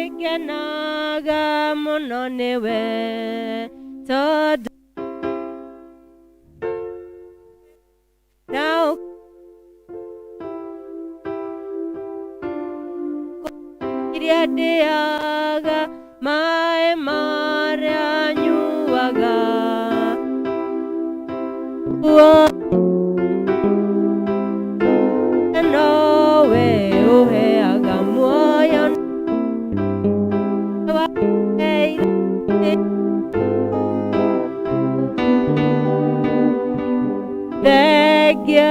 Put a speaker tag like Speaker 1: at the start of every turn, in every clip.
Speaker 1: Nikenaga muno niwe tondu na iria ndiaga maĩ marĩa nyuaga nowe ũheaga muoyo Thengia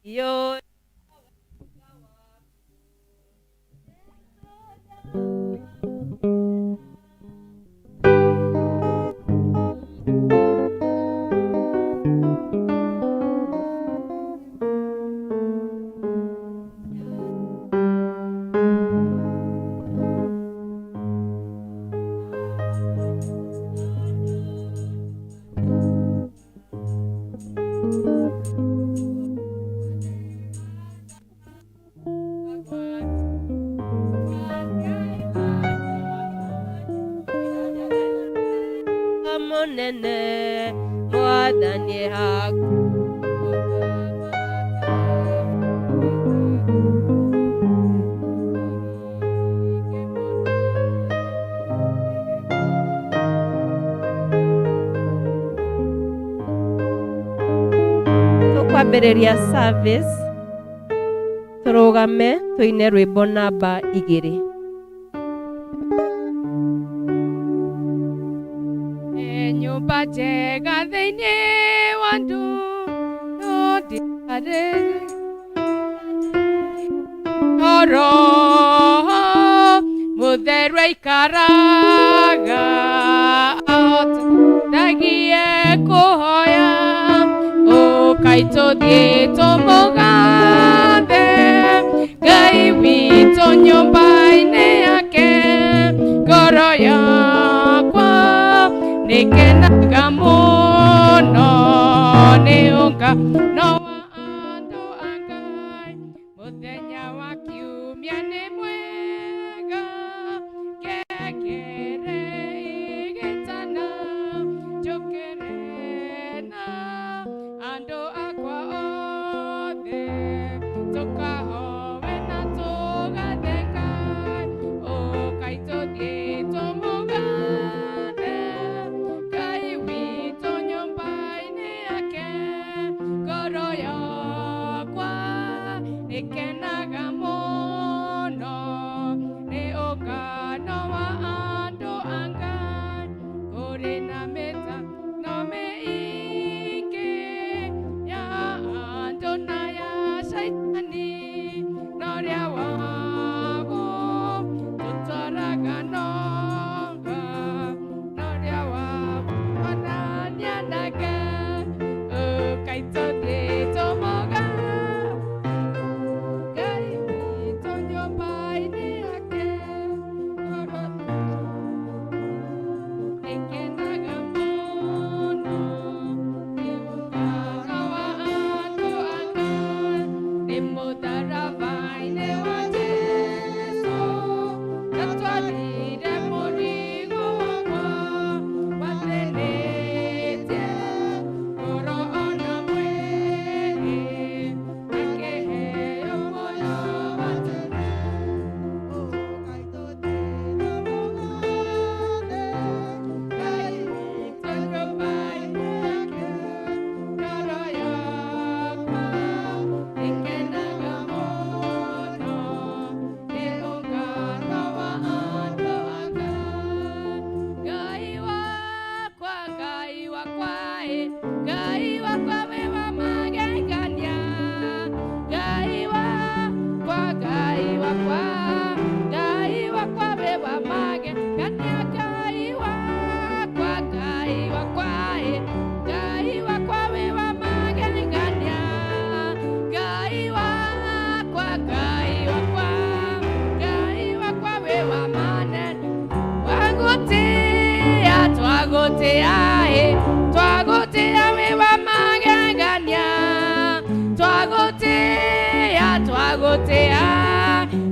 Speaker 1: yo monene mwathani haku tukwambĩrĩria service tũrũgame tũine rwĩmbo namba 2. Nyũmba njega thĩinĩ wa ndũrĩrĩ toro mũtheru aikaraga ahotagie kũhoya ũkai tũthiĩ tũmũgathe Ngai witũ nyũmba-inĩ yake ngoro yakwa nĩkenaga mũno nĩ ũngano wa andũ a Ngai mũthenya wa kiumia nĩ mwega ngengere igĩtana njũkĩre na andũ akwa othe tũkahoe na tũgathe Ngai ũkai tũthiĩ tũmũgathe Ngai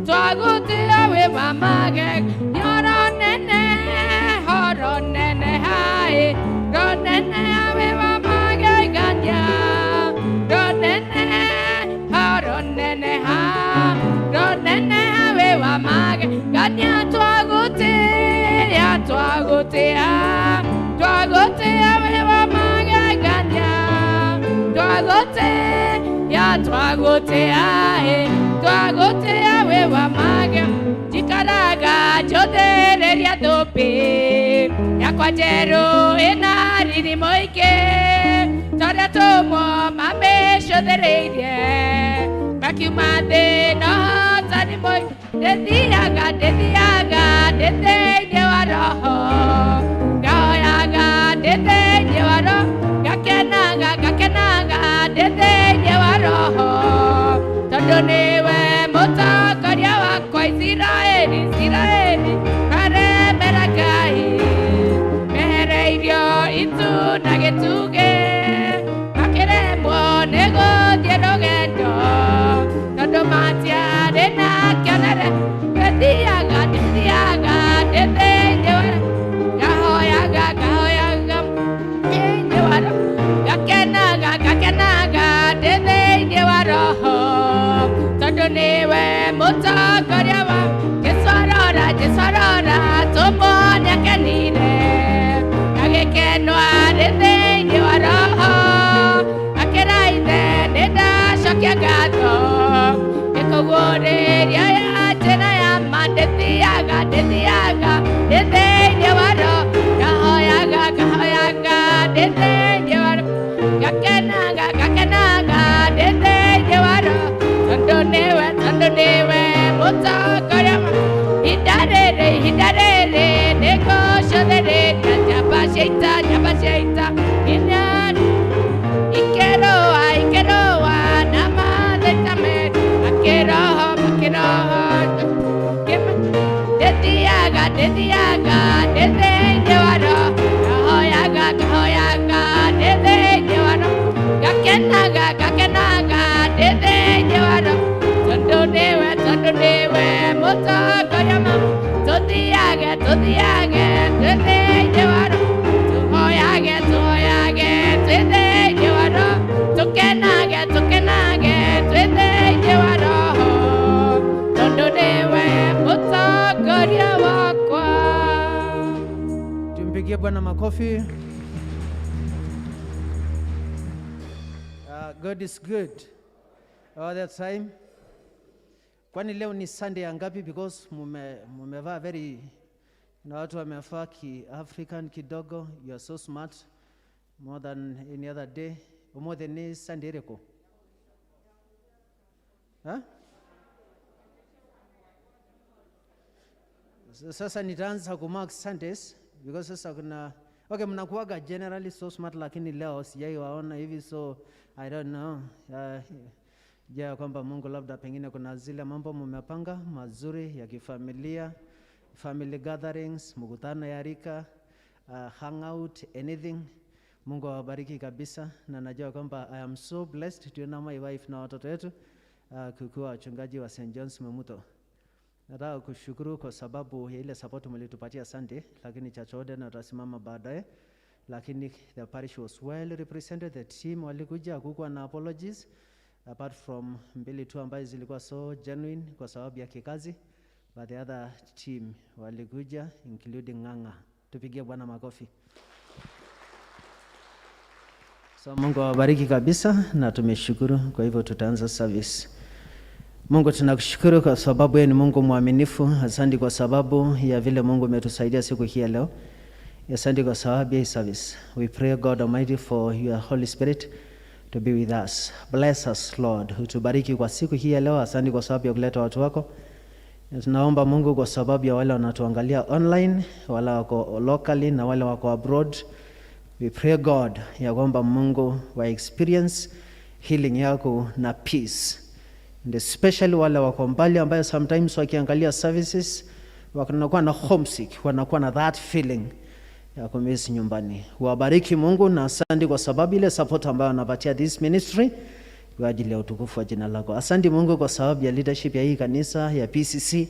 Speaker 1: Twagotea we mamage nyoronene horonene hai ronene we mamage ganya ronene horonene ha ronene we mamage ganya twagotea we mamage ganya twagotea we mamage jikaraga jothereria thupi yakwa njeru ina riri muingi toria tumo mamicũthĩrĩirie makiuma thĩ no tani mũingĩ ndĩthiaga thĩinĩ wa roho ngahoyaga ndĩ thĩinĩ wa roho ngakenaga ndĩ thĩinĩ wa roho tondũ nĩwe mũtongoria wakwa Isiraeli maremera Ngai mehereirio itu na gĩtugĩ makĩremwo nĩ gũthiĩ rũgendo tondũ matiarĩ na kĩonere ndĩthiaga ndĩ thĩinĩ wa ngahoyaga thĩinĩ wa roho ngakenaga ndĩ thĩinĩ wa roho tondũ nĩwe mũtongoria wa Jesarora tũmone akenire agĩkenwa ndĩ thĩinĩ wa roho akĩraithe nĩndacokia ngatho gĩkũgũrĩria ya njĩra ya ma ndĩthiaga ndĩ thĩinĩ wa roho ngahoyaga ndĩ thĩinĩ wa roho ngakenaga ndĩ thĩinĩ wa roho tondũ nĩwe mũtongoria wa ihinda rĩrĩ nĩngũcũthĩrĩria njamba cia ita ikĩrũa na mathĩta merĩ makĩroho ndĩthiaga ndĩ thĩinĩ wa roho ngahoyaga ndĩ thĩinĩ wa roho ngakenaga ndĩ thĩinĩ wa roho tondũ nĩwe mũtongoria wa tũthiage twĩ thĩinĩ wa roho tũhoyage twĩ thĩinĩ wa roho tũkenage twĩ thĩinĩ wa roho tondũ nĩwe mũtongoria wakwa.
Speaker 2: Tumpigie Bwana makofi. God is good all the time. Kwani leo ni Sunday ya ngapi? Because mumevaa very na watu wamevaa African kidogo. You are so smart, more than any other day. More than any Sunday reko. Huh? Sasa nitaanza kumark Sundays because sasa kuna mnakuwaga generally so smart, lakini leo sijai waona hivi, so I don't know. Kwamba Mungu labda pengine kuna zile mambo mmepanga mazuri ya kifamilia, family gatherings, mkutano ya rika, hangout, anything. Mungu awabariki kabisa, na najua kwamba I am so blessed to know my wife na watoto wetu kukuwa wachungaji wa St. John's Memuto. Nataka kushukuru kwa sababu ya ile support mlitupatia Sunday, lakini church order na tutasimama baadaye. Lakini the parish was well represented, the team walikuja, hakukuwa na apologies apart from mbili tu ambazo zilikuwa so genuine kwa sababu ya kikazi, but the other team walikuja including Nganga. Tupigie Bwana makofi. So Mungu awabariki kabisa na tumeshukuru. Kwa hivyo tutaanza service. Mungu tunakushukuru kwa sababu wewe ni Mungu mwaminifu. Asante kwa sababu ya vile Mungu umetusaidia siku hii ya leo. Asante kwa sababu ya service. We pray God Almighty for your Holy Spirit to be with us. Bless us Lord. Utubariki kwa siku hii ya leo. Asante kwa sababu ya kuleta watu wako. Tunaomba Mungu kwa sababu ya wale wanatuangalia online, wale wako locally na wale wako abroad. We pray God ya kwamba Mungu wa experience healing yako na peace. And especially wale wako mbali ambayo sometimes wakiangalia services wanakuwa na homesick, wanakuwa na that feeling ya kumisi nyumbani. Wabariki Mungu na asante kwa sababu ile support ambayo wanapatia this ministry kwa ajili ya utukufu wa jina lako. Asante Mungu kwa sababu ya leadership ya hii kanisa ya PCC.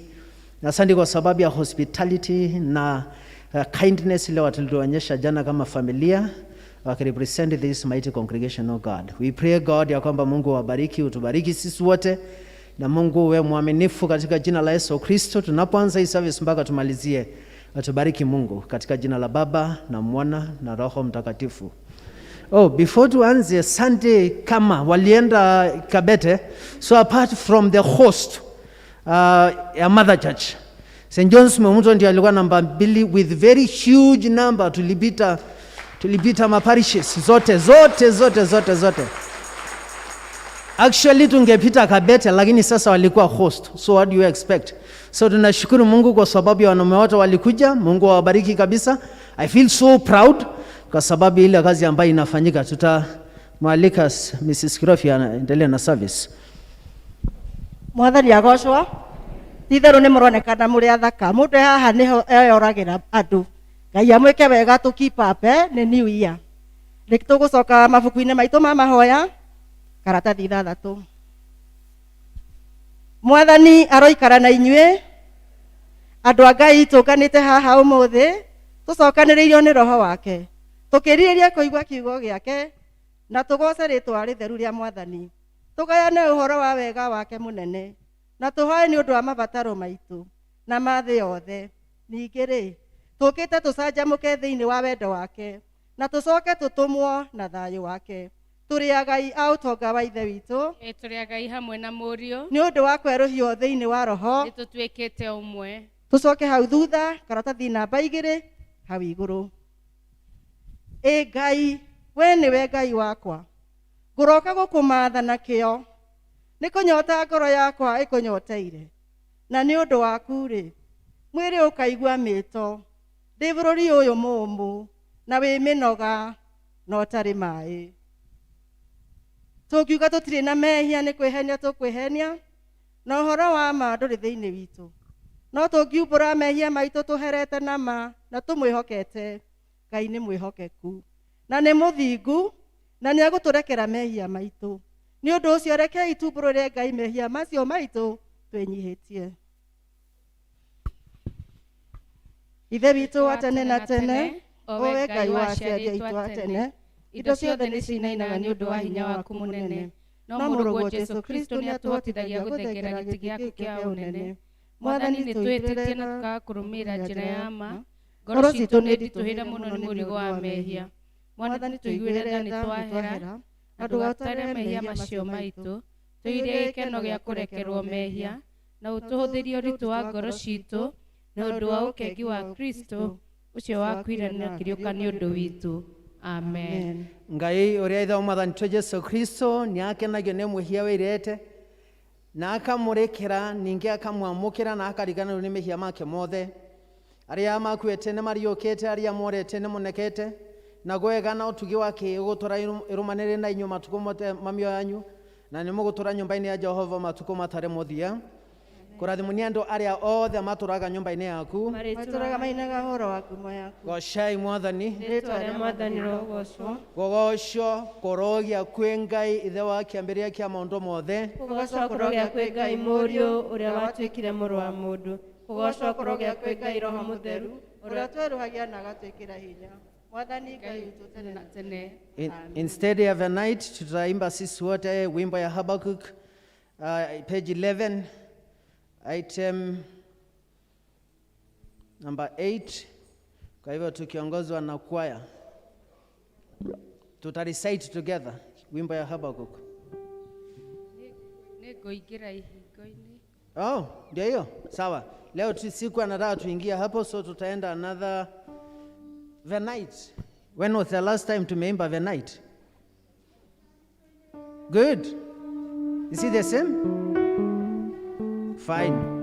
Speaker 2: Asante kwa sababu ya hospitality na kindness ile watulionyesha jana kama familia wakirepresent this mighty congregation of God. We pray God ya kwamba Mungu wabariki, utubariki sisi wote, na Mungu wewe mwaminifu katika jina la Yesu Kristo. Tunapoanza hii service mpaka tumalizie, atubariki Mungu katika jina la Baba na Mwana na Roho Mtakatifu. Before tuanze Sunday kama walienda Kabete, so apart from the host ya Mother Church, St. John's Memuto ndio alikuwa namba 2 with very huge number. Tulipita maparishes zote. Actually tungepita Kabete, lakini sasa walikuwa host. So what do you expect? So tunashukuru Mungu kwa sababu ya wanaume wote walikuja. Mungu awabariki kabisa. I feel so proud kwa sababu ile kazi ambayo inafanyika. Tutamwalika Mrs. Kirofi aendelee na service.
Speaker 3: Mwathani agocwa. Titherũ nĩ mũronekana mũrĩ athaka. Mũndũ haha nĩho eyoragira andũ. Ngai amwĩke wega to keep up nĩ new year. Nĩtũgũcoka mabuku-inĩ maitũ ma mahoya karatathi 3. Mwathani aroikara na inyuĩ. Andũ a Ngai tũnganĩte haha ũmũthĩ, tũcokanĩrĩirio nĩ roho wake. Tũkĩrirĩria kũigua kiugo gĩake na tũgoce rĩtwa rĩtheru rĩa Mwathani. Tũgayane ũhoro wa wega wake mũnene na tũhoe nĩ ũndũ wa mabataro maitũ na mathĩ yothe. Ningĩ-rĩ, tũkĩte tũcanjamũke thĩinĩ wa wendo wake na tũcoke tũtũmwo na thayũ wake. Tũrĩ agai a ũtonga wa Ithe witũ,
Speaker 1: tũrĩ agai hamwe na Mũriũ,
Speaker 3: nĩ ũndũ wa kwerũhio thĩinĩ wa Roho,
Speaker 1: nĩtũtuĩkĩte ũmwe.
Speaker 3: Tũcoke hau thutha karatathi namba 2 hau igũrũ. Ngai, we nĩwe Ngai wakwa, ngũroka gũkũmatha na kĩo, nĩ kũnyota ngoro yakwa ĩkũnyoteire, na nĩ ũndũ waku-rĩ, mwĩrĩ ũkaigua mĩto, ndĩ bũrũri ũyũ mũũmũ na wĩ mĩnoga na ũtarĩ maĩ. Tũngiuga tũtirĩ na mehia nĩ kwĩhenia tũkwĩhenia, na ũhoro wa ma ndũrĩ thĩinĩ witũ. No tũngiumbũra mehia maitũ tũherete na ma na tũmwĩhokete, Ngai nĩ mwĩhokeku na nĩ mũthingu na nĩ agũtũrekera mehia maitũ. Nĩ ũndũ ũcio rekei tumbũrũre Ngai mehia macio maitũ twĩnyihĩtie. Ithe witũ wa tene na tene, owe Ngai wa aciari aitũ a tene, indo ciothe nĩ cinainaga nĩ ũndũ wa hinya waku mũnene. No mũrũguo Jesu Kristo nĩ atũhotithagia gũthengera gĩtĩ gĩaku kĩa ũnene. Mwathani nĩ twĩtĩtie na tũkaga kũrũmĩrĩra njĩra ya ma. Ngoro citũ nĩ nditũhĩre mũno nĩ mũrigo wa mehia. Mwathani tũiguĩre tha nĩ twahera, na ndũgatare mehia macio maitũ. Tũigĩre gĩkeno gĩa kũrekerwo mehia, na ũtũhũthĩrie ũritũ wa ngoro citũ, na ũndũ wa ũkengi wa Kristo ũcio wakuire na kĩrĩũka nĩ ũndũ witũ. Amen.
Speaker 2: Ngai ũrĩa ithe wa Mwathani witũ Jesu Kristo nĩ akenagio nĩ mwĩhia wĩrĩte, na akamũrĩkĩra, ningĩ akamwamũkĩra na akariganĩrwo nĩ mehia make mothe. Arĩa makuĩte nĩ mariũkĩte, arĩa morete nĩ monekete, na gwega na ũtugi wake ũgũtũra ĩrũmanĩrĩre na inyuĩ matukũ mothe ma mĩoyo yanyu, na nĩ mũgũtũra nyũmba-inĩ ya Jehova matukũ matarĩ mũthia. kurathimuni andu aria othe maturaga nyumba-ini yaku
Speaker 3: maturaga mainaga horo wa kumo yaku
Speaker 2: gocai mwathani
Speaker 3: ritwa ria mwathani rogocwo
Speaker 2: gogocio kurogia kwi Ngai ithe wa kiambiria kia maundu mothe
Speaker 3: kugocwo kurogia kwi Ngai Mũriũ ũrĩa watuĩkire mũrũ wa mũndũ kugocwo kurogia kwi Ngai Roho Mũtheru ũrĩa tweruhagia na agatwĩkĩra hinya mwathani Ngai witũ tene na tene.
Speaker 2: Instead of a night tutaimba sisi wote wimbo ya Habakuk page 11 item number 8. Kwa hivyo tukiongozwa na kwaya tutarecite together wimbo ya Habakuk.
Speaker 1: Nĩngũingĩra ihingo-inĩ.
Speaker 2: Oh, ndio hiyo. Sawa. Leo siku anataka tuingia hapo, so tutaenda another the night. When was the last time tumeimba the night? Good. Is it the same? Fine.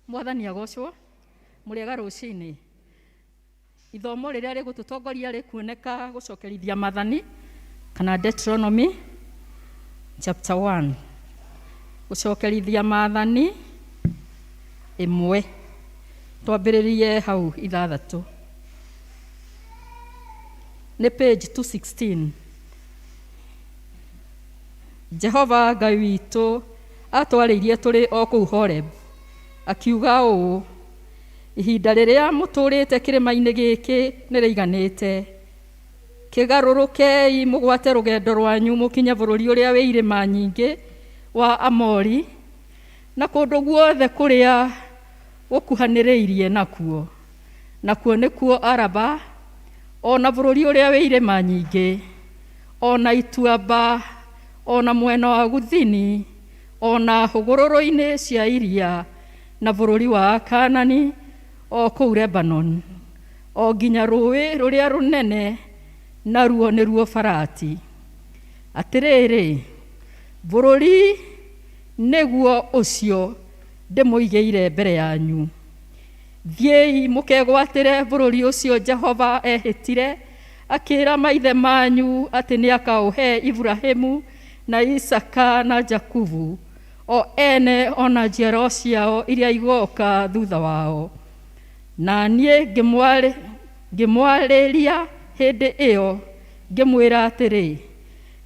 Speaker 4: Mwathani agocwo muriega rucini ithomo riria rigututongoria rikuoneka gucokerithia mathani kana Deuteronomy chapter 1 gucokerithia mathani 1 twambiririe hau 6 nĩ page 216. Jehova Ngai witũ atwarĩirie tũrĩ o kũu Horeb, akiuga ũũ: ihinda rĩrĩa mũtũrĩte kĩrĩma-inĩ gĩkĩ nĩrĩiganĩte. Kĩgarũrũkei mũgwate rũgendo rwanyu mũkinye bũrũri ũrĩa wĩ irĩma nyingĩ wa Amori na kũndũ guothe kũrĩa gũkuhanĩrĩirie nakuo. Nakuo nĩkuo Araba, ona bũrũri ũrĩa wĩ irĩma nyingĩ, ona ituamba, ona mwena wa Guthini, ona hũgũrũrũ-inĩ cia iria, na bũrũri wa Kaanani o kũu Lebanon, o nginya rũĩ rũrĩa rũnene naruo nĩruo Farati. Atĩrĩrĩ, bũrũri nĩguo ũcio ndĩmũigĩire mbere yanyu. Thiĩi mũkegwatĩre bũrũri ũcio Jehova ehĩtire akĩra maithe manyu atĩ nĩakaũhe Ibrahimu na Isaka na Jakubu, o ene ona njiaro ciao iria igoka thutha wao. Na niĩ ngĩmwarĩria hĩndĩ ĩyo ngĩmwĩra atĩrĩ,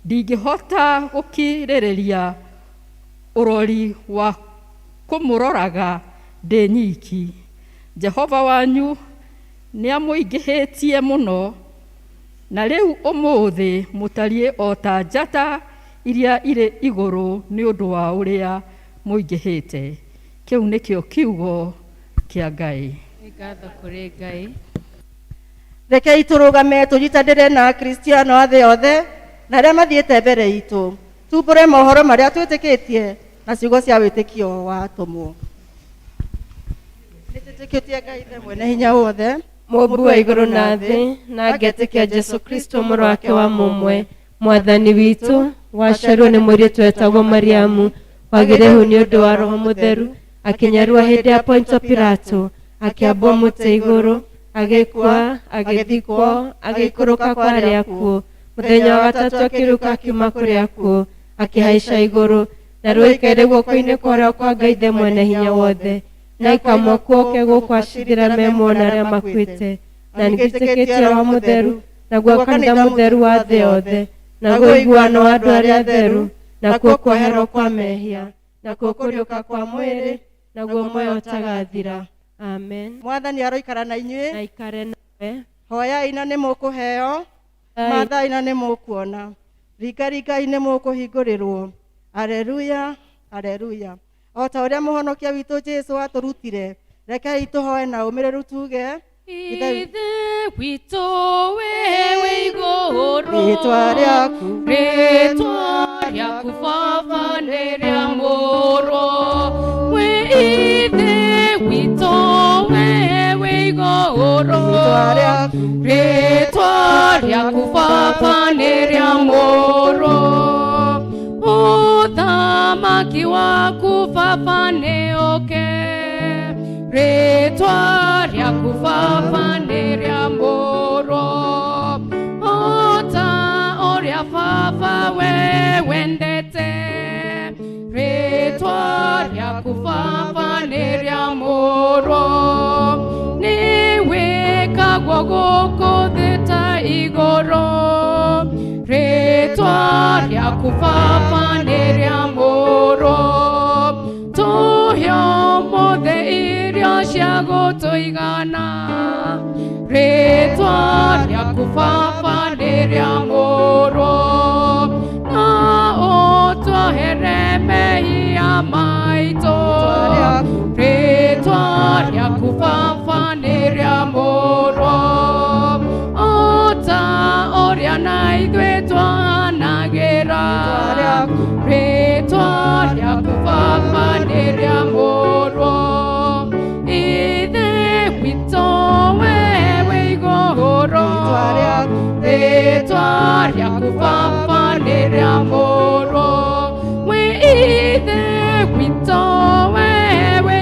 Speaker 4: ndingĩhota gũkirĩrĩria ũrori wa kũmũroraga ndĩ nyiki. Jehova wanyu nĩamũingĩhĩtie mũno, na rĩu ũmũthĩ mũtariĩ o ta njata iria irĩ igũrũ nĩ ũndũ wa ũrĩa mũingĩhĩte. Kĩu nĩkĩo kiugo kĩa Ngai.
Speaker 1: Ngatho kũrĩ Ngai.
Speaker 3: Rekei tũrũgame tũnyitanĩre na Akristiano a thĩ yothe na arĩa mathiĩte mbere itũ, tumbũre mohoro marĩa twĩtĩkĩtie na ciugo cia wĩtĩkio wa atũmwo. Nĩtĩtĩkĩtie Ngai Ithe mwene hinya wothe,
Speaker 5: Mũmbi wa igũrũ na thĩ, na ngetĩkia Jesu Kristo mũrũ wake wa mũmwe, mwathani witũ, waciarwo nĩ mũirĩtu wetagwo Mariamu, wagĩrĩhu nĩ ũndũ wa Roho Mũtheru, akĩnyarua hĩndĩ ya Pontio Pilato, akĩambwo mũtĩ igũrũ, agĩkua, agĩthikwo, agĩikũrũka kwa arĩa akuũ, mũthenya wa gatatũ akĩriũka akiuma kũrĩ akuũ, akĩhaica igũrũ, na rũĩkaire guoko-inĩ kwa ũrĩa kwa Ngai Ithe mwene hinya wothe, na ikamwa kuoke gũkũ acirĩra memuona arĩa makuĩte, na nĩnjĩtĩkĩtie Roho Mũtheru, naguo kanitha mũtheru wa thĩ yothe, naguo ũiguano wa andũ arĩa atheru, nakuo kweherwo kwa mehia, nakuo kũriũka kwa mwĩrĩ, naguo muoyo ũtagathira. Amen.
Speaker 3: Mwathani aroikara na inyuĩ,
Speaker 5: Na ikare nawe.
Speaker 3: hoyai na nĩ mũkũheo, mathai na nĩ mũkuona, ringaringai nĩ mũkũhingũrĩrwo. Aleluya, aleluya. O ta ũrĩa mũhonokia witũ Jesũ atũrutire, rekei tũhoe na ũmĩrĩru tuge:
Speaker 1: Ithe witũ wĩ igũrũ,
Speaker 3: rĩĩtwa rĩaku,
Speaker 1: rĩĩtwa rĩaku Baba nĩrĩamũrwo. Wĩ Ithe witũ wĩ igũrũ, rĩĩtwa rĩaku Baba nĩrĩamũrwo. Ũthamaki waku Baba nĩũke, rĩĩtwa rĩaku Baba nĩrĩamũrwo. O ta ũrĩa Baba we wendete, rĩĩtwa rĩaku Baba nĩrĩamũrwo. Nĩ wĩkagwo gũkũ thĩ ta igũrũ, rĩĩtwa rĩaku Baba nĩrĩamũrwo. Tũhe ũmũthĩ irio cia gũtũigana, rĩĩtwa rĩaku Baba nĩrĩamũrwo. Na ũtwehere mehia maitũ, rĩĩtwa rĩaku Baba nĩrĩamũrwo. O ta ũrĩa na ithuĩ twanagĩra, rĩĩtwa rĩaku Baba nĩrĩamũrwo. Ithe witũ wĩ igũrũ, rĩĩtwa rĩaku Baba nĩrĩamũrwo. Wĩ Ithe witũ wĩ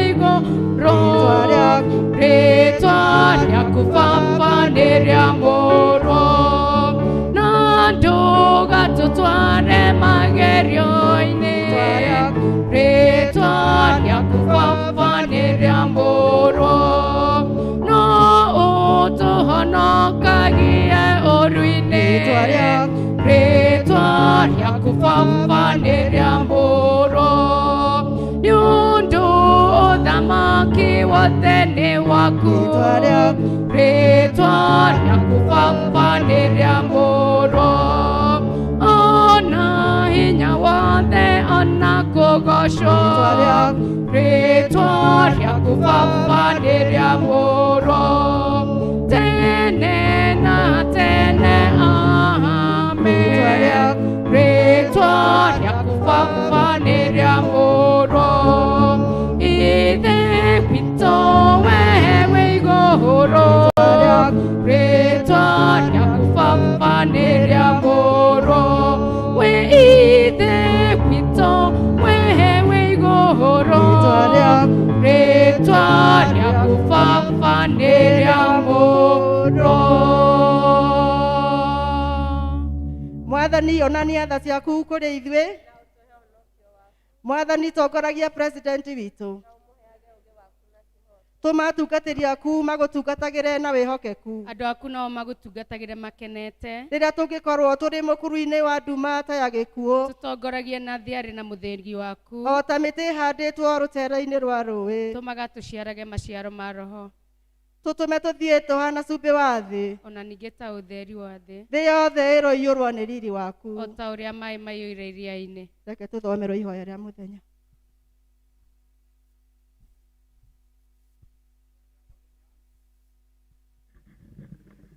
Speaker 1: igũrũ, rĩĩtwa rĩaku Baba nĩrĩamũrwo. Na ndũgatũtware magerio-inĩ, rĩĩtwa rĩaku Baba nĩrĩamũrwo. No ũtũhonokagie ũru-inĩ, wothe nĩ waku rĩtwa rĩaku baba nĩ rĩa mũro ona hinya wothe ona kũgocwo rĩtwa rĩaku baba nĩ rĩa mũro tene na tene amen rĩtwa rĩaku baba nĩ rĩa mũro ithe witũ wewe wĩ igũrũ rĩtwa rĩaku baba nĩ rĩa mũro we ithe witũ wewe wĩ igũrũ rĩtwa rĩaku baba nĩ rĩa mũro.
Speaker 3: Mwathani onania tha ciaku kũrĩ ithuĩ. Mwathani tongoragia president witũ. Tũma atungatĩri aku magũtungatagĩre na wĩhokeku.
Speaker 1: Andũ aku nao magũtungatagĩre makenete.
Speaker 3: Rĩrĩa tũngĩkorwo tũrĩ mũkuru-inĩ wa nduma ta ya gĩkuũ.
Speaker 1: Tũtongoragie na thiarĩ na mũthĩgi waku.
Speaker 3: O ta mĩtĩ ĩhandĩtwo rũtere-inĩ rwa rũĩ.
Speaker 1: Tũmaga tũciarage maciaro ma roho.
Speaker 3: Tũtũme tũthiĩ tũhana cumbĩ wa thĩ.
Speaker 1: Ona ningĩ ta ũtheri wa thĩ.
Speaker 3: Thĩ yothe ĩroiyũrwo nĩ riri waku.
Speaker 1: O ta ũrĩa maĩ maiyũire iria-inĩ.
Speaker 3: Reke tũthomerwo ihoya rĩa mũthenya.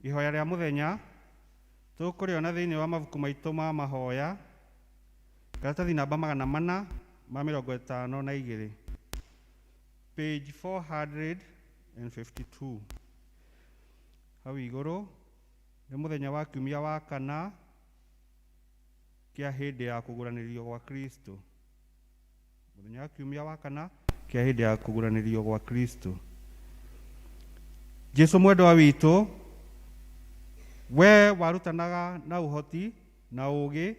Speaker 6: Ihoya rĩa mũthenya tũkũrĩona thĩinĩ wa mabuku maitũ ma mahoya karatathi namba 452 page 452 hau igũrũ nĩ mũthenya wa kiumia wa kana kĩa hĩndĩ ya kũguranĩrio gwa Kristo. Mũthenya wa kiumia wa kana kĩa hĩndĩ ya kũguranĩrio gwa Kristo. Jesũ mwendwa witũ, we warutanaga na ũhoti na ũũgĩ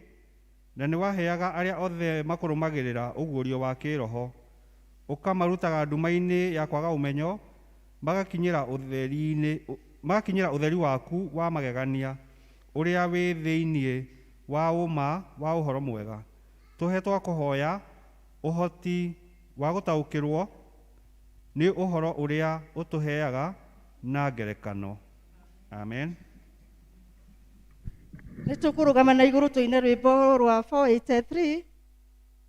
Speaker 6: na nĩ waheaga arĩa othe makũrũmagĩrĩra ũguũrio wa kĩroho, ũkamarutaga nduma-inĩ ya kwaga ũmenyo magakinyĩra ũtheri waku wa magegania ũrĩa wĩ thĩinĩ wa ũma wa ũhoro mwega. Tũhe twakũhoya ũhoti wa gũtaũkĩrwo nĩ ũhoro ũrĩa ũtũheaga na ngerekano. Amen.
Speaker 3: Nĩtũkũrũgama na igũrũ tũine rwĩmbo rwa 483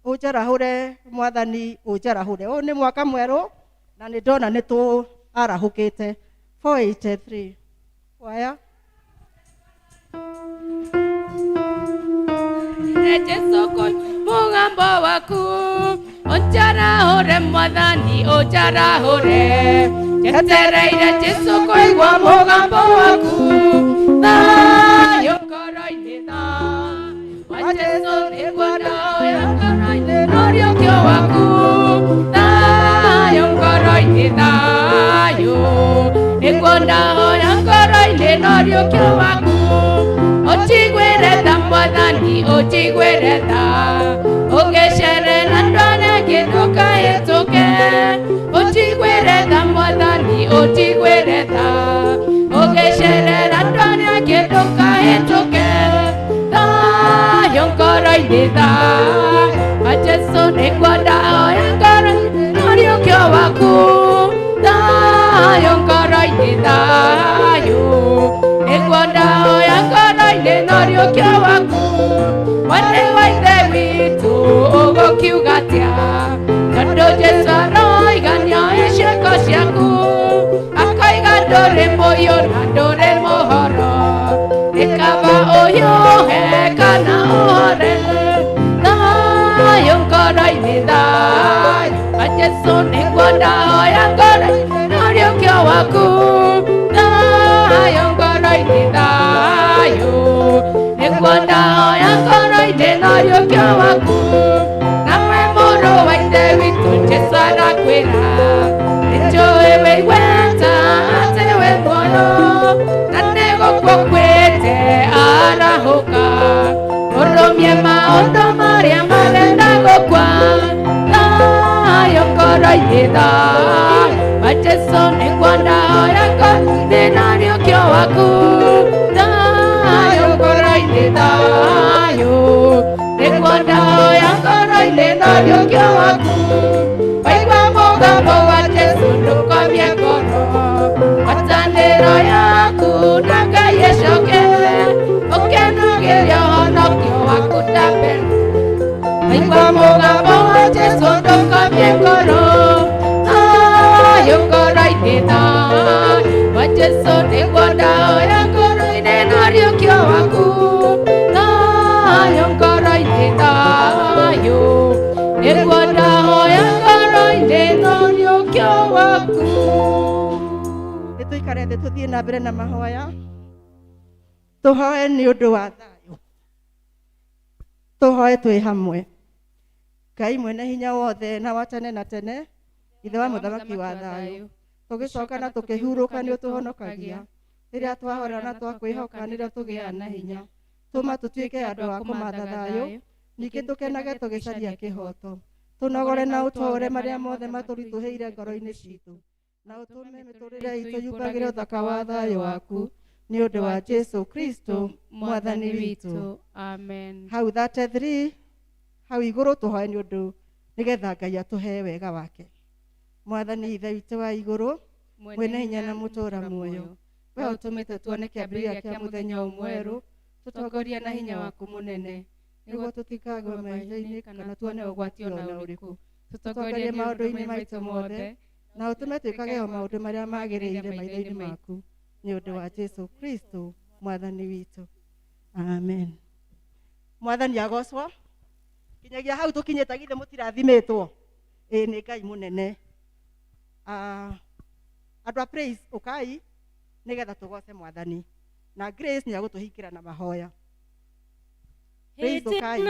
Speaker 3: ũnjarahũre Mwathani ũnjarahũre. Ũyũ nĩ mwaka mwerũ na nĩ ndona nĩ tũarahũkĩte. 483 waya
Speaker 1: Jesũ mũgambo waku ũnjarahũre Mwathani ũnjarahũre njetereire Jesũ kũigua mũgambo waku thayũ ngoro-inĩ wa Jesũ nĩguo ndahoya ngoro-inĩ rũriũkio waku thayũ ngoro-inĩ thayũ nĩguo ndahoya ngoro-inĩ rũriũkio waku ũnjiguĩre tha Mwathani ũnjiguĩre tha ũngĩcerera ndware ndũkahĩtũke ũnjiguĩre tha Mwathani ũnjiguĩre tha ũngĩcerera ndware ndũkahĩtũke thayũ ngoro-inĩ wa Jesũ nĩguo ndahoya ngoro-inĩ rũriũkio waku thayũ ngoro-inĩ thayũ nĩguo ndahoya ngoro-inĩ rũriũkio waku mwana wa ithe witũ ũgũkiuga atĩa tondũ Jesũ aroigania ciĩko ciaku akoiga ndũrĩ mũiyũ na ndũrĩ mũhoro nĩ kaba ũhiũhe kana ũhore thayũ ngoro-inĩ thayũ wa Jesũ nĩguo ndahoya ngoro-inĩ rũriũkio waku thayũ ngoro-inĩ thayũ nĩguo ndahoya ngoro-inĩ rũriũkio waku nawe mũrũ wa ithe witũ Jesũ arakwĩra nĩnjũĩ wĩigweta atĩ wĩ muoyo na nĩgũkua kwĩte arahũka ũrũmie maũndũ marĩa marenda gũkua thayũ ngoro-inĩ thayũ wa Jesũ nĩguo ndahoya ngoro-inĩ rũriũkio waku thayũ ngoro-inĩ thayũ nĩguo ndahoya ngoro-inĩ rũriũkio waku waigua mũgambo wa Jesũ ndũkomie ngoro ngoro iteta wa Jesu nĩguo ndahoya ngoro-inĩ no rĩũkio waku ngoro iteta nĩguo ndahoya ngoro-inĩ no rĩũkio waku.
Speaker 3: Nĩtũikare thĩ tũthiĩ na mbere na mahoya, tũhoe nĩ ũndũ wa thayũ, tũhoe twĩ hamwe. Ngai mwene hinya wothe na wa tene na tene, ithe wa mũthamaki wa thayũ, tũgĩcoka na tũkĩhurũka nĩ ũtũhonokagia rĩrĩa twahora na twakwĩhoka nĩrĩo tũgĩaga na hinya. Tũma tũtuĩke andũ a kũmatha thayũ, ningĩ tũkenage tũgĩcaria kĩhoto, tũnogore na ũtore marĩa mothe matũritũhĩire ngoro-inĩ citũ, na ũtũme mĩtũrĩre itũ yukagĩre ũthaka wa thayũ waku nĩ ũndũ wa Jesu Kristo mwathani witũ.
Speaker 1: Amen.
Speaker 3: Hau 33 hau igũrũ tũhoe nĩ ũndũ nĩgetha Ngai atũhe wega wake. Mwathani ithe witũ wa igũrũ, mwene hinya na mũtũra muoyo, we ũtũmĩte tuone kĩambĩrĩria kĩa mũthenya mwerũ, tũtongoria na hinya waku mũnene, nĩguo tũtikagwe maitho-inĩ kana tuone ũgwati ona ũrĩkũ. Tũtongorie maũndũ-inĩ maitũ mothe, na ũtũme twĩkage o maũndũ marĩa magĩrĩire maitho-inĩ maku nĩ ũndũ wa Jesu Kristo mwathani witũ. Amen. Mwathani agocwo. Kinyagia hau tũkinyĩte githĩ mũtirathimĩtwo. Nĩ Ngai mũnene. Andũ a praise ũkai nĩgetha tũgoce mwathani, na Grace nĩ agũtũhingĩra na mahoya. Praise ũkai.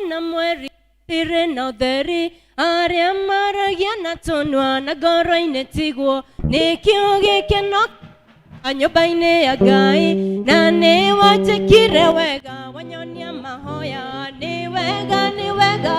Speaker 5: Na mweri ire na ũtheri, arĩa maragia na tũnua na ngoro-inĩ tigwo, nĩkĩo gĩkeno nyũmba-inĩ ya Ngai, na nĩ wanjĩkire wega wanyonia mahoya. Nĩ wega, nĩ wega,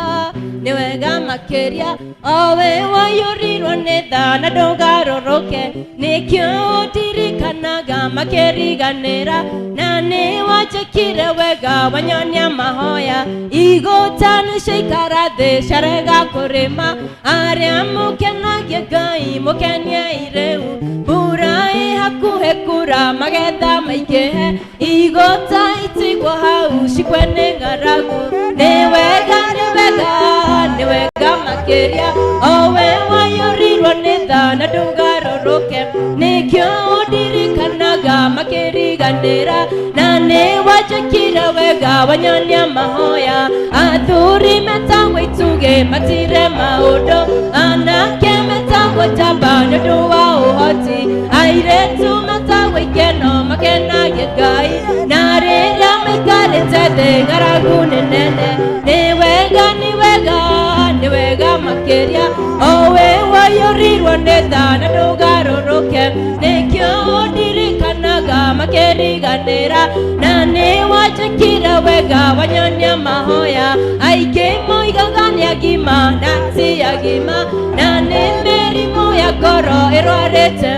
Speaker 5: nĩ wega makĩria, o we waiyũrirwo nĩ tha na ndũgarũrũke, nĩkĩo ũndirikanaga makĩriganĩra. Na nĩ wanjĩkire wega wanyonia mahoya, igũta nĩciaikara thĩ ciarega kũrĩma, arĩa mũkenagia Ngai mũkenie rĩu, mbura ĩ hakuhĩ kura magetha maingĩhe, igũta itigwo hau cikwe nĩ ng'aragu. Nĩ wega, nĩ wega, nĩ wega makĩria, o we waiyũrirwo nĩ tha na ndũgarũrũke, nĩkĩo ũndirikanaga makĩriganĩra. Na nĩ wanjĩkire wega wanyonia mahoya, athuri metagwo itugĩ matirĩ maũndũ, anake metagwo njamba nĩ ũndũ wa ũhoti, airĩtu metagwo ikeno makenagia Ngai, na rĩrĩa maikarĩte thĩ ng'aragu nĩ nene. Nĩ wega, nĩ wega, nĩ wega makĩria, o we waiyũrirwo nĩ tha na ndũgarũrũke, nĩkĩo ũndirikanaga makĩriganĩra. Na nĩ wanjĩkire wega wanyonia mahoya, aingĩ moigaga nĩ agima na ti agima, na nĩ mĩrimũ ya ngoro ĩrwarĩte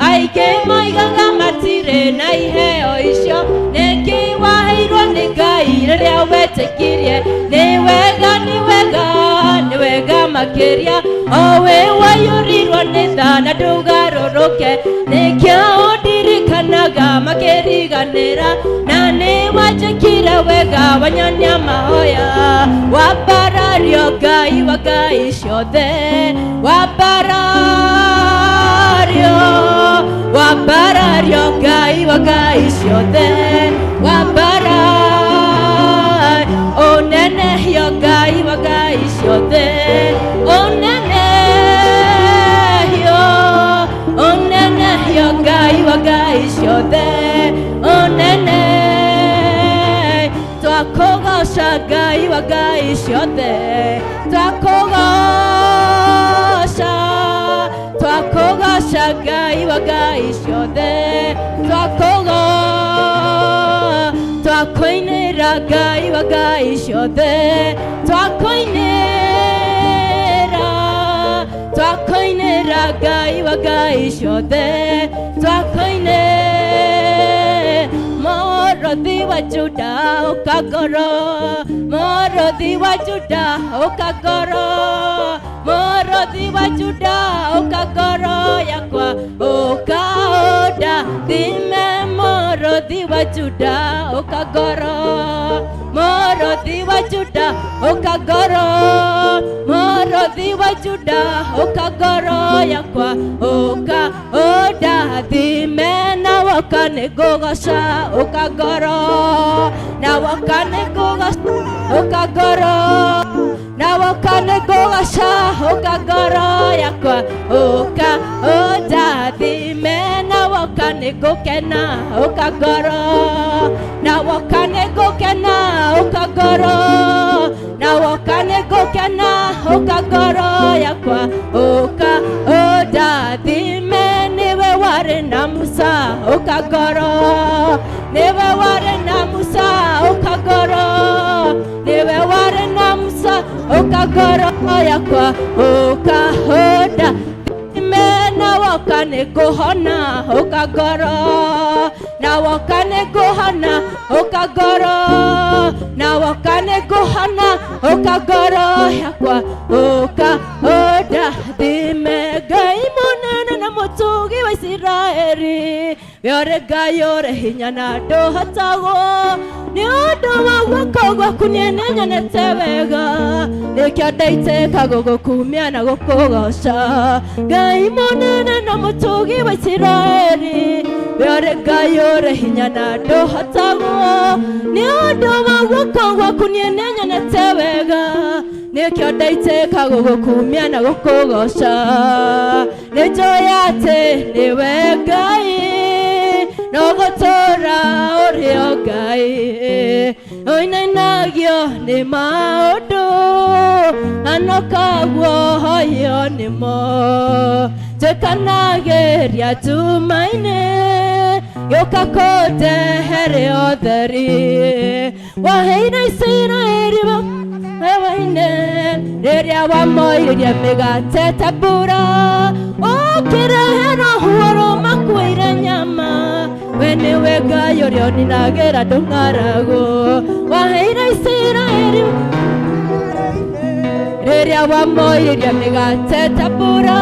Speaker 5: aingĩ moigaga matirĩ na iheo icio, nĩkĩ waheirwo nĩ Ngai rĩrĩa wetĩkirie. Nĩ wega, nĩ wega, nĩ wega makĩria, o we waiyũrirwo nĩ tha na ndũgarũrũke, nĩkĩo ũndirikanaga makĩriganĩra. Na nĩ wanjĩkire wega wanyonia mahoya, wambarario Ngai wa ngai ciothe, wambarario Ngai wa ngai ciothe, ũnenehio Ngai wa ngai ciothe, ũnenehio Ngai wa ngai ciothe, twakũgoca Ngai wa ngai ciothe, twakũgoca Ngai wa ngai ciothe, twakũinĩra Ngai wa ngai ciothe, twakũinĩra Ngai wa ngai ciothe, Mũrothi wa Juda ũkangoro, Mũrothi wa Juda ũkangoro, Mũrothi wa Juda ũkangoro yakwa, ũkaũndathime Mũrothi wa Juda ũkangoro, Mũrothi wa wa Juda ukagoro Morothi wa Juda ukagoro yakwa uka Udathime na wakane gogasha ukagoro na wakane gogasha ukagoro na wakane gogasha ukagoro yakwa uka Udathime na wakane gokena ukagoro na wakane gokena ukagoro na wakane gokena ukagoro yakwa uka Udathime niwe ware na Musa ukagoro niwe ware na Musa ukagoro niwe ware na Musa ukagoro yakwa uka Udathime na wakane gohona ukagoro na wakane gohana ukagoro na wakane gohana ukagoro yakwa uka Udathime Ngai munene na mutugi wa Israeli yore Ngai yore hinya na nduhotago ni undu wa guoko gwaku nienenyanete wega nikio ndaitĩka gũgũkumia na gũkũgoca Ngai munene na mutugi wa Israeli yore Ngai yore hinya na nduhotago ni undu wa guoko gwaku nienenyanete wega nikio ndaitĩka gũgũkumia na gũkũgoca nĩnjũĩ atĩ nĩwe Ngai no gũtũũra ũrĩ o Ngai ũinanagio nĩ maũndũ anokaguo hoyo nĩmo njĩkanagĩria nduma-inĩ gĩũka kũndehere ũtheri waheire Isiraeli wewe-inĩ rĩrĩa wamoirie mĩgate ta mbura ũkĩrehera ũhoro makuĩire nyama we nĩwe Ngai ũrĩa ũninagĩra ndũng'aragwo waheire Isiraeli rĩrĩa wamoirie mĩgate ta mbura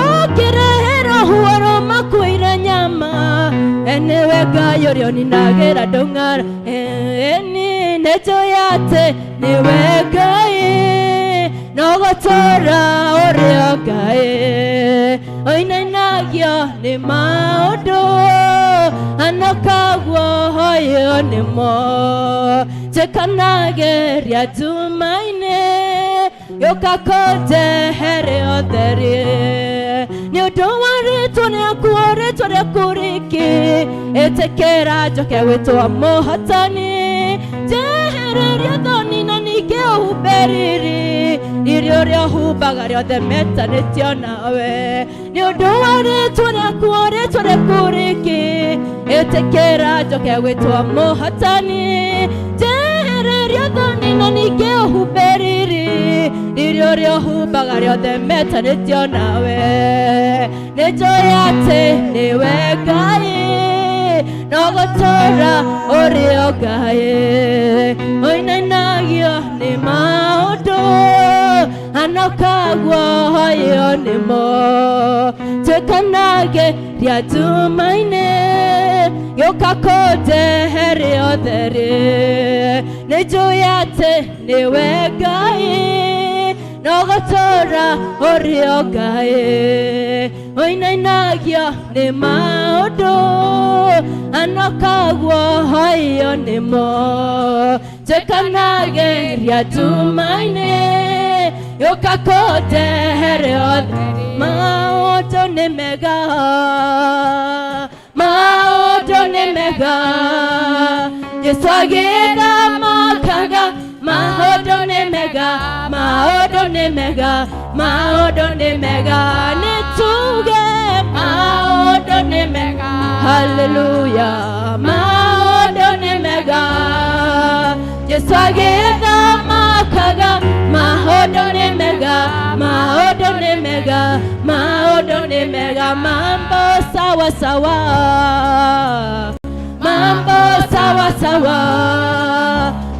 Speaker 5: ũkĩrehera ũhoro makuĩire nyama we nĩwe Ngai ũrĩa ũninagĩra ndũng'ara nĩnjũĩ atĩ nĩwe Ngai no gũtũũra ũrĩ o Ngai ũinanagio nĩ maũndũ anokaguo hoyo nĩmo njĩkanagĩria nduma-inĩ gĩũka kũndehere ũtheri nĩ ũndũ wa rĩĩtwa rĩaku rĩĩtwa rĩaku rĩngĩ ĩtĩkĩra njoke gwĩtwo mũhotani njehereria thoni na ningĩ ũhumbe riri rĩrĩa ũhumbaga rĩothe metanĩtio nawe nĩ ũndũ wa rĩĩtwa rĩaku rĩngĩ ĩtĩkĩra njoke gwĩtwo mũhotani njehereria thoni na ningĩ ũhumbe riri rĩrĩa ũhumbaga rĩothe metanĩtio nawe nĩnjũĩ atĩ nĩwe Ngai no gũtũũra ũrĩ o Ngai ũinanagio nĩ maũndũ anokaguo hoyo nĩmo njĩkanagĩria nduma-inĩ gĩũka kũndehere ũtheri nĩnjũĩ atĩ nĩwe Ngai no gũtũũra ũrĩ o Ngai ũinanagio nĩ maũndũ anokaguo hoyo nĩmo njĩkanagĩria nduma-inĩ gĩũka kũndehere ũtheri maũndũ nĩ mega maũndũ nĩ mega Jesũ agĩthamakaga maũndũ nĩ mega maũndũ nĩ mega maũndũ nĩ mega nĩ tuge maũndũ nĩ mega haleluya maũndũ nĩ mega Jesũ agĩthamakaga maũndũ nĩ mega maũndũ nĩ mega maũndũ nĩ mega mambo sawa sawa mambo sawa sawa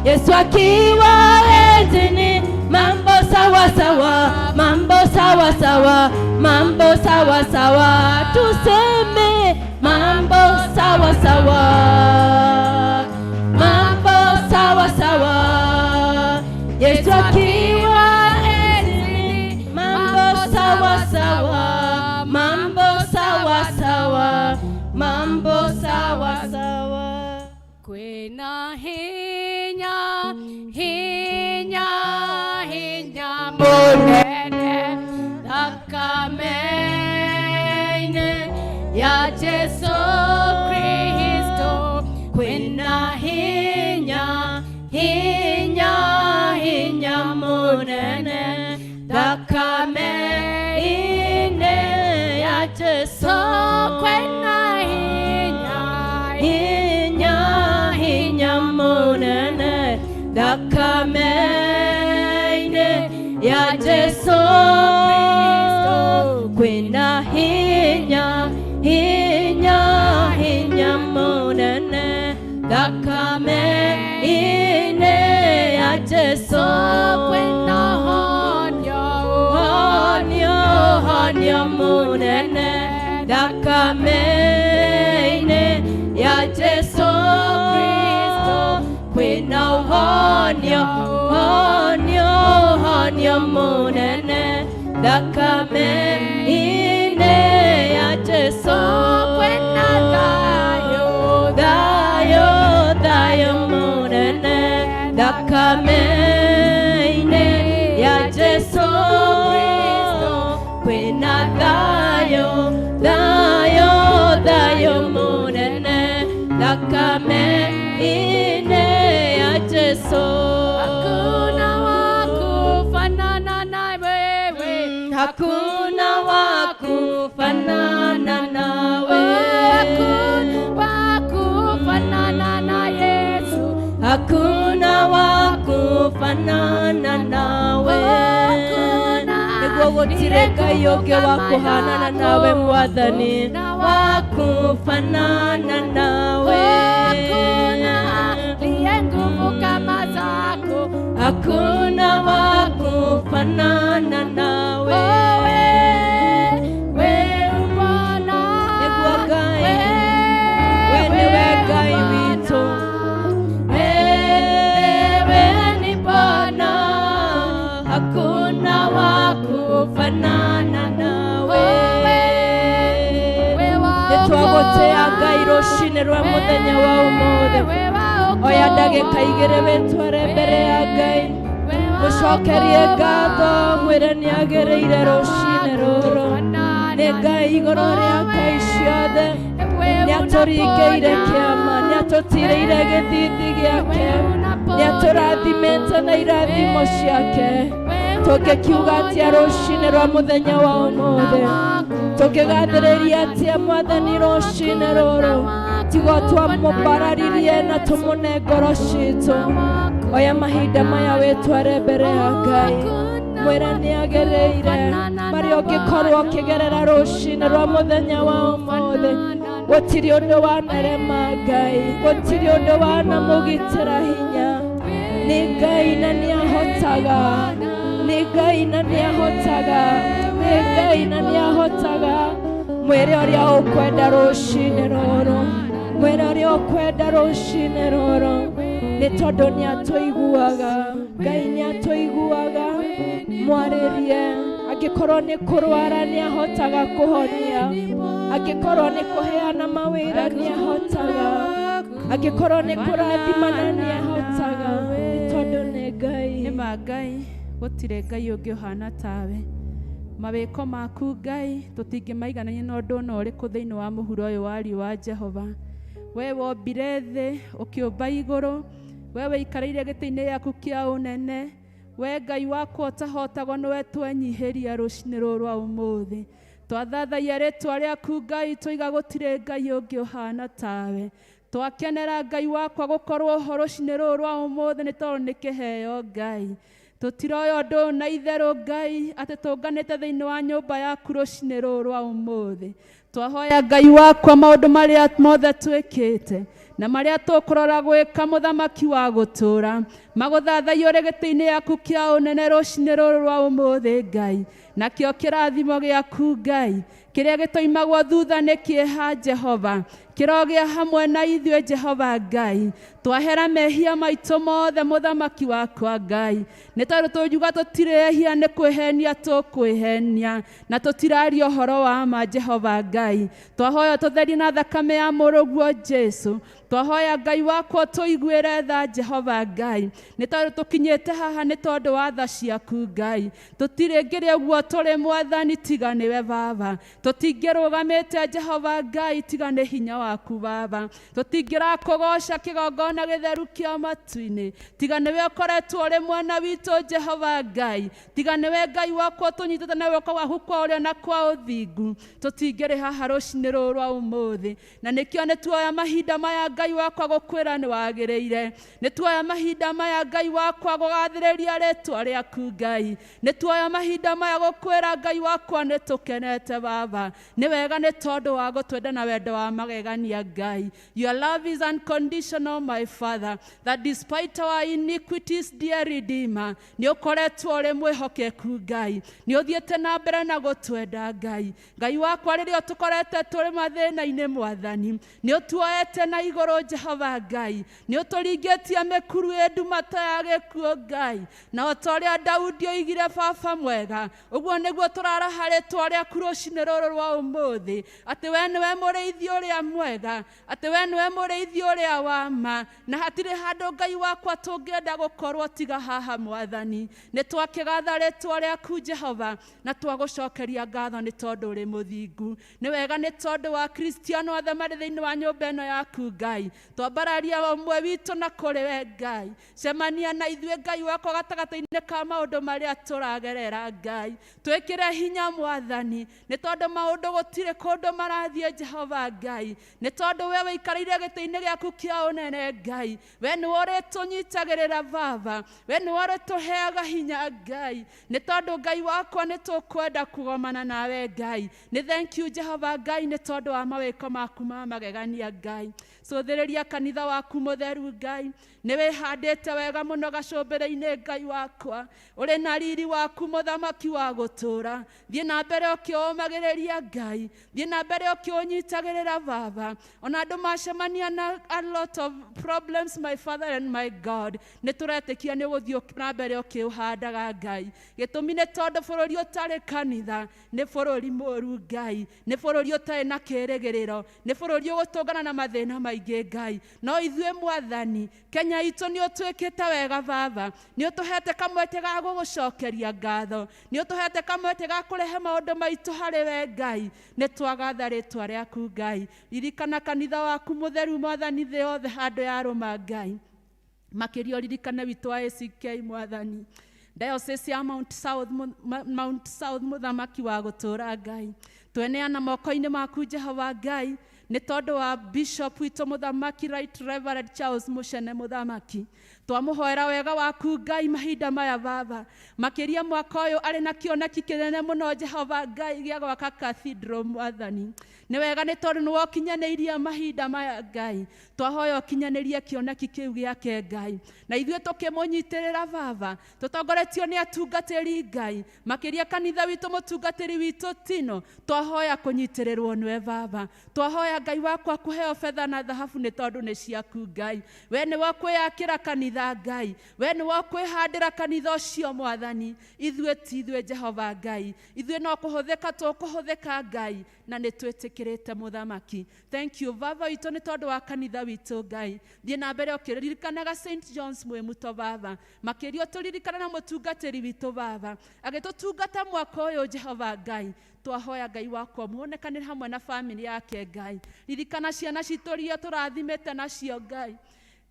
Speaker 5: Yesu akiwa enzini mambo sawa sawa mambo sawa sawa mambo sawa sawa tuseme mambo sawa sawa mambo sawa sawa sawa sawa, mambo sawa sawa, mambo sawa sawa.
Speaker 1: Kwina hinya, hinya, hinya munene thakame-inĩ ya Jesu Kristo. Kwina hinya, hinya, hinya munene thakame-inĩ ya Jesu. Kwina hinya, hinya, hinya munene thakame-inĩ ya Jesu Kristo. Kwina hinya, hinya, hinya munene thakame-inĩ ya Jesu. Kwina honyo, honyo, honyo munene thakame-inĩ ya Jesu Kristo. Kwina honyo, honyo, honyo munene thakame-inĩ ya Jesu. Kwina thayo, thayo, thayo munene thakame-inĩ ya Jesu Kristo. Kwina thayo, thayo, thayo munene thakame-inĩ ya Jesu. Hakuna wakufanana na wewe, hakuna wakufanana nawe, hakuna wakufanana na Yesu, hakuna wakufanana nawe. Niguo gutire Ngai ungi wa kuhanana nawe Mwathani, wakufanana nawe. Hakuna aliye nguvu kama zako, hakuna wakufanana nawe. Wewe Bwana, niguo Ngai, wewe niwe Ngai witu. Wewe ni Bwana, hakuna wakufanana nawe. Nitwagutia Ngai rucini rwa muthenya wa umuthi. Oya ndagika igiri witware mbere ya Ngai, mucokerie ngatho mwire niagiriire rucini ruru. Ni Ngai iguru ria Ngai ciothe, niaturingiire kiama, niatutireire githithi giake, niaturathimite na irathimo ciake. Tungikiuga atia rucini rwa muthenya wa umuthi, tungigathiriria atia Mwathani rucini ruru, tigo twamũbararirie na tũmũne ngoro ciitũ. Oya mahinda maya wĩtware mbere ya Ngai, mwĩre nĩagĩrĩire marĩa ũngĩkorwo ũkĩgerera rũcinĩ rwa mũthenya wa ũmũthĩ. Gũtirĩ ũndũ wanarema Ngai, gũtirĩ ũndũ wanamũgitĩra hinya. Nĩ Ngai na nĩahotaga, nĩ Ngai na nĩahotaga, nĩ Ngai na nĩahotaga. Mwĩre ũrĩa ũkwenda rũcinĩ rũrũ, mwĩre ũrĩa ũkwenda rũcinĩ rũrũ, nĩ tondũ nĩatũiguaga. Ngai nĩatũiguaga, mwarĩrie. Angĩkorwo nĩ kũrwara nĩahotaga kũhonia, angĩkorwo nĩ kũheana mawĩra nĩahotaga, angĩkorwo nĩ kũrathimana nĩahotaga, nĩ tondũ nĩ Ngai.
Speaker 7: Nĩma Ngai, gũtirĩ Ngai ũngĩ ũhana tawe. Mawĩko maku Ngai tũtingĩmaiganania na ũndũ ona ũrĩkũ thĩinĩ wa mũhuro ũyũ wa riũa Jehova. We wombire thĩ, ũkĩũmba igũrũ, we wĩikarĩire gĩtĩ-inĩ gĩaku kĩa ũnene. We Ngai wakwa ũtahotagwo nĩwe twenyihĩria rũcinĩ rũrũ rwa ũmũthĩ. Twathathaia rĩtwa rĩaku Ngai, tũiga gũtirĩ Ngai ũngĩ ũhana tawe. Twakenera Ngai wakwa gũkorwo ho rũcinĩ rũrũ rwa ũmũthĩ nĩ tondũ nĩ kĩheo Ngai. Tũtiroya ũndũ na itherũ Ngai atĩ tũnganĩte thĩinĩ wa nyũmba yaku rũcinĩ rũrũ rwa ũmũthĩ. twahoya Ngai wakwa maũndũ marĩa mothe twĩkĩte na marĩa tũkũrora gwĩka mũthamaki wa gũtũũra magũthathaiyo ũrĩ gĩtĩ-inĩ gĩaku kĩa ũnene rũcinĩ rũrũ rwa ũmũthĩ Ngai, nakĩo kĩrathimo gĩaku Ngai kĩrĩa gĩtoimagwo thutha nĩ kĩeha Jehova, kĩrogĩa hamwe na ithuĩ Jehova Ngai, twahera mehia maitũ mothe mũthamaki wakwa Ngai, nĩ tondũ tũngiuga tũtirehia nĩ kwĩhenia tũkwĩhenia na tũtiraria ũhoro wa ma Jehova Ngai, twahoya tũtherie na thakame ya mũrũguo Jesu, twahoya Ngai wakwa tũiguĩre tha Jehova Ngai, nĩ tondũ tũkinyĩte haha nĩ tondũ wa tha ciaku Ngai, tũtirĩngĩrĩ ũguo tũrĩ Mwathani tiga nĩwe Baba, tũtingĩrũgamĩte Jehova Ngai tiga nĩ hinya waku Baba, tũtingĩrakũgoca kĩgongona gĩtheru kĩa matu-inĩ tiga nĩwe ũkoretwo ũrĩ mwena witũ Jehova Ngai, tiga nĩwe Ngai wakwa tũnyitĩte na guoko gwaku kwa ũrĩo na kwa ũthingu, tũtingĩrĩ haha rũcinĩ rũrũ rwa ũmũthĩ, na nĩkĩo nĩ tuoya mahinda maya Ngai wakwa gũkwĩra nĩ wagĩrĩire, nĩ tuoya mahinda maya Ngai wakwa gũgathĩrĩria rĩtwa rĩaku Ngai, nĩ tuoya mahinda maya gũkwĩra Ngai wakwa nĩ tũkenete Baba, nĩ wega nĩ tondũ wa gũtwenda na wendo wa magegania Ngai. Your love is unconditional, my Father, that despite our iniquities, dear Redeemer, nĩ ũkoretwo ũrĩ mwĩhokeku Ngai, nĩ ũthiĩte na mbere na gũtwenda Ngai. Ngai wakwa rĩrĩa tũkorete tũrĩ mathĩna-inĩ Mwathani, nĩ ũtuoete na igũrũ Jehova Ngai, nĩ ũtũringĩtie mĩkuru ĩnduma ta ya gĩkuũ Ngai, na o ta ũrĩa Daudi oigire Baba mwega, ũguo nĩguo tũraraha rĩtwa rĩaku rũcinĩ rũrũ rwa ũmũthĩ, atĩ we nĩwe mũrĩithi ũrĩa mwega, atĩ we nĩwe mũrĩithi ũrĩa wa ma, na hatirĩ handũ Ngai wakwa tũngĩenda gũkorwo tiga haha Mwathani, nĩ twakĩgatha rĩtwa rĩaku Jehova, na twagũcokeria ngatho nĩ tondũ ũrĩ mũthingu, nĩ wega nĩ tondũ wa Kristiano othe marĩ thĩinĩ wa nyũmba ĩno yaku Ngai, twambararia ũmwe witũ na kũrĩ we Ngai, cemania na ithuĩ Ngai wakwa gatagatĩ-inĩ ka maũndũ marĩa tũragerera Ngai, twĩkĩre hinya Mwathani, nĩ tondũ maũndũ gũtirĩ kũndũ marathiĩ Jehova Ngai, nĩ tondũ we wĩikarĩire gĩtĩ-inĩ gĩaku kĩa ũnene Ngai, we nĩwe ũrĩtũnyitagĩrĩra Baba, we nĩwe ũrĩtũheaga hinya Ngai, nĩ tondũ Ngai wakwa nĩ tũkwenda kũgomana nawe Ngai, nĩ thank you Jehova Ngai nĩ tondũ wa mawĩko maku ma magegania Ngai, cũthĩrĩria kanitha waku mũtheru Ngai, nĩ wĩhandĩte wega mũno gacũmbĩrĩ-inĩ Ngai wakwa, ũrĩ na riri waku mũthamaki wa gũtũũra, thiĩ na mbere ũkĩũmagĩrĩria Ngai, thiĩ na mbere ũkĩũnyitagĩrĩra Baba, ona andũ macemania na a lot of problems my Father and my God, nĩ tũretĩkia nĩ gũthiĩ na mbere ũkĩũhandaga Ngai, gĩtũmi nĩ tondũ bũrũri ũtarĩ kanitha nĩ bũrũri mũũru Ngai, nĩ bũrũri ũtarĩ na kĩĩrĩgĩrĩro, nĩ bũrũri ũgũtũngana na mathĩna maingĩ Ngai, no ithuĩ Mwathani Kenya itũ nĩ ũtwĩkĩte wega Baba, nĩ ũtũhete kamweke ga gũgũcokeria ngatho, nĩ ũtũhete kamweke ga kũrehe maũndũ maitũ harĩ we Ngai, nĩ twagatha rĩtwa rĩaku Ngai, ririkana kanitha waku mũtheru Mwathani thĩ yothe handũ yarũma Ngai, makĩria ũririkane witũ wa ACK Mwathani, Diocese ya Mount South mũthamaki wa gũtũũra Ngai, tweneana moko-inĩ maku Jehova Ngai, nĩ tondũ wa Bishop witũ mũthamaki Right Reverend Charles Mucene mũthamaki, twamũhoera wega waku Ngai mahinda maya Baba, makĩria mwaka ũyũ arĩ na kĩoneki kĩnene mũno Jehova Ngai gĩa gwaka cathedral Mwathani, nĩ wega nĩ tondũ nĩ wokinyanĩirie mahinda maya Ngai, twahoya ũkinyanĩrie kĩoneki kĩu gĩake Ngai, na ithuĩ tũkĩmũnyitĩrĩra Baba, tũtongoretio nĩ atungatĩri Ngai, makĩria kanitha witũ mũtungatĩri witũ Tino, twahoya kũnyitĩrĩrwo nĩwe Baba, twahoya Ngai wakwa kũheo betha na thahabu nĩ tondũ nĩ ciaku Ngai, we nĩwe kwĩyakĩra kanitha Ngai, we nĩwe kwĩhandĩra kanitha ũcio Mwathani, ithuĩ ti ithuĩ Jehova Ngai, ithuĩ no kũhũthĩka tũkũhũthĩka Ngai, na nĩ twĩtĩkĩrĩte mũthamaki. Thank you Baba witũ nĩ tondũ wa kanitha witũ Ngai, thiĩ na mbere ũkĩririkanaga St John's Mwĩmuto Baba, makĩria ũtũririkana na mũtungatĩri witũ Baba, agĩtũtungata mwaka ũyũ Jehova Ngai, twahoya Ngai wakwa muonekanĩre hamwe na family yake Ngai, ririkana ciana citũ iria tũrathimĩte nacio Ngai,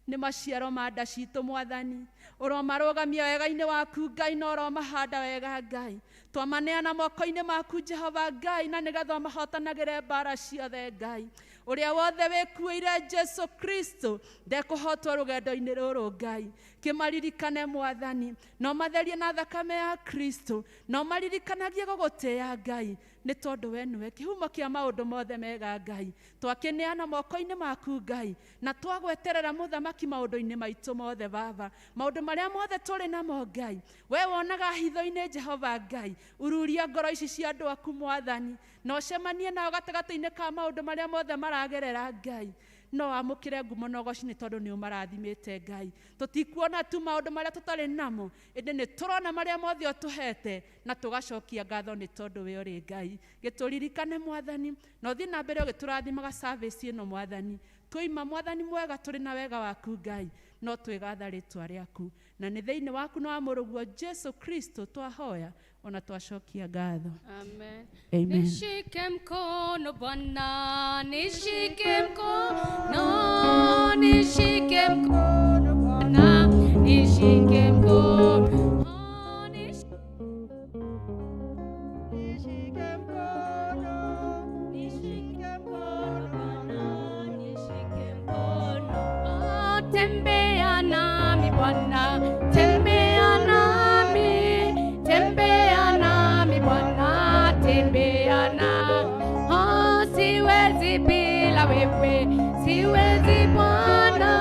Speaker 7: nĩ maciaro ma nda citũ Mwathani, ũromarũgamia wega-inĩ waku Ngai, na ũromahanda wega Ngai, twamaneana moko-inĩ maku Jehova Ngai, na nĩgetha mahotanagĩre mbara ciothe Ngai, Uria wothe wikuire Jesu Kristo ndekuhotwo rugendo-ini ruru Ngai. Kimaririkane Mwathani, no matherie na thakame ya Kristo, no maririkanagie gugutia Ngai, ni tondu we niwe kihumo kia maundu mothe mega Ngai. Twakineana moko-ini maku Ngai, na twagweterera muthamaki maundu-ini maitu mothe Baba, maundu maria mothe turi namo Ngai. We wonaga hitho-ini Jehova Ngai, ururia ngoro ici cia andu aku Mwathani, no cemanie nao gatagata-ini ka maundu maria mothe maragerera Ngai. No amukire ngumo na ugoci ni tondu ni umarathimite Ngai. Tutikuona tu maundu maria tutari namo, indi ni turona maria mothe utuhete na tugacokia ngatho ni tondu we uri Ngai. Gituririkane Mwathani, no thii na mbere ugiturathimaga service ino Mwathani. Tuima Mwathani mwega, turi na wega waku Ngai, no twigatha ritwa riaku, na ni thiini waku na wa muruguo Jesu Kristo twahoya ona twacokia ngatho.
Speaker 1: Amen.
Speaker 7: Amen.
Speaker 1: Nishike mkono Bwana, nishike mkono, nishike mkono Bwana, nishike mkono.
Speaker 3: Nishike mkono, nishike mkono Bwana, nishike mkono.
Speaker 1: Tembea nami Bwana, tembea nami, tembea nami Bwana, tembea nami. Siwezi bila wewe, siwezi Bwana,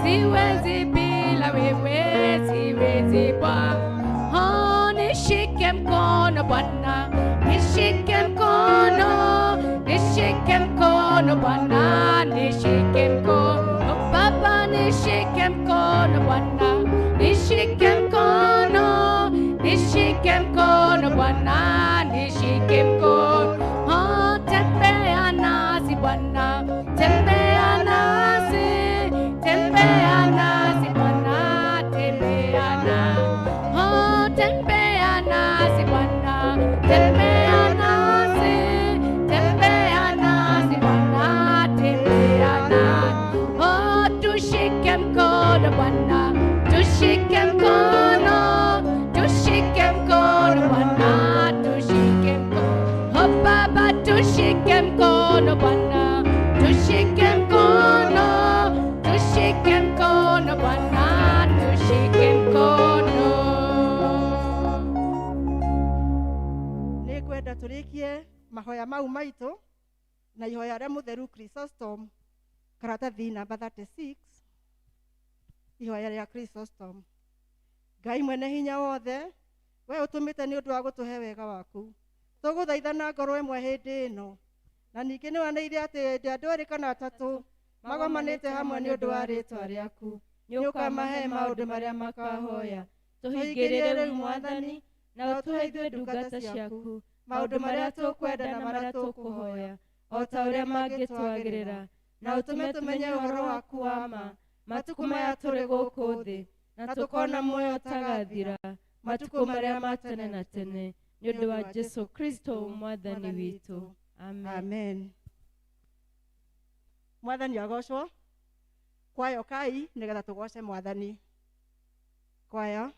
Speaker 1: siwezi bila wewe, siwezi Bwana. Nishike mkono Bwana, nishike mkono, nishike mkono Bwana, nishike mkono Baba, nishike mkono Bwana, nishike mkono, nishike mkono Bwana, nishike mkono. Tembea nasi Bwana, tembea nasi, tembea nasi Bwana, tembea nasi. Tembea nasi Bwana, tembea nasi, tembea nasi Bwana, tembea nasi. Tushike mkono Bwana, tushike mkono, tushike mkono Bwana, tushike mkono Baba, tushike mkono Bwana, tushike mkono, tushike mkono Bwana, tushike mkono.
Speaker 3: Nikwenda turikie mahoya mau maitu na ihoya ria mutheru Chrysostom, karatathi namba 36, ihoya ria Chrysostom. Ngai mwene hinya wothe, we utumite ni undu wa gutuhe wega waku, tuguthaithana ngoro imwe hindi ino, na ningi ni waneire ati andu eri kana atatu magomanite hamwe ni undu wa ritwa riaku, ni ukamahe maundu maria makahoya.
Speaker 5: Tuhingirire riu Mwathani, na utuhe ithuĩ ndungata ciaku maundu maria tukwenda na maria tukuhoya, o ta uria mangitwagirira, na utume tumenye uhoro waku wa ma matuku maya turi guku thi, na tukona muoyo utagathira matuku maria ma tene na tene, ni undu wa Jesu Kristo Mwathani witu. Amen.
Speaker 3: Amen. Mwathani agocwo. Kwaya kai nigetha tugoce Mwathani. Kwaya.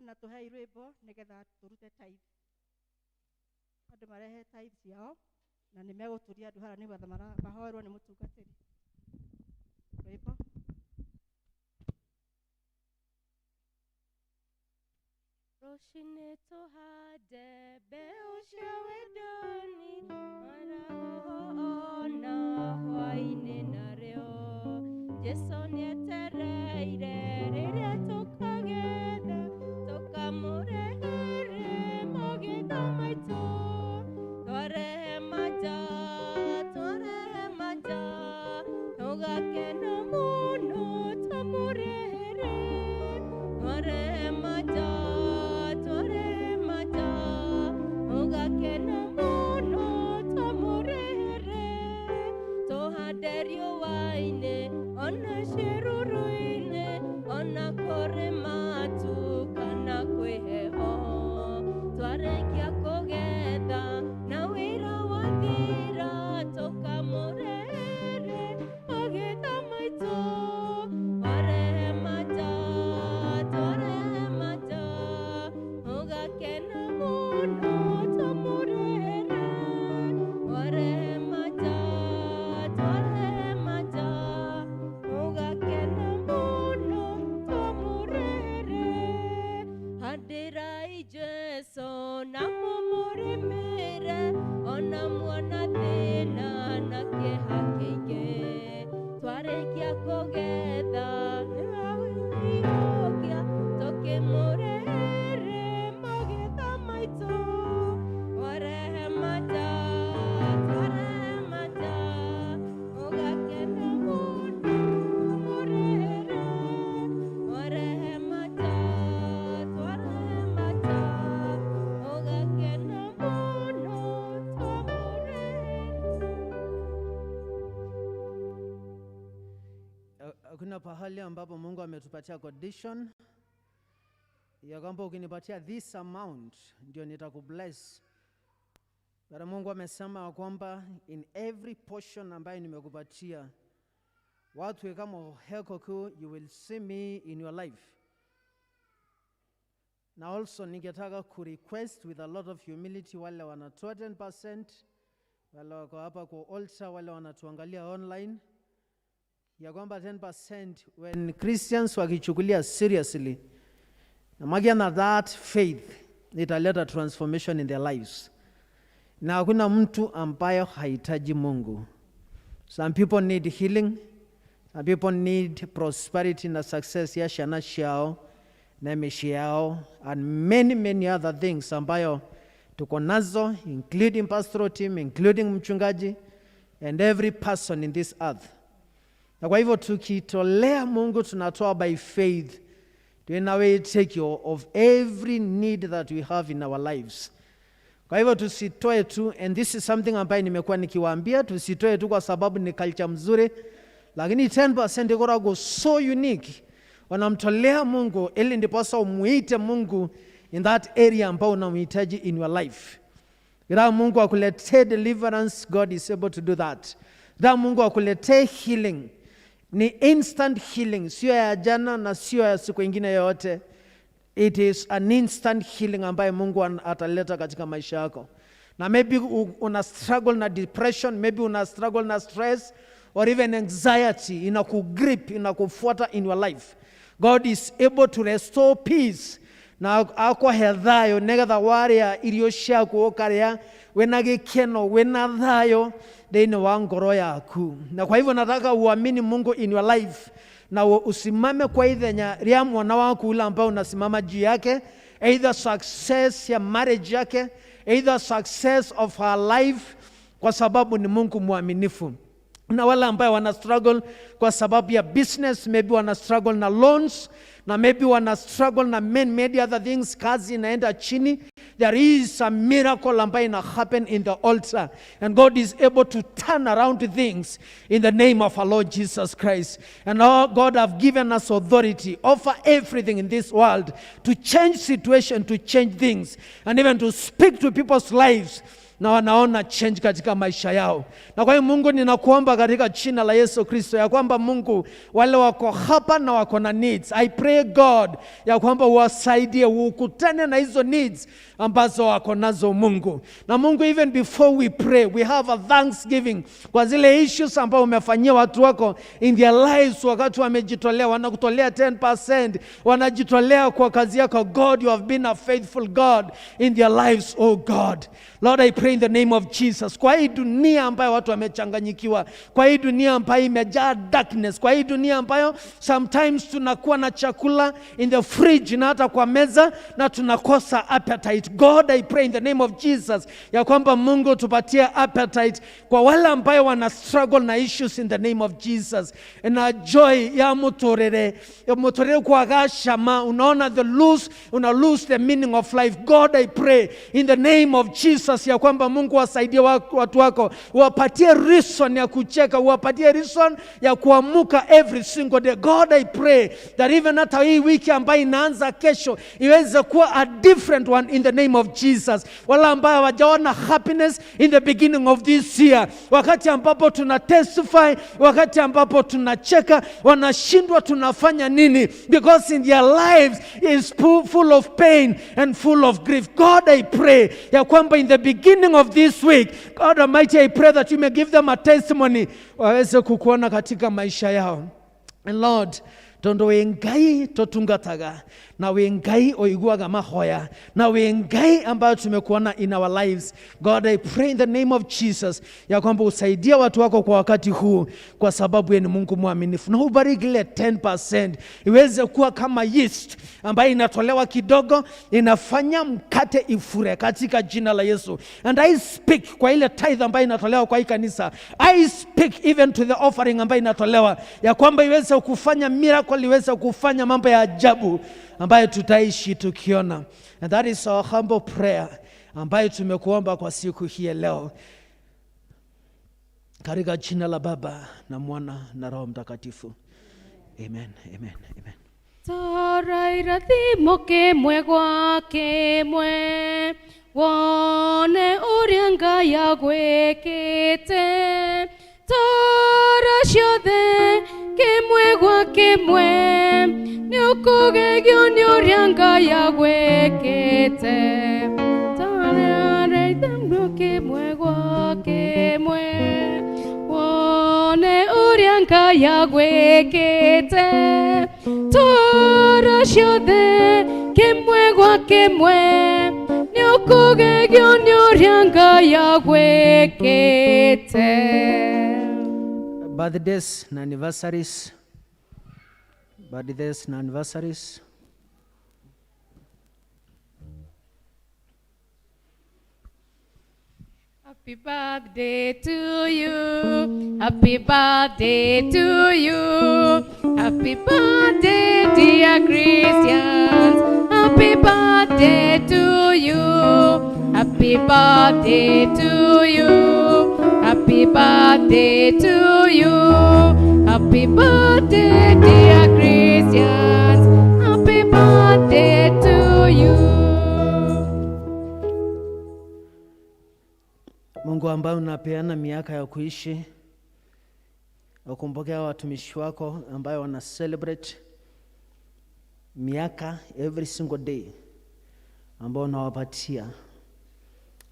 Speaker 3: hana tũhei rwĩmbo nĩgetha tũrute tithe. Andũ marehe tithe ciao na nĩ megũtũria andũ haha nĩgetha mahoerwo nĩ mũtungatĩri. Rwĩmbo.
Speaker 5: Rũciinĩ tũhande mbeũ cia wendani, marago ona hwaĩ-inĩ narĩo. Jesũ nĩetereire rĩrĩa tũkagetha, tũkamũrehere magetha maitũ. Twarehe manja, tũgakena mũno twamũrehere. Twarehe manja, tũgakena mũno twamũrehere. Tũhande riũa-inĩ ona ciĩruru-inĩ, ona kũrĩ matu kana kwĩ heho. Twarĩkia kũgetha na wĩra wathira, tũkamũrehere magetha kia kogetha niwawirokia tukimurere magetha maitu warehemata twarehemata ugakena muno murere warehemata twarehemata ugakena muno twamurere.
Speaker 2: Kuna pahali ambapo Mungu ametupatia condition ya kwamba ukinipatia this amount ndio nitakubless. Bwana Mungu amesema kwamba in every portion ambayo nimekupatia, watu kama Kikuyu, you will see me in your life. Na also ningetaka ku request with a lot of humility wale wanatoa 10%, wale wako hapa kwa altar, wale wanatuangalia online, ya kwamba 10% when Christians wakichukulia seriously na magiana that faith italeta transformation in their lives. Na hakuna mtu ambaye hahitaji Mungu. Some people need healing, some people need prosperity na success ya shana shao na mishi yao, and many other things ambayo tuko nazo, including pastoral team, including mchungaji and every person in this earth. Na kwa hivyo tukitolea Mungu tunatoa by faith, then we take care of every need that we have in our lives. Kwa hivyo tusitoe tu, and this is something ambayo nimekuwa nikiwaambia, tusitoe tu kwa sababu ni culture mzuri, lakini 10% iko go so unique. Wanamtolea Mungu ili ndiposa umuite Mungu in that area ambao unamhitaji in your life. Ila Mungu akuletee deliverance, God is able to do that. Ila Mungu akuletee healing, ni instant healing, sio ya jana na sio ya siku nyingine yote. It is an instant healing ambaye Mungu ataleta katika maisha yako. Na maybe una struggle na depression, maybe una struggle na stress or even anxiety, inakugrip, inakufuata in your life. God is able to restore peace. Na ako hedhayo negatha waria irio ciaku ukaria wena gikeno wena thayo thini wa ngoro yaku. Na kwa hivyo nataka uamini Mungu in your life na usimame kwa ithenya ria mwana waku ule ambao unasimama juu yake, either success ya marriage yake, either success of her life, kwa sababu ni Mungu mwaminifu. Na wale ambao wana struggle kwa sababu ya business, maybe wana struggle na loans, na maybe wana struggle na many other things, kazi inaenda chini, there is a miracle ambayo ina happen in the altar, and God is able to turn around things in the name of our Lord Jesus Christ. And God have given us authority over everything in this world to change situation, to change things, and even to speak to people's lives, na wanaona change katika maisha yao. Na kwa hiyo Mungu ninakuomba katika jina la Yesu Kristo ya kwamba Mungu wale wako hapa na wako na needs, I pray God ya kwamba uwasaidie, ukutane na hizo needs ambazo wako nazo Mungu. Na Mungu, even before we pray, we have a thanksgiving kwa zile issues ambao umefanyia watu wako in their lives, wakati wamejitolea, wanakutolea 10%, wanajitolea kwa kazi yako. God, you have been a faithful God in their lives, oh God. Lord, I pray in the name of Jesus, kwa hii dunia ambayo watu wamechanganyikiwa, kwa hii dunia ambayo imejaa darkness, kwa hii dunia ambayo sometimes tunakuwa na chakula in the fridge na hata kwa meza na tunakosa appetite. God, I pray in the name of Jesus ya kwamba Mungu tupatie appetite kwa wale ambayo wana struggle na issues in the name of Jesus. Na joy ya mutorere kwa gashama, unaona una lose the meaning of life. God, I pray in the name of Jesus ya kwamba Mungu wasaidie watu wako, wapatie reason ya kucheka, wapatie reason ya kuamuka every single day. God, I pray that even hata hii wiki ambayo inaanza kesho iweze kuwa a different one in the name of Jesus. Wala ambao hawajaona happiness in the beginning of this year, wakati ambapo tuna testify, wakati ambapo tunacheka, wanashindwa tunafanya nini, because in their lives is full of pain and full of grief. God, I pray ya kwamba in the beginning of this week, God Almighty, I pray that you may give them a testimony, waweze kukuona katika maisha yao. And Lord, tondo we Ngai totungataga, na we Ngai oiguaga mahoya, na we Ngai ambayo tumekuona in our lives. God, I pray in the name of Jesus ya kwamba usaidia watu wako kwa wakati huu, kwa sababu yeye ni Mungu mwaminifu. Na ubariki ile 10% iweze kuwa kama yeast ambayo inatolewa kidogo, inafanya mkate ifure katika jina la Yesu. And I speak kwa ile tithe ambayo inatolewa kwa hii kanisa. I speak even to the offering ambayo inatolewa, ya kwamba iweze kufanya miracle, iweze kufanya mambo ya ajabu ambayo tutaishi tukiona. And that is our humble prayer ambayo tumekuomba kwa siku hii leo, katika jina la Baba na Mwana na Roho Mtakatifu. Amen, amen, amen.
Speaker 1: Torai rathimo kimwe gwa kimwe, wone uria Ngai agwikite. Tora ciothe kimwe gwa kimwe, ni ukugegio ni uria Ngai agwikite. Tora rathimo kimwe gwa kimwe, wone uria Ngai agwikite. Tora ciothe kimwe gwa kimwe, ni ukugegio ni uria Ngai agwikite.
Speaker 2: Birthdays na anniversaries. Birthdays na anniversaries.
Speaker 1: Happy birthday to you. Happy birthday to you. Happy birthday, dear Christians. Happy birthday to you. Happy birthday to you. Happy birthday to you. Happy birthday, dear Christians. Happy birthday to you.
Speaker 2: Mungu ambaye unapeana miaka ya kuishi, ukumbuke watumishi wako ambayo wana celebrate miaka every single day ambao unawapatia.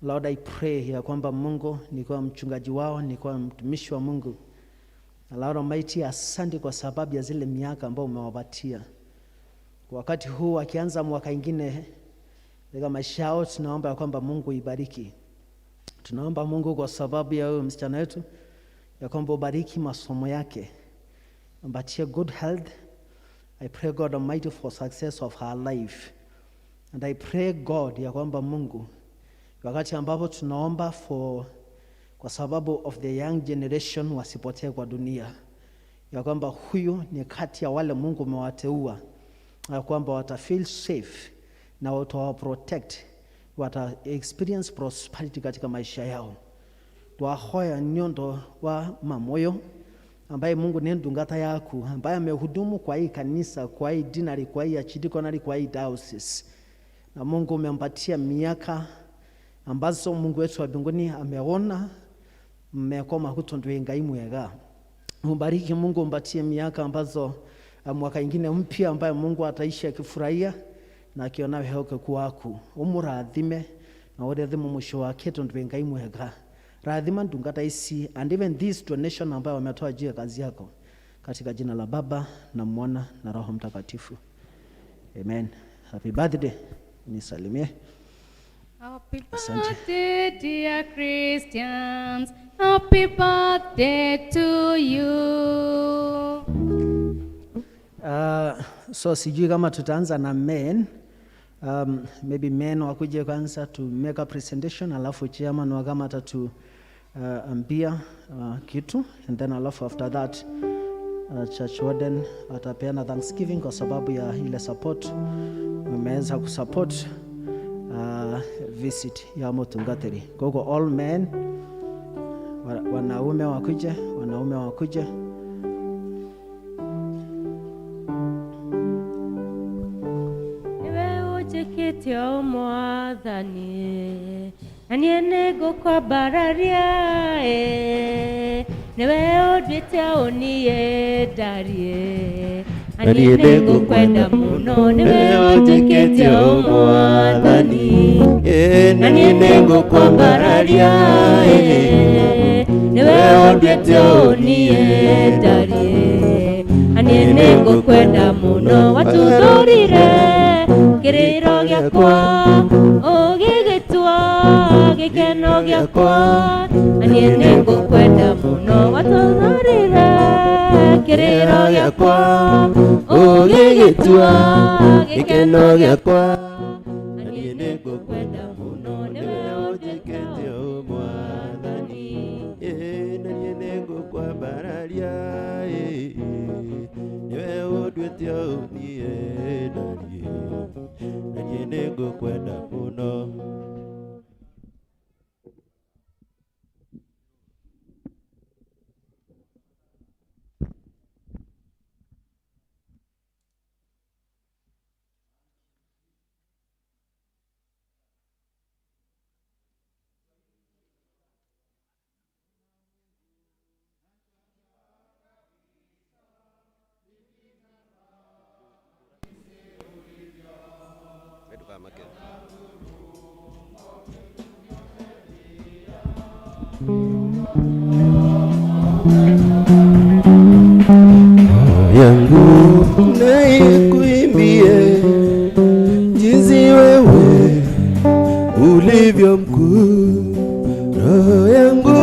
Speaker 2: Lord, I pray ya kwamba Mungu nikuwa mchungaji wao, nikuwa mtumishi wa Mungu. Lord Almighty, asante kwa sababu ya zile miaka ambao umewapatia. Wakati huu wakianza mwaka ingine katika maisha yao, tunaomba ya kwamba Mungu ibariki. Tunaomba Mungu kwa sababu ya huyo msichana wetu, ya kwamba ubariki masomo yake, mpatie good health. I pray God Almighty for success of her life. And I pray God ya kwamba Mungu, wakati ambapo tunaomba kwa sababu of the young generation wasipotee kwa dunia, ya kwamba huyu ni kati ya wale Mungu umewateua, ya kwamba wata feel safe na wata protect, wata experience prosperity katika maisha yao. Twahoya nyondo wa mamoyo ambaye Mungu ni ndungata yaku, ambaye amehudumu kwa hii kanisa, kwa hii dinari, kwa hii achidikonari, kwa hii diocese. Na Mungu umempatia miaka ambazo Mungu wetu wa mbinguni ameona mmekoma kutondwe Ngai mwega. Mbariki Mungu, umpatie miaka ambazo mwaka ingine mpya ambaye Mungu ataishi akifurahia na akiona heoke kuaku. Umurathime na urethimo mwisho wake tondwe Ngai mwega. Rathima ndungata isi and even this donation ambayo wametoa juu ya kazi yako, katika jina la Baba na Mwana na Roho Mtakatifu. Amen. Happy birthday. Nisalimie.
Speaker 1: Happy birthday, dear Christians. Happy birthday to you.
Speaker 2: So sijui kama tutaanza na men. Maybe men wakuje kwanza to make a presentation, alafu chairman wa kama atatu ambia kitu, and then alafu after that church warden atapeana thanksgiving kwa sababu ya ile support wameweza kusupport visit ya Mutungatiri. Gogo all men, wanaume wakuje.
Speaker 5: Niwe ujikitio mwathani, na niene gukwambararia niwe udwite unie ndarie, na niene gukwenda muno. Niwe ujikitio mwathani, na niene gukwambararia niwe udwite unie ndarie, na niĩ nĩngũkwenda mũno watuthũrire kĩrĩro gĩakwa ũgĩgĩtua gĩkeno gĩakwa na niĩ nĩngũkwenda mũno watuthũrire kĩrĩro gĩakwa ũgĩgĩtua gĩkeno gĩakwa na niĩ nĩngũkwenda mũno nĩwe ũnjĩkĩte ũmwathani na niĩ nĩngũkwambararia niwe ũnduĩte ũniĩ na niĩ nĩngũkwenda mũno.
Speaker 8: yangu naikuimbie jinsi wewe ulivyo mkuu. Roho yangu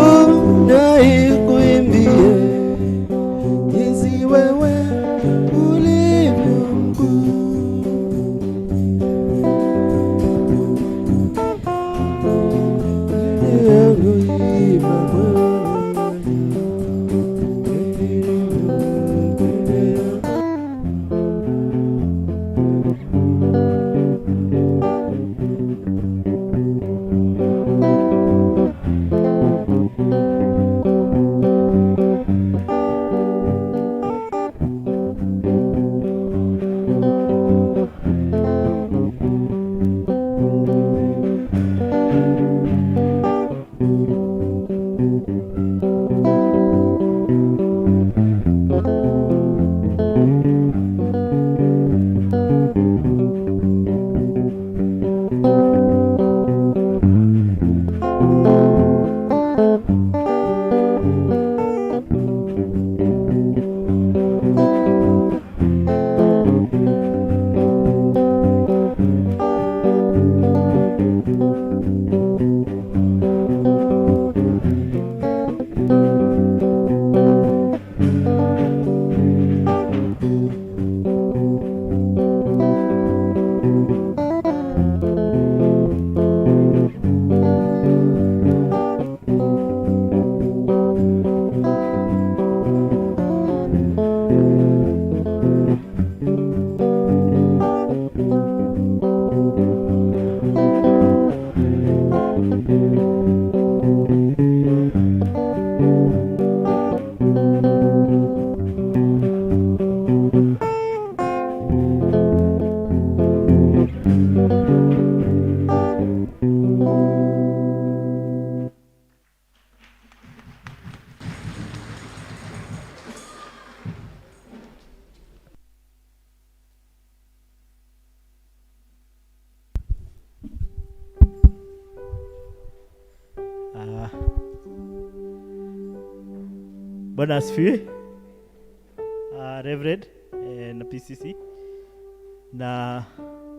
Speaker 8: naikuimbie jinsi wewe ulivyo mkuu. Yangu imama Bwana asifiwe. Reverend na PCC na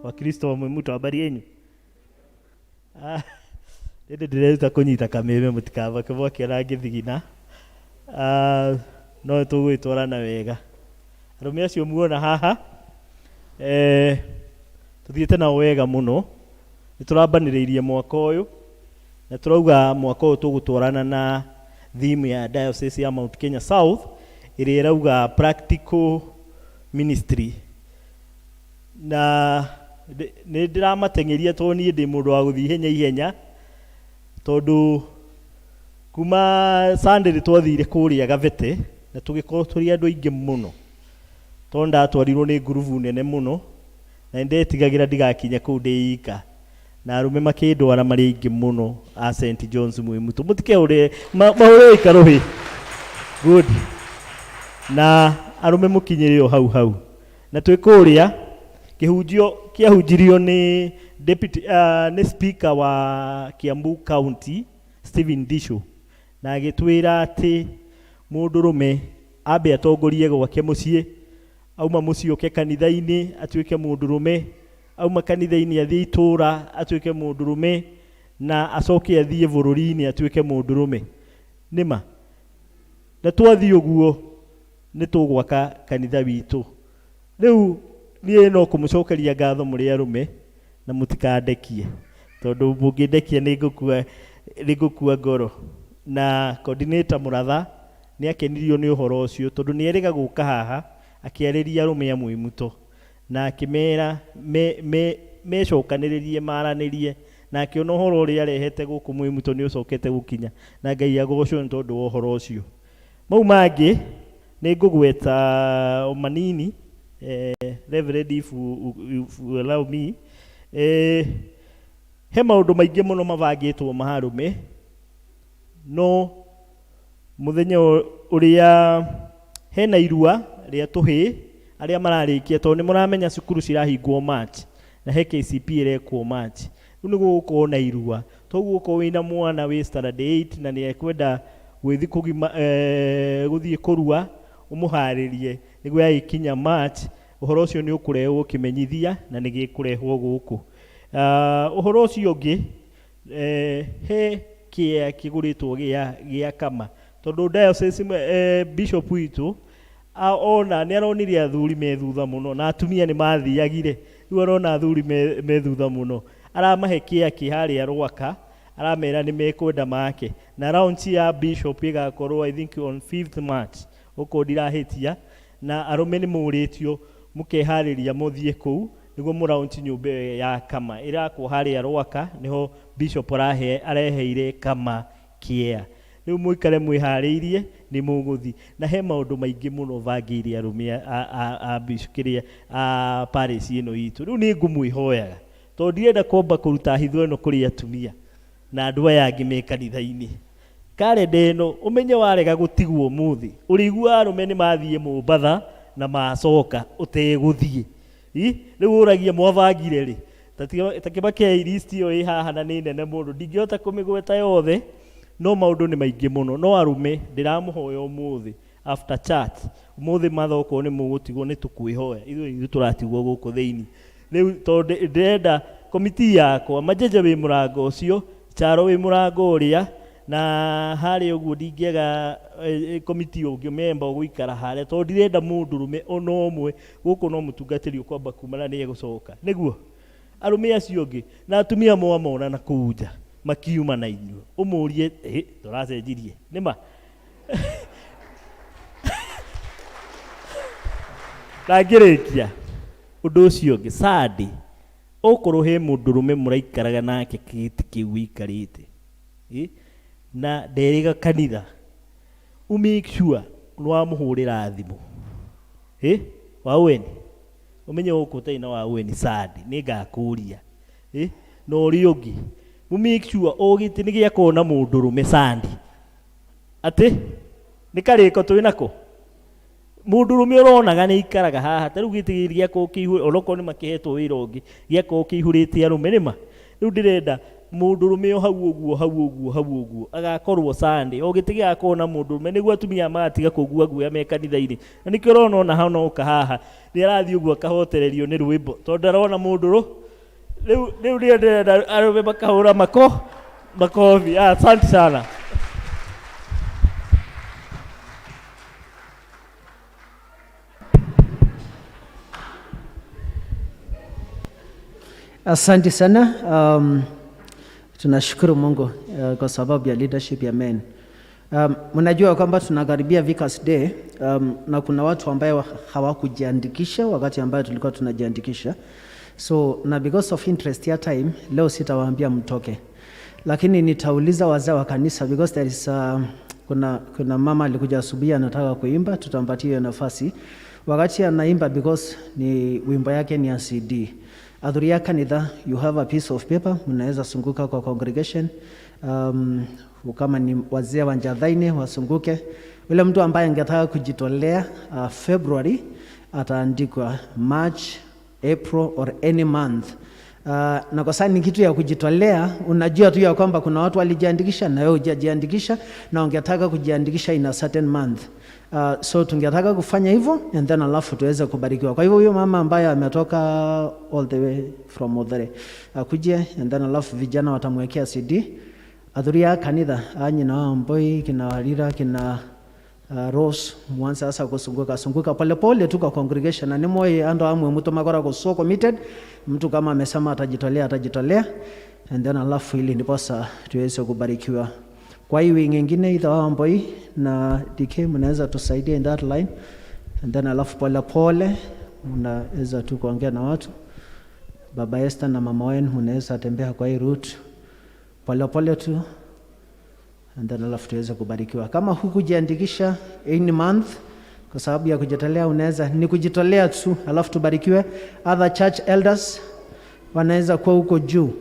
Speaker 8: Wakristo wa mwimuto, habari yenu? Ndende ndireta kunyita kameme mutikava kebwa kirangi thigina. No tugwitwarana wega. Arume acio muona haha tuthiete na wega muno. Niturambaniriirie mwaka uyu na turauga mwaka uyu tugutwarana na theme ya Diocese ya Mount Kenya South iri irauga practical ministry. Na nĩ ndĩramatengeria tondũ niĩ ndĩ mũndũ wa gũthiĩ ihenya ihenya, tondũ kuma Sunday twathire kũrĩa Gavete na tũgĩkorwo tũrĩ andũ aingĩ mũno, tondũ ndatwarirwo nĩ ngurubu nene mũno na ndetigagĩra ndigakinya kũu ndĩ ika, na arume makĩndwara marĩ aingĩ mũno a St John's Mwimuto. Mũtikeũre mahũre ikarohi good, na arume mũkinyĩre hau hau na twĩ kũrĩa kĩhunjio kĩahunjirio nĩ deputy nĩ speaker wa Kiambu County Stephen Disho, na agĩtwĩra atĩ mũndũrũme ambe atongorie gwake mũciĩ auma muciĩ ũke kanitha-inĩ atuĩke mũndũrũme, auma kanitha-inĩ athiĩ itũũra atuĩke mũndũrũme, na acoke athiĩ bũrũri-inĩ atuĩke mũndũrũme. Nĩma na twathiĩ ũguo nĩ tũgwaka kanitha witũ. Rĩu niĩ no kũmũcokeria ngatho mũrĩ arũme na mũtikandekie, tondũ mũngĩndekia nĩngũkua ngoro. Na coordinator Mũratha nĩ akenirio nĩ ũhoro ũcio, tondũ nĩ erĩga gũka haha akĩarĩria arũme amwe muto na akĩmera mecokanĩrĩrie maranĩrie, na akĩona ũhoro ũrĩa arehete gũkũ mwĩmuto nĩ ũcokete gũkinya, na Ngai agocwo nĩ tondũ wa ũhoro ũcio. Mau mangĩ nĩ ngũgweta o manini, Reverend if you allow me, he maũndũ maingĩ mũno mabangĩtwo ma arũme, no mũthenya ũrĩa hena irua rĩa tũhĩ arĩa mararĩkia, tondũ nĩ mũramenya cukuru cirahingwo March na he KCP ĩrekwo March. Rĩu nĩ gũgũkorwo na irua, toguo ũkorwo wĩna mwana wĩ standard 8 na nĩ ekwenda gũthiĩ kũrua, ũmũharĩrie nĩguo yagĩkinya March ũhoro ũcio nĩ ũkũrehwo ũkĩmenyithia na nĩ gĩkũrehwo gũkũ. Ũhoro ũcio ũngĩ, he kĩea kĩgũrĩtwo gĩa kama, tondũ diocese bishop witũ ona nĩ aronire athuri me thutha mũno na atumia nĩ mathiagire, rĩu arona athuri me thutha mũno, aramahe kĩea kĩharĩa Rwaka, aramera nĩ mekwenda make, na launch ya bishop ĩgakorwo I think on 5th March ũko ndirahĩtia, na arũme nĩ mũrĩtio mũkeharĩria mũthiĩ kũu nĩguo mũraunti nyũmba ya kama ĩrakwo harĩa Rwaka, nĩho bishop areheire kama kĩea. Rĩu mũikare mwĩharĩirie nĩ mũgũthi, na he maũndũ maingĩ mũno bangĩire arũme a parish ĩno itũ. Rĩu nĩ ngũmwĩhoyaga, tondũ ndirenda kwamba kũruta hitho ĩno kũrĩ atumia na andũ aya angĩ me kanitha-inĩ. Karenda ĩno ũmenye warega gũtigwo mũthĩ, ũrĩigua arũme nĩ mathiĩ Mũmbatha na macoka ũtegũthiĩ. Rĩu ũragia mwabangire rĩ, takĩbakei list ĩyo ĩ haha na nĩ nene mũndũ, ndingĩhota kũmĩgweta yothe, no maũndũ nĩ maingĩ mũno. No arũme ndĩramũhoya ũmũthĩ after chat, ũmũthĩ mathoko nĩ mũgũtigwo nĩ tũkwĩhoya, ithuĩ tũratigwo gũkũ thĩinĩ. Rĩu tondũ ndĩrenda komiti yakwa, Majeje wĩ mũrango ũcio, Charo wĩ mũrango ũrĩa, na harĩa ũguo ndingĩaga komiti ũngĩ memba ũgũikara harĩa, tondũ ndirenda mũndũrũme ona ũmwe gũkũ no mũtungatĩri ũkwamba kumana nĩ egũcoka. Nĩguo arũme acio ũngĩ na atumia mwamona na kũu nja makiuma na inyuĩ, ũmũrie tũracenjirie nĩma. Na ngĩrĩkia ũndũ ũcio ũngĩ, Sunday okorwo he mũndũrũme mũraikaraga nake gĩtĩ kĩu ũikarĩte na nderĩga kanitha, make sure nĩwamũhũrĩra thimũ wa ũweni, ũmenye gũkũ ũtarĩ na wa ũweni Sunday nĩ ngakũria, na ũrĩa ũngĩ make sure o gĩtĩ nĩ gĩakorwo na mũndũrũme Sunday, atĩ nĩ karĩko twĩ nako. Mũndũrũme ũronaga nĩ ikaraga haha, ta rĩu gĩtĩ gĩakorwo kĩihũrĩte, onokorwo nĩ makĩhetwo wĩra ũngĩ, gĩakorwo kĩihũrĩte arũme nĩma. Rĩu ndĩrenda mũndũrũme o hau ũguo agakorwo Sunday, o gĩtĩ gĩgakorwo na mũndũrũme, nĩguo atumia magatiga kũgua guoya me kanitha-inĩ. Na nĩkĩo ũrona ona hau noka haha nĩ arathiĩ ũguo akahotererio nĩ rwĩmbo, tondũ arona mũndũrũ. Rĩu nĩ ndĩrenda arũme makahũra makobi. Asante sana.
Speaker 2: Asante sana. Tunashukuru Mungu kwa sababu ya leadership ya men. Mnajua kwamba tunakaribia Vicar's Day, na kuna watu ambaye hawakujiandikisha wakati ambayo tulikuwa tunajiandikisha. So na because of interest ya time leo sitawaambia mtoke, lakini nitauliza wazee wa kanisa because there is kuna mama alikuja asubuhi anataka kuimba, tutampatia hiyo nafasi wakati anaimba because ni wimbo yake ni ya CD. Adhuria kanitha, you have a piece of paper, mnaweza sunguka kwa congregation. Kama ni wazee wa Njathaini wasunguke. Yule mtu ambaye angetaka kujitolea February ataandikwa March, April or any month. Na kwa sababu ni kitu ya kujitolea, unajua tu ya kwamba kuna watu walijiandikisha na wewe hujajiandikisha na ungetaka kujiandikisha in a certain month. So tungetaka kufanya hivyo and then alafu tuweze kubarikiwa. Kwa hivyo huyo mama ambaye ametoka all the way from Odhere akuje and then alafu vijana watamwekea CD adhuria kanitha anyi na mboi kina Walira kina Rose mwanza sasa kusunguka pole pole tu kwa congregation na nimoi ando amwe mtu makora ko so committed mtu kama amesema atajitolea and then alafu ili ndipo sasa tuweze kubarikiwa. Kwa hiyo nyingine itawa mboi na DK mnaweza tusaidia in that line and then alafu pole pole mnaweza tu kuongea na watu. Baba Esther na mama wenu mnaweza tembea kwa hii route pole pole tu and then alafu tuweze kubarikiwa. Kama hukujiandikisha any month kwa sababu ya kujitolea, unaweza ni kujitolea tu alafu tubarikiwe. Other church elders wanaweza kuwa huko juu,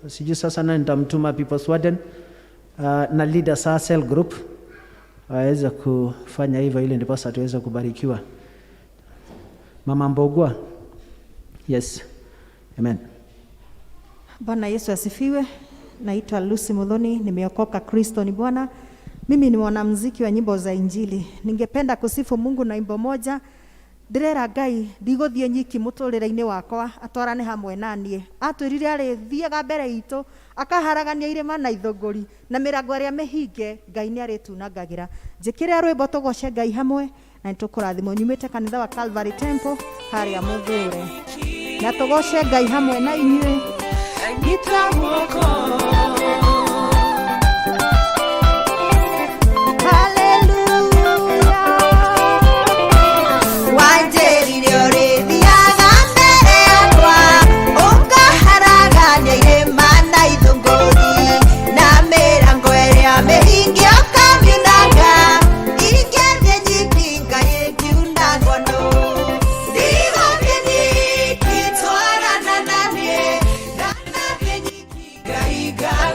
Speaker 2: sijui sasa na nitamtuma People's Warden na leader sa cell group waweza kufanya hivyo ili ndipo sasa tuweze kubarikiwa. Mama Mbogwa. Yes. Amen.
Speaker 9: Bwana Yesu asifiwe. Naitwa Lucy Muthoni, nimeokoka, Kristo ni Bwana. Mimi ni mwanamuziki wa nyimbo za Injili. Ningependa kusifu Mungu na nyimbo moja. Ndirera Ngai ndigũthiĩ nyiki mũtũrĩre-inĩ wakwa atwarane hamwe naniĩ. Atwĩrire arĩthiaga mbere itũ akaharagania irĩma na ithũngũri na mĩrango ĩrĩa mĩhinge Ngai nĩarĩtunangagĩra. Njĩkĩre rwĩmbo tũgoce Ngai hamwe na nĩtũkũrathimwo. Nyumĩte kanitha wa Calvary Temple harĩa Mũthũre na tũgoce Ngai hamwe na inyuĩ.
Speaker 1: God.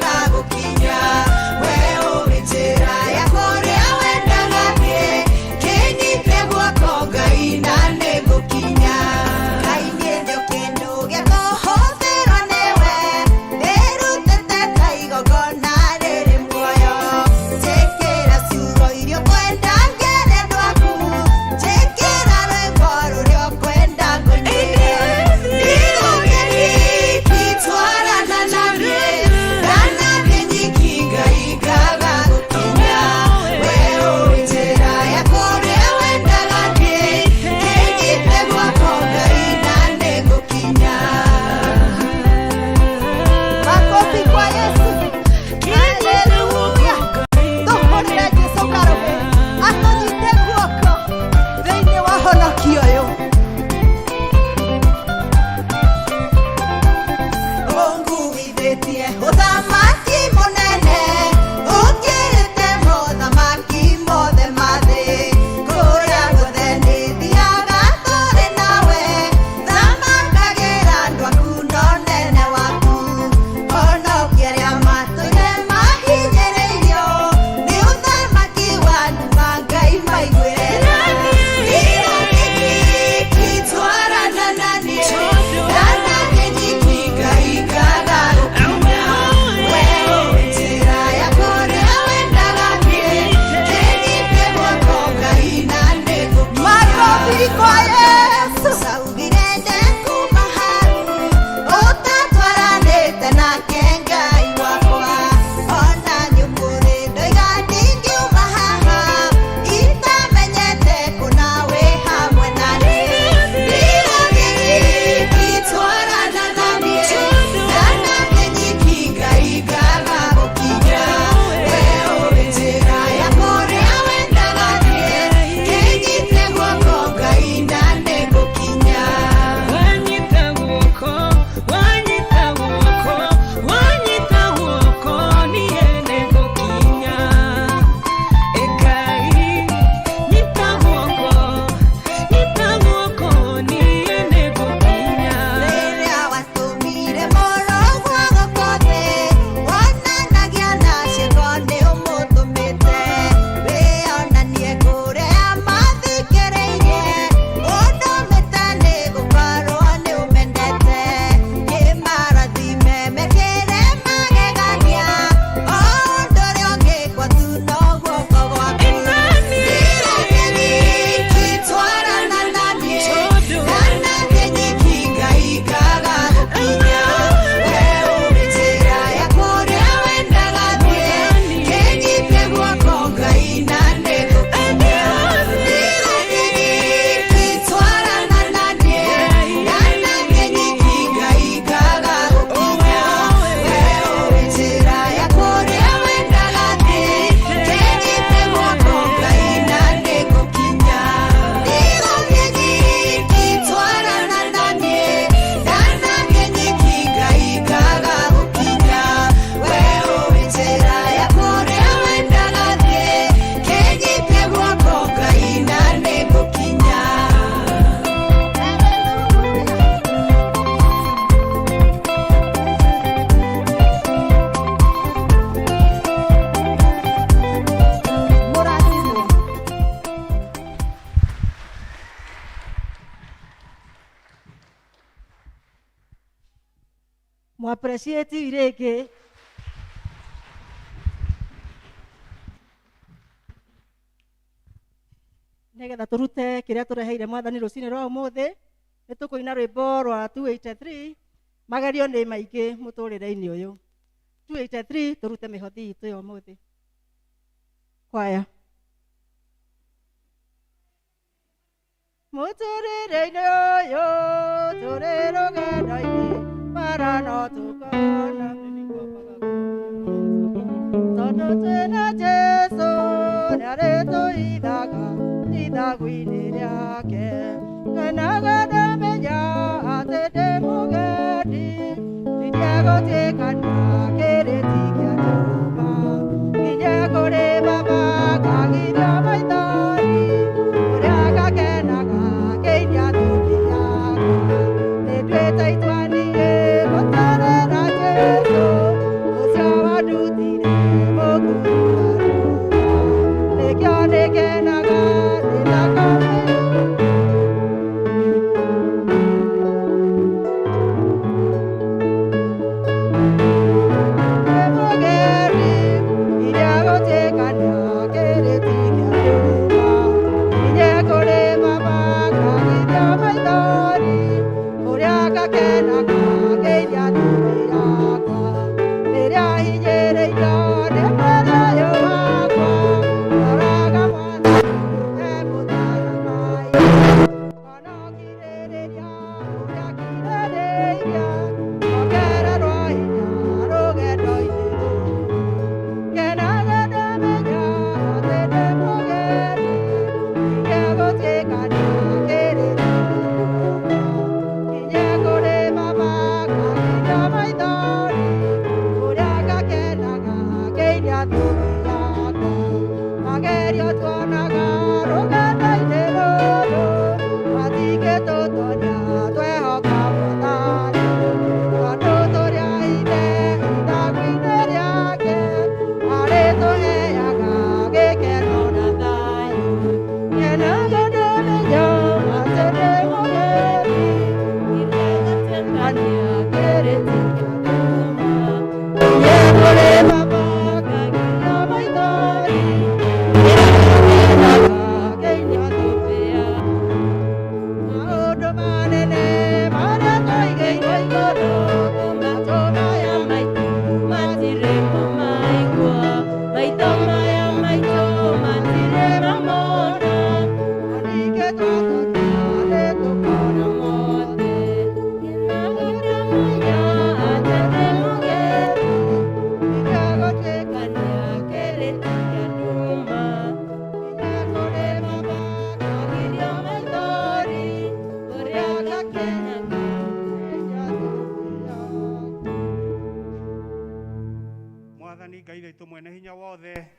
Speaker 3: Mwa appreciate ireke. Negetha turute kiria tureheire mwathani rucini rwa umuthi nitukuina rwimbo rwa 283 magerio ni maingi muturire-ini uyu 283 turute mihothi itu ya umuthi kwaya muturire-ini uyu turi rugendo-ini marano tukona tondu twina Jesu niaritũithaga ithagu-inĩ rĩake kenaga ndamenya atĩ ndĩ mũgendi ndiegũtuĩkana kĩrĩti kĩa nyũmba nginye kũrĩ baba ngagithio maithori ũrĩa gakenaga ngĩinia thũmbĩ yakwa nĩnduĩte itua niĩ gũtũũrĩra Jesũ ũcio wandutire mũkuru wa rũũa nĩkĩo ndĩkenaga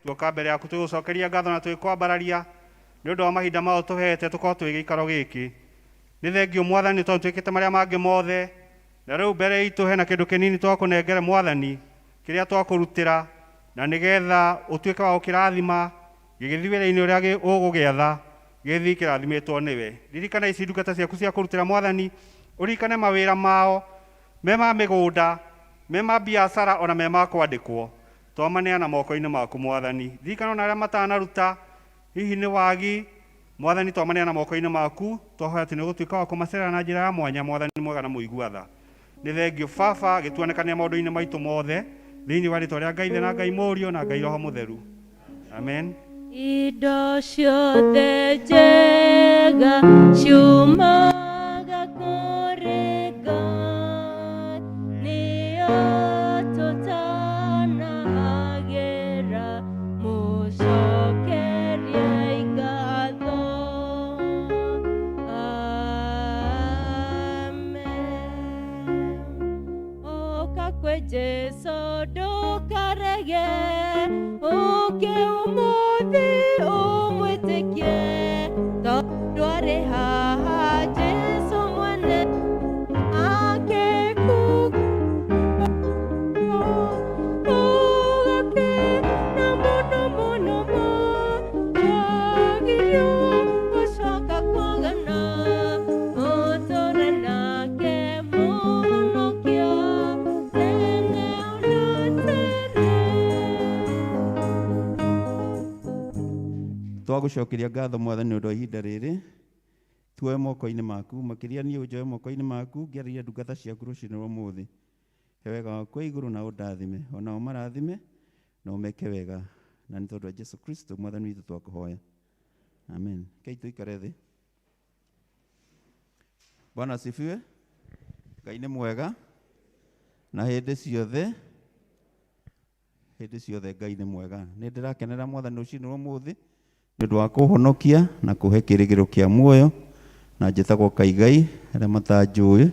Speaker 6: tuoka mbere yaku tugucokeria ngatho na twikwambararia ni undu wa mahinda mao tuhete tukorwo twi gikaro giki ni thengio mwathani tondu twikite maria mangi mothe na riu mbere itu hena kindu kinini twakunengere mwathani kiria twakurutira na nigetha utuike wa ukirathima gigithii wira-ini uria ugugiatha githi kirathimitwo niwe ririkana ici ndungata ciaku cia kurutira mwathani uririkane mawira mao mema migunda mema biashara ona mema kwandikwo twamaneana moko-ini maku mwathani ririkana ona aria matanaruta hihi ni wagi mwathani twamaneana moko-ini maku twahoya ati ni gutuika wa kumacerera na njira ya mwanya mwathani mwega na muiguatha ni thengio baba gituonekania maundu-ini maitu mothe thiini wa ritwa ria Ngai na Ngai Murio na Ngai Roho Mutheru amen.
Speaker 5: Indo ciothe njega ciumaga kũrĩ Ngai nĩo tũtanahagĩra mũcokeriei ngatho amen. Ũka kwĩ Jesũ ndũkarege ũke ũmũthĩ ũmwĩtĩkie tondũ arĩ haha Jesũ mwene ũgakena mũno mũno wagĩrĩirwo gũcoka kwagana ũtũũre nake mũhonokia
Speaker 10: gucokeria ngatho Mwathani nĩ ũndũ wa ihinda rĩrĩ. Tuoe moko-inĩ maku, makĩria niĩ ũnjoe moko-inĩ maku, ngĩarĩria ndungata ciaku rũciinĩ rwa ũmũthĩ. He wega waku wa igũrũ na ũndathime, onao marathime na ũmeke wega, na nĩ tondũ wa Jesu Kristo Mwathani witũ twakũhoya. Amen. Kei tũikare thĩ. Bwana asifiwe. Ngai nĩ mwega na hĩndĩ ciothe Ngai nĩ mwega. Nĩ ndĩrakenera Mwathani rũciinĩ rwa ũmũthĩ nĩ ũndũ wa kũhonokia na kũhe kĩrĩgĩro kĩa muoyo, na njĩtagwo Kaigai arĩa matanjũĩ,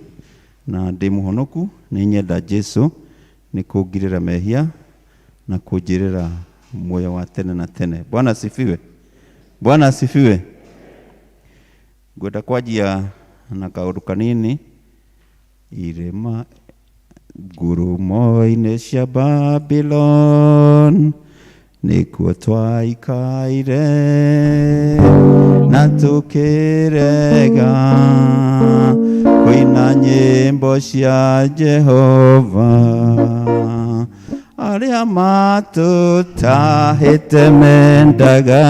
Speaker 10: na ndĩ mũhonoku, nĩ nyenda Jesu nĩ kũngirĩra mehia na kũnjĩrĩra muoyo wa tene na tene. Bwana asifiwe. Bwana asifiwe. Ngwenda kwanjia na kaũndũ kanini. Irĩma ngurumo-inĩ cia Babylon nĩkuo twaikaire na tũkĩrega kũina nyĩmbo cia Jehova. Arĩa matũtahĩte mendaga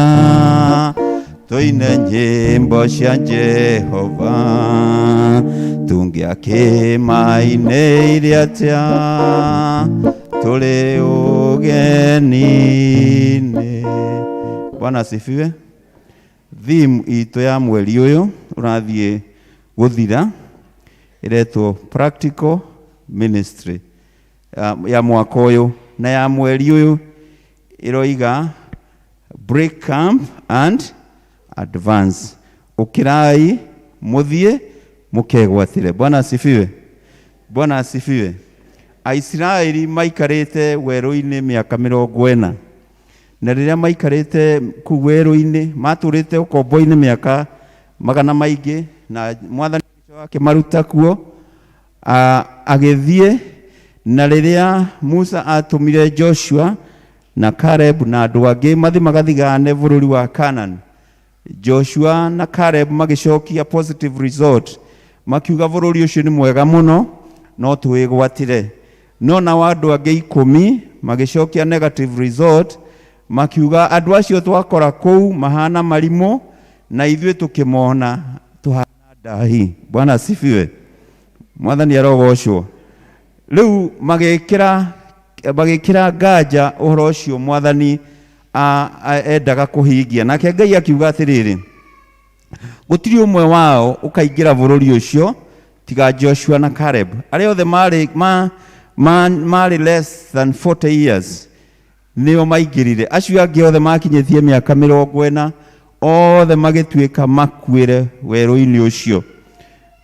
Speaker 10: tũine nyĩmbo cia Jehova, tũngĩakĩmainĩire atĩa tũrĩ ũgeni-inĩ. Bwana asifiwe. Theme itũ ya mweri ũyũ ũrathiĩ gũthira ĩretwo practical ministry ya mwaka ũyũ, na ya mweri ũyũ ĩroiga break camp and advance. Ũkĩrai mũthiĩ mũkegwatĩre. Bwana asifiwe. Bwana asifiwe. Aisiraeli maikarĩte werũ-inĩ mĩaka 40, na rĩrĩa maikarĩte kũu werũ-inĩ matũrĩte ũkombo-inĩ mĩaka magana maingĩ, na Mwathani akĩmaruta kuo agĩthiĩ. Na rĩrĩa Musa atũmire Joshua na Caleb na andũ angĩ mathiĩ magathigane bũrũri wa Canaan, Joshua na Caleb magĩcokia positive result, makiuga bũrũri ũcio nĩ mwega mũno no twĩgwatĩre. No na andũ angĩ 10 magĩcokia negative result, makiuga andũ acio twakora kũu mahana marimũ na ithuĩ tũkĩmona tuhana ndahi. Bwana asifiwe. Mwathani arogocwo. Rĩu magĩkĩra nganja ũhoro ũcio Mwathani endaga kũhingia. Nake Ngai akiuga atĩrĩrĩ, gũtirĩ ũmwe wao ũkaingĩra bũrũri ũcio tiga Joshua na Caleb, arĩa othe marĩ less than 40 years nĩo maingĩrire. Acio angĩ othe makinyĩtie mĩaka 40 othe magĩtuĩka makuĩre werũ-inĩ ũcio.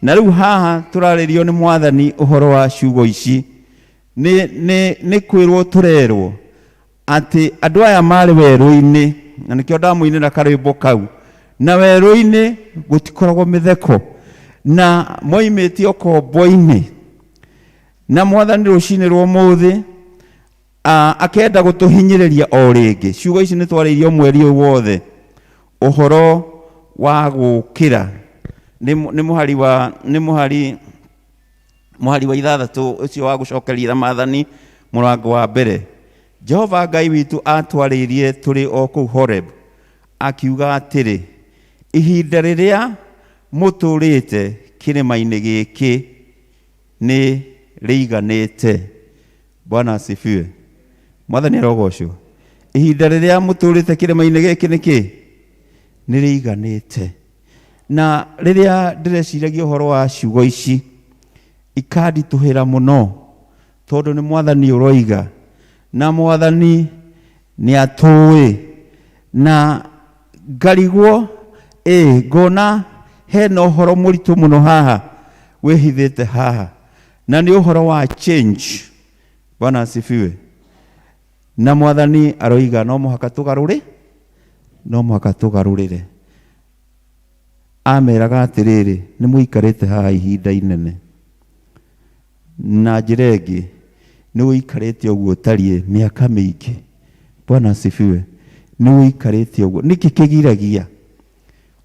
Speaker 10: Na rĩu haha tũrarĩrio nĩ Mwathani ũhoro wa ciugo ici. Nĩ kwĩrwo tũrerwo atĩ andũ aya marĩ werũ-inĩ, na nĩkĩo ndamũinĩra karwĩmbo kau. Na werũ-inĩ gũtikoragwo mĩtheko, na moimĩte ũkombo-inĩ. Na Mwathani rũciinĩ rwa ũmũthĩ akenda gũtũhinyĩrĩria o rĩngĩ. Ciugo ici nĩ twarĩirio mweri ũyũ wothe, ũhoro wa gũkĩra. Nĩ mũhari wa 6 ũcio wa gũcokerera Mwathani mũrango wa mbere. Jehova Ngai witũ atwarĩirie tũrĩ o kũu Horeb, akiuga atĩrĩ, ihinda rĩrĩa mũtũrĩte kĩrĩma-inĩ gĩkĩ nĩ rĩiganĩte. Bwana asifiwe. Mwathani arogocwo. Ihinda rĩrĩa mũtũrĩte kĩrĩma-inĩ gĩkĩ nĩkĩ? Nĩ rĩiganĩte. Na rĩrĩa ndĩreciragia ũhoro wa ciugo ici ikanditũhĩra mũno, tondũ nĩ Mwathani ũroiga, na Mwathani nĩ atũĩ. Na ngarigwo ngona hena ũhoro mũritũ mũno haha wĩhithĩte haha, na nĩ ũhoro wa change. Bwana asifiwe. Na Mwathani aroiga no mũhaka tũgarũrĩre. Ameraga atĩrĩrĩ, nĩ mũikarĩte haha ihinda inene, na njĩra ĩngĩ nĩ ũikarĩte ũguo ũtariĩ mĩaka mĩingĩ. Bwana asifiwe. Nĩ ũikarĩte ũguo. Nĩkĩ kĩgiragia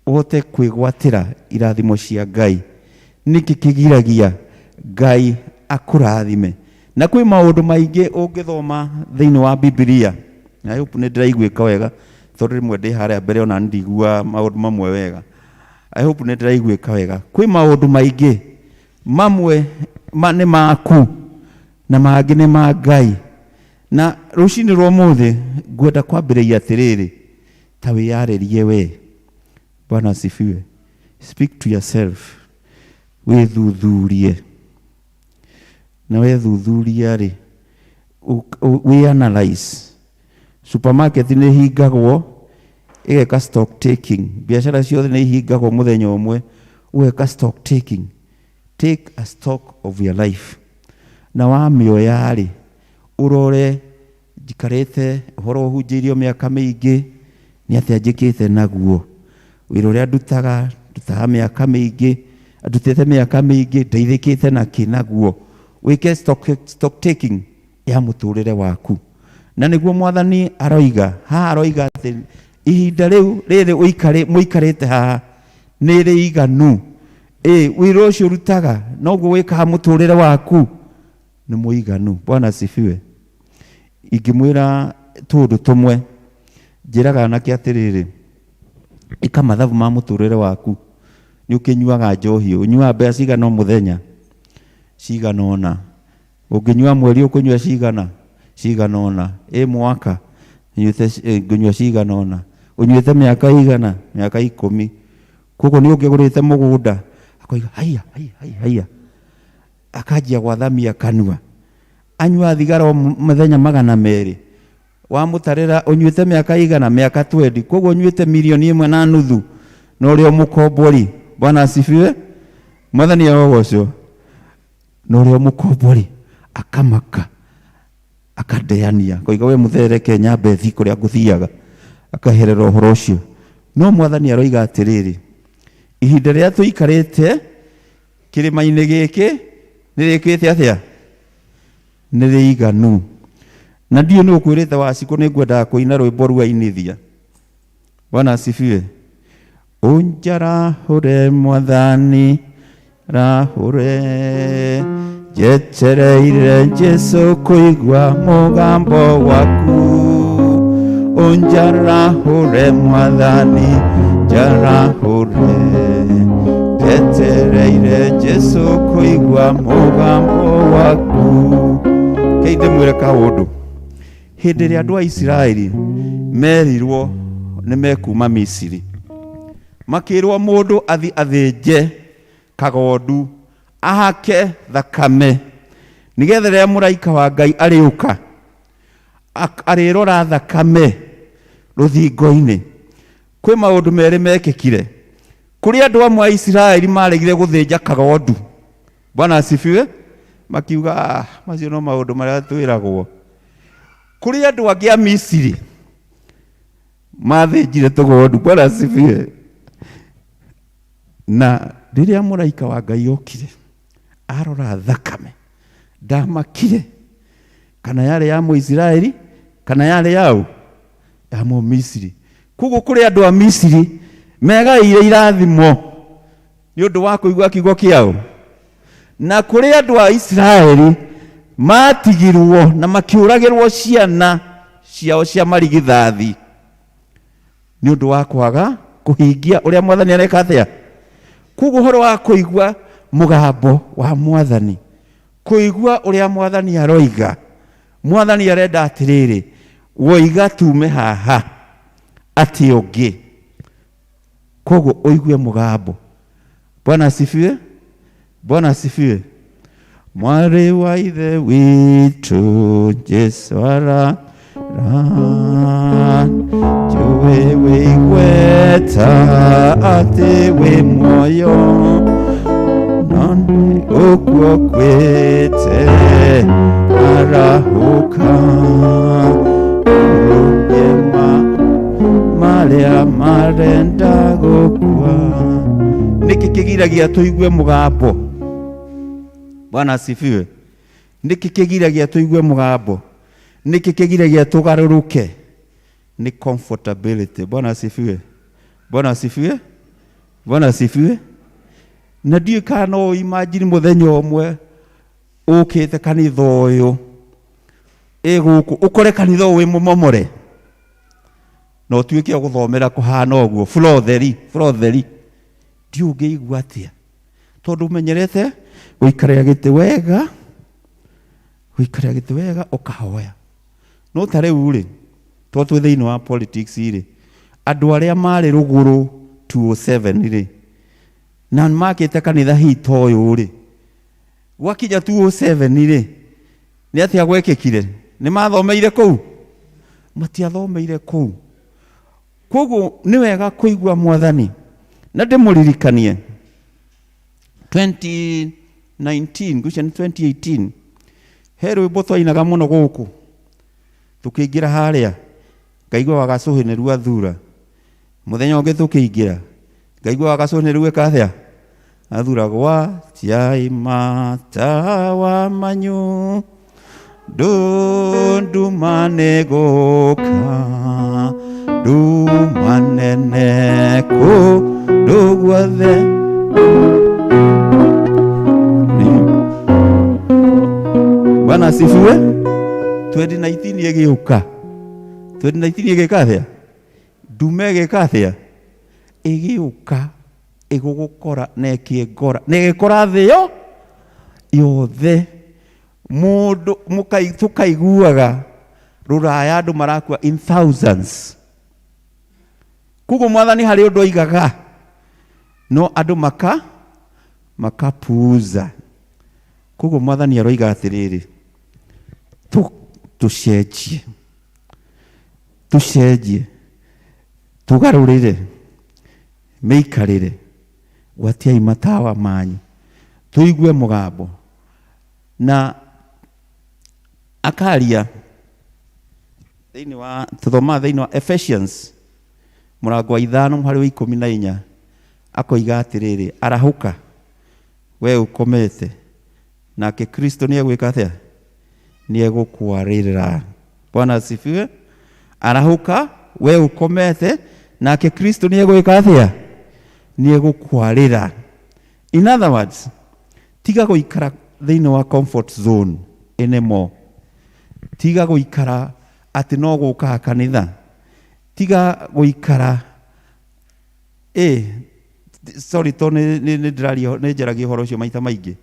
Speaker 10: ũhote kwĩgwatĩra irathimo cia Ngai? Nĩkĩ kĩgiragia Ngai akũrathime? Na kwĩ maũndũ maingĩ ũngĩthoma thĩinĩ wa Biblia, na hope nĩ ndĩraiguĩka wega, tondu rimwe ndi haria mbere ona ndigua maundu mamwe wega. I hope nä ndä raiguä wega. Kwä maundu maingä mamwe nä maku na mangä nä ma Ngai. Na rũcinĩ rwa ũmũthĩ ngwenda kwambĩrĩria atĩrĩrĩ, ta wĩyarĩrie we. Bwana asifiwe. Speak to yourself. Wĩthuthurie. Na wethuthuria rĩ, wĩ-analyze. Supermarket nĩ hingagwo ĩgeka stock taking. Biacara ciothe nĩ hingagwo mũthenya ũmwe ũgeka stock taking. Take a stock of your life. Na wamĩoya rĩ, urore njikarĩte ũhoro ũhunjĩirio mĩaka mĩingĩ nĩ atĩa njĩkĩte naguo. Wĩra ũrĩa ndutaga mĩaka mĩingĩ, ndutĩte mĩaka mĩingĩ, ndeithĩkĩte nakĩ naguo. Wĩke stock taking ya mũtũrĩre waku. Na nĩguo Mwathani aroiga, haha aroiga atĩ ihinda rĩu rĩrĩ mũikarĩte haha nĩ rĩiganu. Wĩra ũcio ũrutaga noguo wĩkaga mũtũrĩre waku nĩ mũiganu. Bwana asifiwe. Ingĩmwĩra tũndũ tũmwe, njĩraga anake atĩrĩrĩ, ĩka mathabu ma mũtũrĩre waku. Nĩ ũkĩnyuaga njohi, ũnyuaga mbĩa cigana o mũthenya? Cigana ũna. Ũngĩnyua mweri ũkũnyua cigana? Cigana ũna. Mwaka ngũnyua cigana ũna. Ũnyuĩte mĩaka igana? Mĩaka 10. Koguo nĩ ũngĩgũrĩte mũgũnda akoiga haiya, akanjia gwathamia kanua. Anyua thigara o mũthenya 200. Wamũtarĩra ũnyuĩte mĩaka igana? Mĩaka 20. Koguo ũnyuĩte 1.5 million na ũrĩa mũkombori. Bwana asifiwe. Mwathani arogocwo. Na ũrĩa mũkombori akamaka, akadeania, koiga we mũthereke nyambe thi kũrĩa ngũthiaga, akaherera ũhoro ũcio. No Mwathani aroiga atĩrĩrĩ, ihinda rĩrĩa tũikarĩte kĩrĩma-inĩ gĩkĩ nĩ rĩkĩte atĩa? Nĩ rĩiganu. Na ndiũ nĩ ũkwĩrĩte Wacikũ nĩ ngwendaga kũina rwĩmbo rwainithia. Bwana asifiwe. Unjarahũre Mwathani rahũre, njetereire Jesu kũigua mũgambo waku. Unjarahũre Mwathani njarahũre, njetereire Jesu kũigua mũgambo waku. Keithĩ mwĩre kaũndũ. Hĩndĩ ĩrĩa andũ a Isiraeli merirwo nĩ mekuma Misiri, makĩrwo mũndũ athi athĩnje kagondu ahake thakame, nĩgetha rĩrĩa mũraika wa Ngai arĩũka arĩrora thakame rũthingo-inĩ. Kwĩ maũndũ merĩ mekĩkire. Kũrĩ andũ amwe a Isiraeli maregire gũthĩnja kagondu. Bwana asifiwe. Makiuga macio no maũndũ marĩa twĩragwo. Kũrĩ andũ angĩ a Misiri mathĩnjire tũgondu. Bwana asifiwe. Na rĩrĩa mũraika wa Ngai okire arora thakame, ndamakire kana yarĩ ya Mũisiraeli kana yarĩ yaũ? Ya Mũmisiri. Koguo kũrĩ andũ a Misiri megaĩire irathimo nĩ ũndũ wa kũigua kiugo kĩao, na kũrĩ andũ a Isiraeli matigirwo na makĩũragĩrwo ciana ciao cia marigithathi nĩ ũndũ wa kwaga kũhingia ũrĩa Mwathani areka atĩa. Koguo ũhoro wa kũigua mũgambo wa Mwathani, kũigua ũrĩa Mwathani aroiga. Mwathani arenda atĩrĩrĩ, woiga tume haha atĩ ũngĩ. Koguo ũigue mũgambo. Bwana asifiwe. Bwana asifiwe. Mwarĩ wa ithe witũ Jesu ara njũĩ wĩigweta atĩ wĩ muoyo, no nĩ ũguo kwĩte arahũka ũrũnye marĩa marenda gũkua. Nĩkĩ kĩgiragia tũigue mũgambo? Bwana asifiwe. Nĩkĩ kĩgiragia tũigue mũgambo? Nĩkĩ kĩgiragia tũgarũrũke? Ni comfortability. Bwana asifiwe. Bwana asifiwe. Bwana asifiwe. Na ndiũ kana no imagine mũthenya ũmwe ũkĩte kanitha ũyũ gũkũ ũkore kanitha ũyũ wĩ mũmomore. no tuike o guthomera kuhana uguo floor theri ndiungiigua atia tondu menyerete guikaria giti wega ukahoya no tariu ri to twi thiini wa politics ri andu aria mari ruguru 207 ri na makite kanitha hito uyu ri gwakinya 207 ri ni atia gwekikire ni mathomeire kuu matiathomeire kuu koguo ni wega kuigua mwathani na ndimuririkanie 2019 ngucia ni 2018 he rwimbo twainaga muno guku tukiingira haria ngaigua wagacuhiniru athura muthenya ungi tukiingira ngaigua wagacuhiniru ikathia athura gwa tiai matawa manyu ndumane guka ndumanene ku ndugwathe Bwana asifiwe. 2019 igiuka 2019 igikathia ndume igikathia igiuka igugukora na ikingora na igikora thio yothe mundu tukaiguaga ruraya andu marakua in thousands kugo mwathani hari undu oigaga no andu makapuuza kugo mwathani aroiga atiriri tucenjie tugarurire meikarire gwatiai matawa manyu tuigue mugambo na akaria thiini wa tuthoma thiini wa Ephesians murango wa 5 hari wa 14 akoiga atiriri arahuka we ukomete nake Kristo ni egwika atia ni egukwarira. Bwana asifiwe. Arahuka we ukomete nake Kristo ni egwika atia ni egukwarira. In other words, tiga guikara thiini wa comfort zone anymore. Tiga guikara ati no guka kanitha. Tiga guikara sorry to ni njaragia horo ucio maita maingi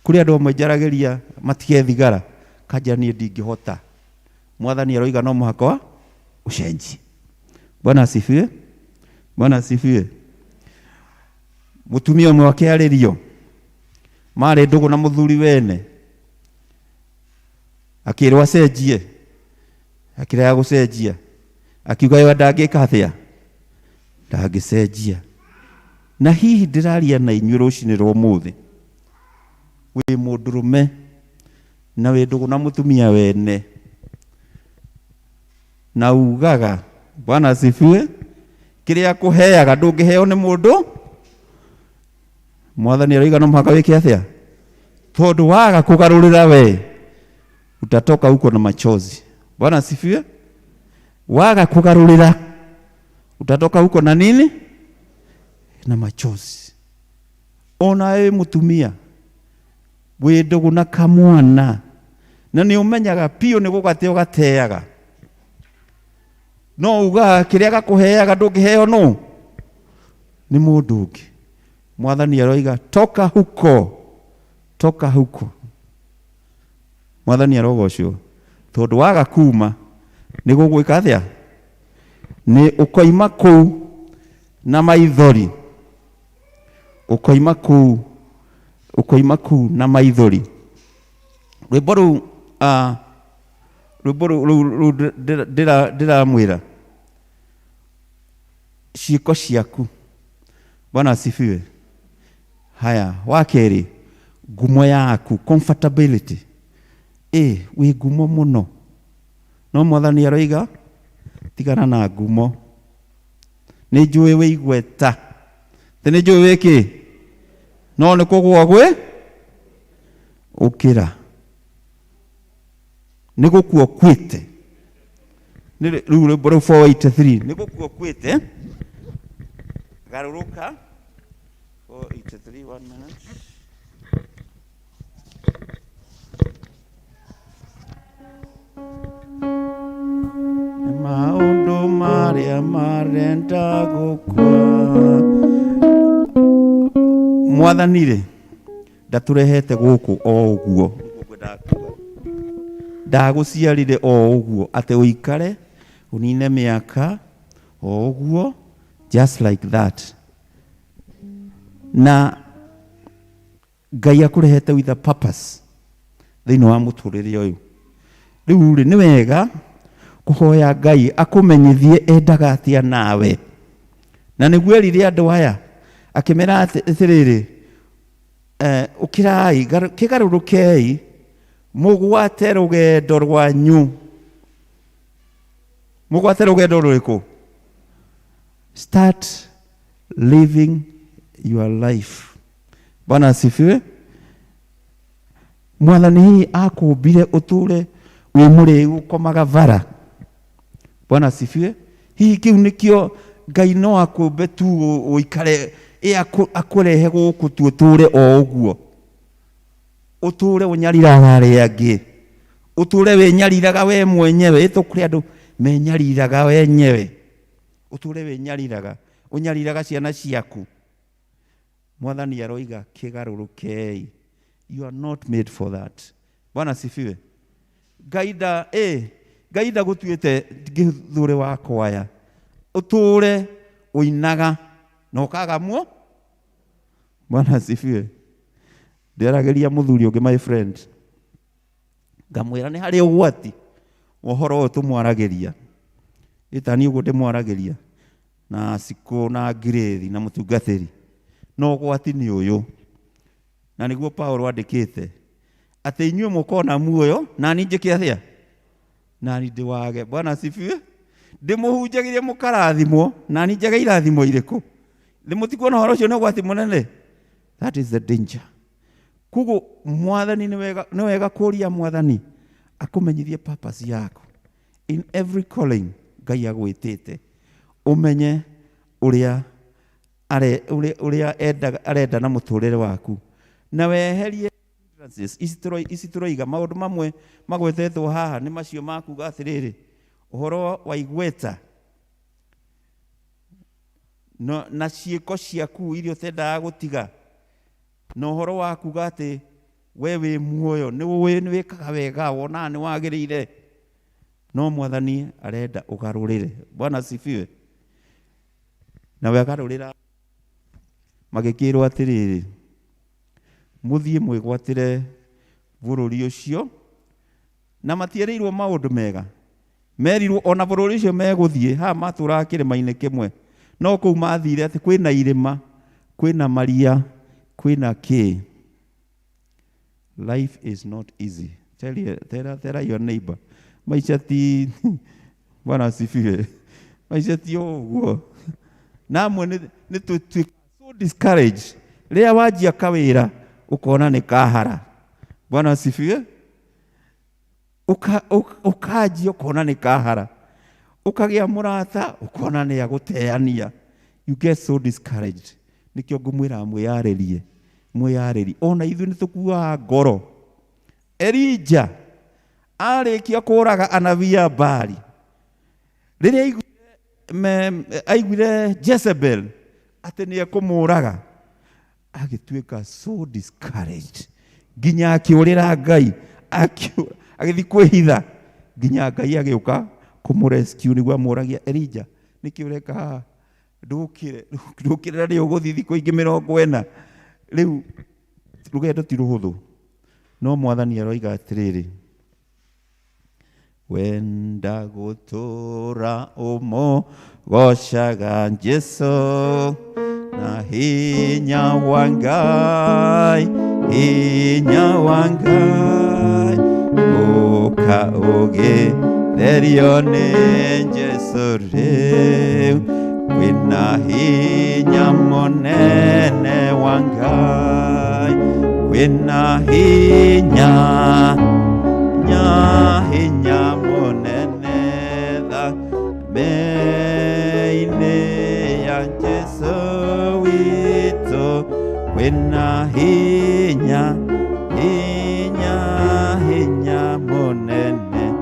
Speaker 10: kuri andu amwe njaragiria matige thigara kanja nie ndingihota mwathani aroiga no muhaka ucenji. Bwana asifiwe. Bwana asifiwe. Mutumia umwe wakiaririo mari ndugu na muthuri wene akirwa cenjie akirega gucenjia akiuga yo ndangika atia ndangicenjia na hihi ndiraria na inyuĩ rũcinĩ rwa ũmũthĩ wĩ mũndũrũme na wĩ ndugu na mũtumia wene na ugaga Bwana asifiwe kĩrĩa kũheaga ndũngĩheo nĩ mũndũ mwathani aroiga no mũhaka wĩke atia tondũ waga kũgarũrĩra we utatoka huko na machozi. Bwana asifiwe. Waga kugarurira utatoka huko na nini? Na machozi. Ona wewe mutumia we ndugu na kamwana na ni umenyaga pio ni gugate ugateaga no uga kiria gakuheaga ndungiheo no ni mundu ungi. Mwathani aroiga toka huko mwathani arogocwo tondu waga kuma ni gugwika atia ni ukoima kuu na maithori ukoima kuu na maithori. Rwimbo rũu ndiramwĩra ciĩko ciaku. Bwana asifiwe. Haya wakeri ngumo yaku comfortability wi ngumo muno no mwathani aroiga tigana na ngumo ni njũĩ wĩ igweta te ni njũĩ wĩkĩ no nĩ kũgũa gwĩ ũkĩra nĩ gũkua ũkuĩte rĩu rwĩmbo rũu 483 nĩ gũkua ũkuĩte garũrũka 483 1 minute maundu maria ndagukwa Mwathani ndaturehete guku o uguo ndaguciarire o uguo ate uikare unine miaka o uguo just like that na Ngai akurehete with a purpose thiini wa muturire uyu riu ni wega kuhoya Ngai akumenyithie endaga atia nawe na niguo erire andu aya akimera atiriri ukirai kigarurukei mugwate rugendo rwanyu mugwate rugendo ruriku start living your life. Bwana asifiwe. Mwathani akumbire uture wi muriu komaga vara. Bwana asifiwe. Hihi kiu nikio Ngai no akumbe tu uikare akurehe guku tu uture o uguo uture unyariraga aria angi uture winyariraga we mwenyewe itukuri andu menyariraga wenyewe uture winyariraga unyariraga ciana ciaku Mwathani aroiga kigarurukei you are not made for that. Bwana asifiwe. Gaida gutuite githure wakwa aya uture uinaga no kagamwo. Bwana asifiwe. Nderageria muthuri ungi my friend ngamwira ni hari ugwati uhoro tumwarageria itani ugo ndimwarageria na siku na grade na mutungatiri no ugwati ni uyu na niguo Paulo andikite ati inyuĩ mukona muoyo na ni njike atia na ni ndiwage. Bwana asifiwe. Ndimuhunjagirie mukarathimwo na ni njega irathimo iriku ndimutikuona horo cio no gwati munene. That is the danger. Kugo Mwathani ni wega kuria Mwathani akumenyithie purpose yako in every calling Ngai agwitite umenye uria arenda na muturire waku na weherie isituroiga maundu mamwe magwetetwo haha ni macio makuga atiriri uhoro wa igweta no na ciiko ciaku irio tendaga gutiga no horo waku gati wewe muoyo ni wikaga wega wona ni wagirire no Mwathani arenda ugarurire. Bwana asifiwe. Na wegarurira magikirwo atiriri muthie mwigwatire bururi ucio na matiereirwo maundu mega merirwo ona bururi ucio meguthie ha matura kirima-ini kimwe no kou mathire ati kwina irima kwina maria kwina ki. Life is not easy. Tell your neighbor maisha ti Bwana asifiwe. Maisha ti uguo namwe ni so discouraged ria wajia kawira ukona ni kahara. Bwana asifiwe. Ukaji ukona ni kahara ukagia murata ukona ni aguteania. You get so discouraged. Nikio ngumwira mwiyaririe ona ithu ni tukua ngoro. Elija arikia kuraga anabia Bali riria aiguire Jezebel ati ni akumuraga agituika so discouraged nginya akiurira Ngai agithi kwihitha nginya Ngai agiuka kumurescue niguo amuragia Elija nikiureka ndukire ri uguthi thiko ingi 40 riu rugendo ti ruhuthu no Mwathani aroiga atiriri wenda gutura gocaga Jesu na hinya wa Ngai uka ugetherio ni Jesu riu kwina hinya munene wa Ngai kwina hinya munene thame-ini ya Jesu witu kwina hinya munene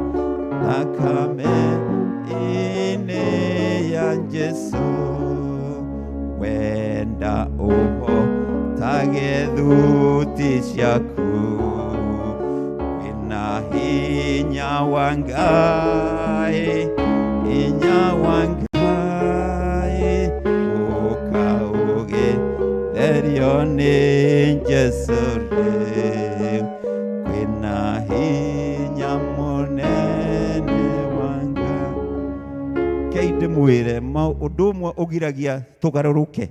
Speaker 10: thakame-ini ya Jesu. thuti ciaku wina hinya wa Ngai, hinya wa Ngai ukaugetherio nĩ Jesu rĩu, kwĩna hinya mũnene wa Ngai. Kei ndĩmwĩre ũndũ ũmwe ũgiragia tũgarũrũke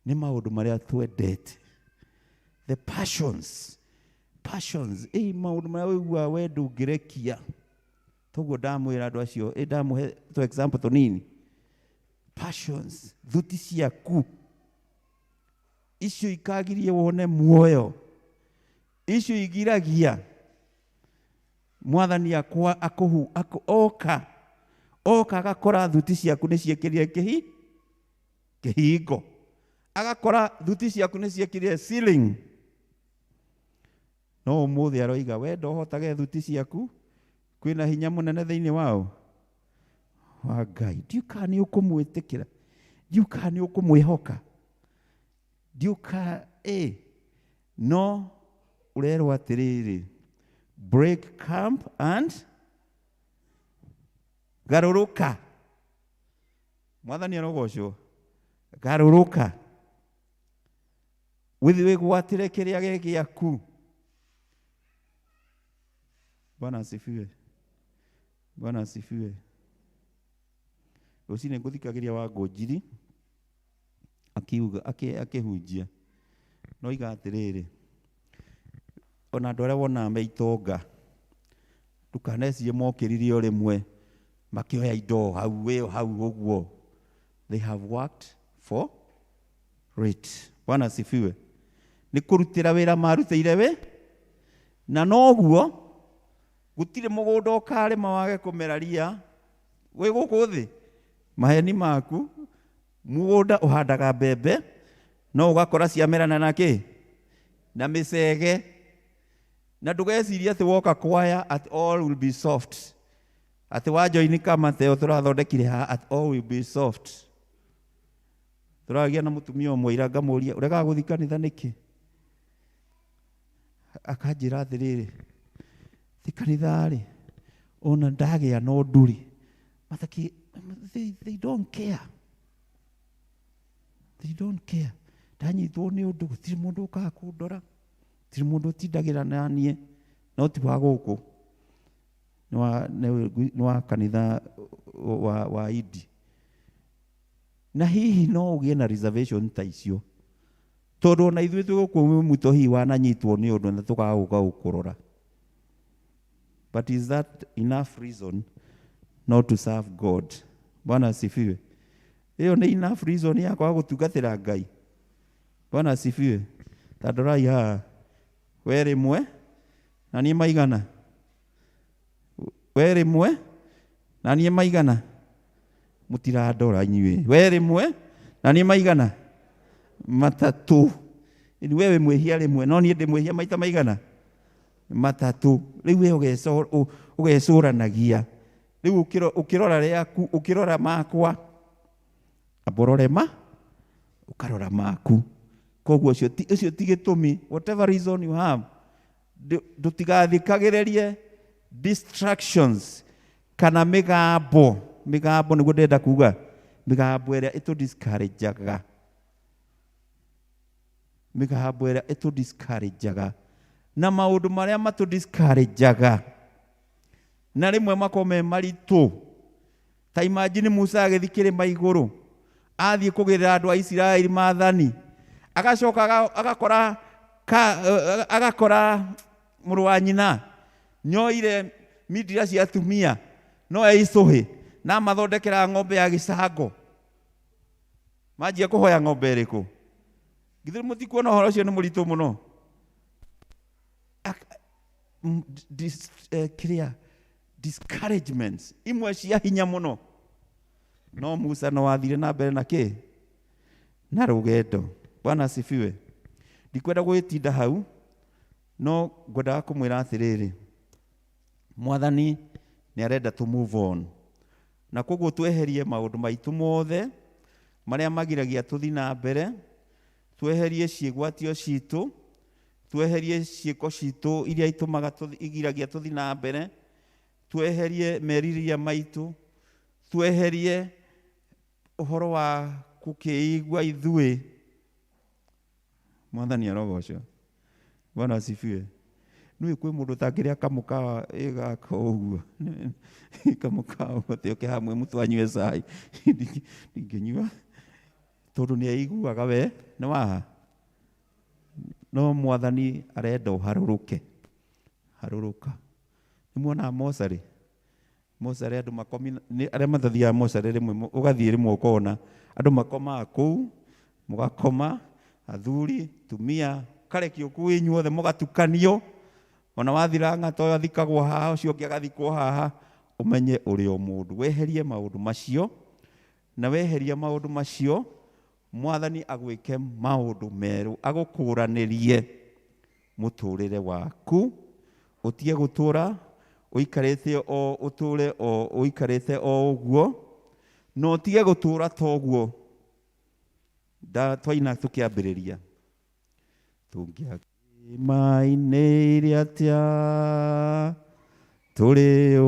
Speaker 10: nĩ maũndũ marĩa twendete, the passions, maũndũ marĩa wĩiguaga we ndũngĩrekia. Toguo ndamwĩra andũ acio, ndamũhe to example tũnini, passions, thuti ciaku icio ikagirie wone muoyo, icio igiragia Mwathani akwa oka agakora thuti ciaku nĩ ciĩkĩrire kĩhingo, agakora thuti ciaku nĩ ciĩkĩrire ceiling. No ũmũthĩ aroiga we ndohotage thuti ciaku, kwĩna hinya mũnene thĩinĩ wao wa Ngai. Ndiũka nĩ ũkũmwĩtĩkĩra, ndiũka nĩ ũkũmwĩhoka, ndiũka no ũrerwo atĩrĩrĩ, break camp and garũrũka. Mwathani arogocwo, garũrũka wĩgwatĩre kĩrĩa gĩaku. Bwana asifiwe. Bwana asifiwe. Rũciinĩ ngũthikagĩria Wangũnjiri akiuga akĩhunjia, noiga atĩrĩrĩ, ona andũ arĩa wonaga me itonga ndũkanecirie mokĩrire o rĩmwe makĩoya indo hau ũguo. They have worked for it. Bwana asifiwe. Nĩ kũrutĩra wĩra marutĩire we, na noguo gũtirĩ mũgũnda ũkarĩma wage kũmera ria wĩ gũkũ thĩ. Maheni maku mũgũnda ũhandaga mbembe, no ũgakora ciamerana na kĩ? Na mĩcege. Na ndũgecirie atĩ woka kwaya at all will be soft, atĩ wanjoini Kamateo tũrathondekire haha at all will be soft. Tũragia na mũtumia ũmwe ira ngamũria, ũrega gũthiĩ kanitha nĩkĩ? Akanjĩra atĩrĩrĩ, thi kanitha-rĩ, ona ndagĩa no nduri. They don't care. They don't care. Ndanyitwo nĩ ũndũ, gũtirĩ mũndũ ũkaga kũndora, gũtirĩ mũndũ ũtindagĩra na niĩ, no ti wa gũkũ, nĩ wa kanitha wa Idi. Na hihi no ũgĩe na reservation ta icio, tondũ ona ithuĩ twĩgũkũ mũto hihi wananyitwo nĩ ũndũ na tũkaga gũka gũkũrora. But is that enough reason not to serve God? Bwana asifiwe. Hiyo ni enough reason ya kwa gũtungatĩra Ngai. Bwana asifiwe. Tadorai haha, we rĩmwe na niĩ maigana, we rĩmwe na niĩ maigana, mũtirandora inyuĩ, we rĩmwe na niĩ maigana, matatũ. We wĩ mwĩhia rĩmwe, no niĩ ndĩmwĩhia maita maigana, matatũ. Rĩu we ũgecũranagia, rĩu ũkĩrora rĩaku, ũkĩrora makwa, aborore ũkarora maku. Koguo ũcio ti gĩtũmi, whatever reason you have, ndũtigathikagĩrĩrie distractions kana mĩgambo nĩguo ndenda kuga, mĩgambo ĩrĩa ĩtũ-discourageaga, mĩgambo ĩrĩa ĩtũ-discourageaga, na maũndũ marĩa matũ-discourageaga na rĩmwe makorwo me maritũ. Ta imagine Musa agĩthiĩ kĩrĩma igũrũ, athiĩ kũgĩrĩra andũ a Isiraeli maathani, agacoka agakora mũrũ wa nyina nyoire mindira cia atumia, no icũhĩ na mathondekera ng'ombe ya gĩcango. Manjia kũhoya ng'ombe ĩrĩkũ? Githĩ mũtikuona ũhoro ũcio nĩ mũritũ mũno? Discouragements imwe cia hinya mũno. No Musa no athire na mbere na kĩ? Na rũgendo. Bwana asifiwe. Ndikwenda gwĩtinda hau, no ngwendaga kũmwĩra atĩrĩrĩ, Mwathani nĩ arenda to move on. Na koguo tweherie maũndũ maitũ mothe marĩa magiragia tũthi na mbere, tweherie ciĩgwatio citũ, tweherie ciĩko citũ iria itũmaga igiragia tũthi na mbere, tweherie merirĩria maitũ, tweherie ũhoro wa gũkĩigua ithuĩ. Mwathani arogocwo. Bwana asifiwe. Nĩ kwĩ mũndũ ũtangĩrĩa kamũkawa ĩgaka ũguo. Kamũkawa ũtĩoke hamwe mũtu anyue cai. Ndingĩnyua. Tondũ nĩ aiguaga we nĩ waha. No Mwathani arenda ũharũrũke. Harũrũka. Nĩ muona mocarĩ. Mocarĩ andũ makomi arĩa matathiaga mocarĩ rĩmwe ũgathiĩ rĩmwe ũkona andũ makomaga kũu, mũgakoma, athuri, tumia, karekio kũu inyuothe mũgatukanio. Ona wathira ng'ata ũyũ athikagwo haha, ũcio ũngĩ agathikwo haha, ũmenye ũrĩ o mũndũ. Weherie maũndũ macio, na weheria maũndũ macio, Mwathani agwĩke maũndũ merũ, agũkũranĩrie mũtũrĩre waku, ũtige gũtũra ũikarĩte o ũtũre o ũikarĩte o ũguo, na ũtige gũtũra ta ũguo. Twaina tũkĩambĩrĩria tũngĩakimainĩire atĩa tũrĩ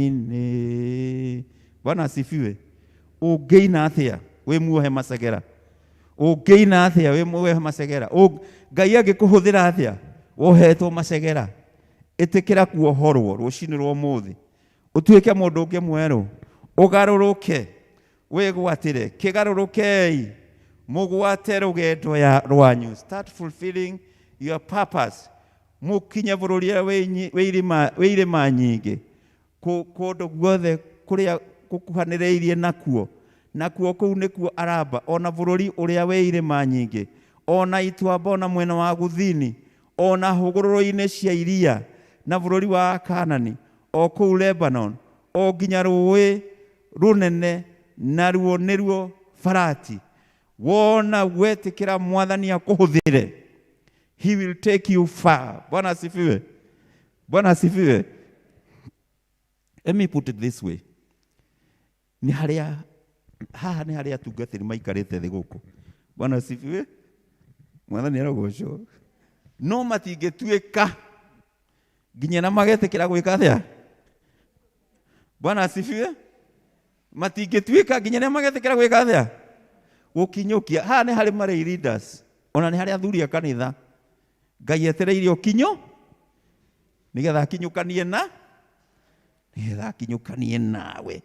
Speaker 10: ũgeni-inĩ. Bwana asifiwe. Ũngĩina atĩa wĩ muohe macegera? Ũngĩina atĩa wĩ muohe macegera? Ngai agĩkũhũthĩra atĩa wohetwo macegera? Ĩtĩkĩra kuohorwo rũcinĩ rwa ũmũthĩ, ũtuĩke mũndũ ũngĩ mwerũ, ũgarũrũke, wĩgwatĩre. Kĩgarũrũkei mũgwate rũgendo rwanyu. Start fulfilling your purpose. Mũkinye bũrũri wĩ irĩma nyingĩ, kũndũ guothe kũrĩa gũkuhanĩrĩirie nakuo. Nakuo kũu nĩkuo aramba, ona bũrũri ũrĩa wĩ irĩma nyingĩ, ona Ituamba, ona mwena wa gũthini, ona hũgũrũrũ-inĩ cia iria, na bũrũri wa Kanani, o kũu Lebanon, o nginya rũĩ rũnene, naruo nĩruo Farati. Wona wetĩkĩra Mwathani akũhũthĩre, he will take you far. Bwana asifiwe. Bwana asifiwe. Let me put it this way. Ni harĩa haha nĩ harĩa atungatĩri maikarĩte thĩ gũkũ. Bwana asifiwe. Mwathani arogocwo. No matingĩtuĩka nginya na magetĩkĩra gwĩka atĩa? Bwana asifiwe. Matingĩtuĩka nginya na magetĩkĩra gwĩka atĩa? Gũkinyũkia. Haha nĩ harĩ marĩ leaders, ona nĩ harĩ athuri a kanitha. Ngai etereire ũkinyo nĩgetha akinyũkanie nawe.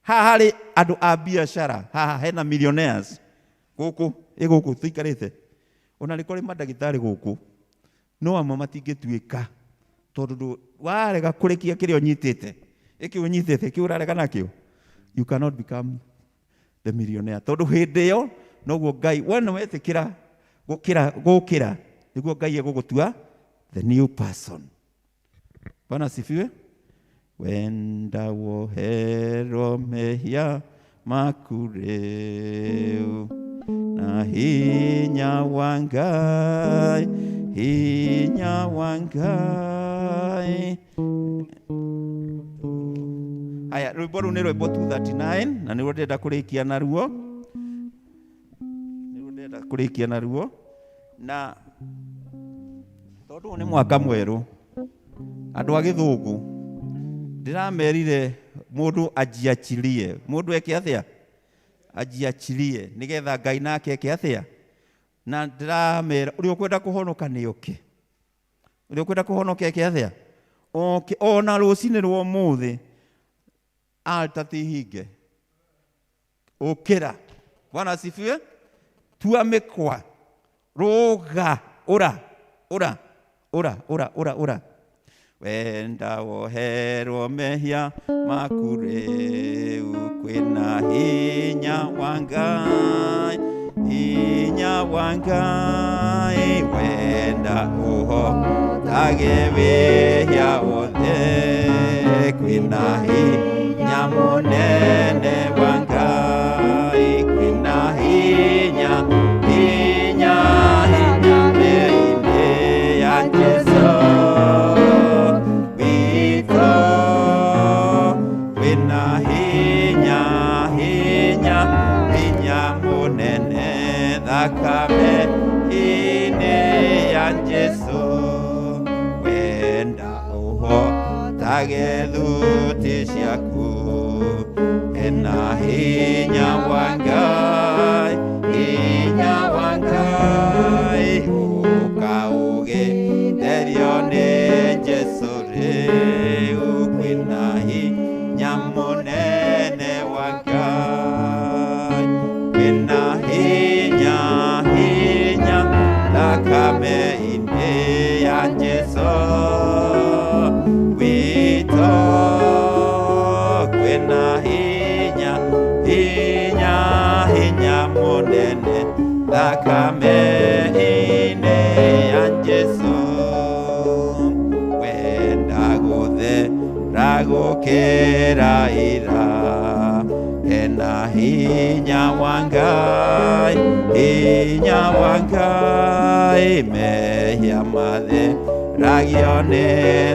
Speaker 10: Haha harĩ andũ a biacara, haha hena millionaires gũkũ tũikarĩte. Ona nĩ kũrĩ mandagĩtarĩ gũkũ, no amwe matingĩtuĩka tondũ warega kũrĩkia kĩrĩa ũnyitĩte. Ĩkĩ ũnyitĩte, kĩ ũrarega nakĩo. You cannot become the millionaire. Tondũ hĩndĩ ĩyo noguo Ngai wena wetĩkĩra gũkĩra nĩguo Ngai egũgũtua the new person. Bwana asifiwe. Wenda woherwo mehia maku rĩu na hinya wa Ngai, hinya wa Ngai. Haya, rwĩmbo rũu nĩ rwĩmbo 239 na nĩruo ndĩrenda kũrĩkia naruo. Na tondũ nĩ mwaka mwerũ, andũ a gĩthũngũ ndĩramerire mũndũ ajiachilie. Mũndũ eke atĩa? Ajiachilie nĩgetha Ngai nake eke atĩa? Na ndĩramera ũrĩa ũkwenda kũhonoka nĩ oke. Ũrĩa ũkwenda kũhonoka eke atĩa? Oke. Ona rũcinĩ rwa ũmũthĩ altar ti hinge. Ũkĩra. Bwana asifiwe. Tua mĩkwa. Rũga. Ũra. Wenda woherwo mehia maku rĩu, kwĩna hinya wa Ngai, hinya wa Ngai. Wenda ũhotage wĩhia wothe, kwĩna hinya mũnene wa Ngai, kwĩna hinya mĩinĩ ya Jesũ. Thakame ine gethuti ciaku ena hinya wa Ngai, hinya wa Ngai ukaugetherio nĩ Jesũ rĩu kwĩna hinya mũnene wa Ngai, kwĩna hinya thakame-inĩ ya Jesũ witũ, kwĩna hinya mũnene thakame-inĩ ya Jesũ, wenda gũthera gũkĩra ira, ena hinya wa Ngai, hinya wa Ngai, mehia matheragio nĩ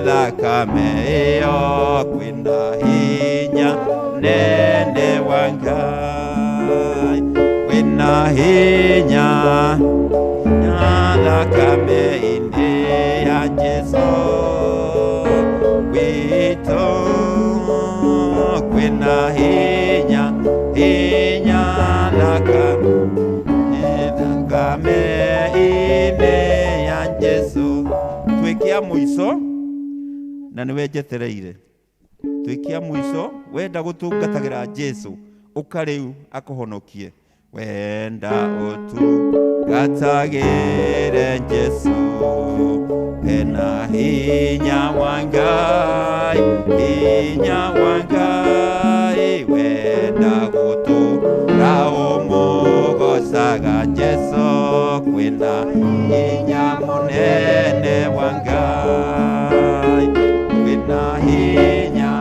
Speaker 10: thakame ĩyo, kwĩna hinya nene wa Ngai, kwĩna hinya thakame-inĩ ya Jesũ witũ, kwĩna hinya thakame-inĩ ya Jesũ. Twĩkia mũico na nĩwe njetereire, twĩkia mũico wenda gũtungatagĩra Jesũ ũka rĩu akũhonokie, wenda ũtungatagĩre Jesũ ena hinya wa Ngai, hinya wa Ngai, wenda gũtũra ũmũgocaga Jesũ, kwĩna hinya mũnene wa Ngai, kwĩna hinya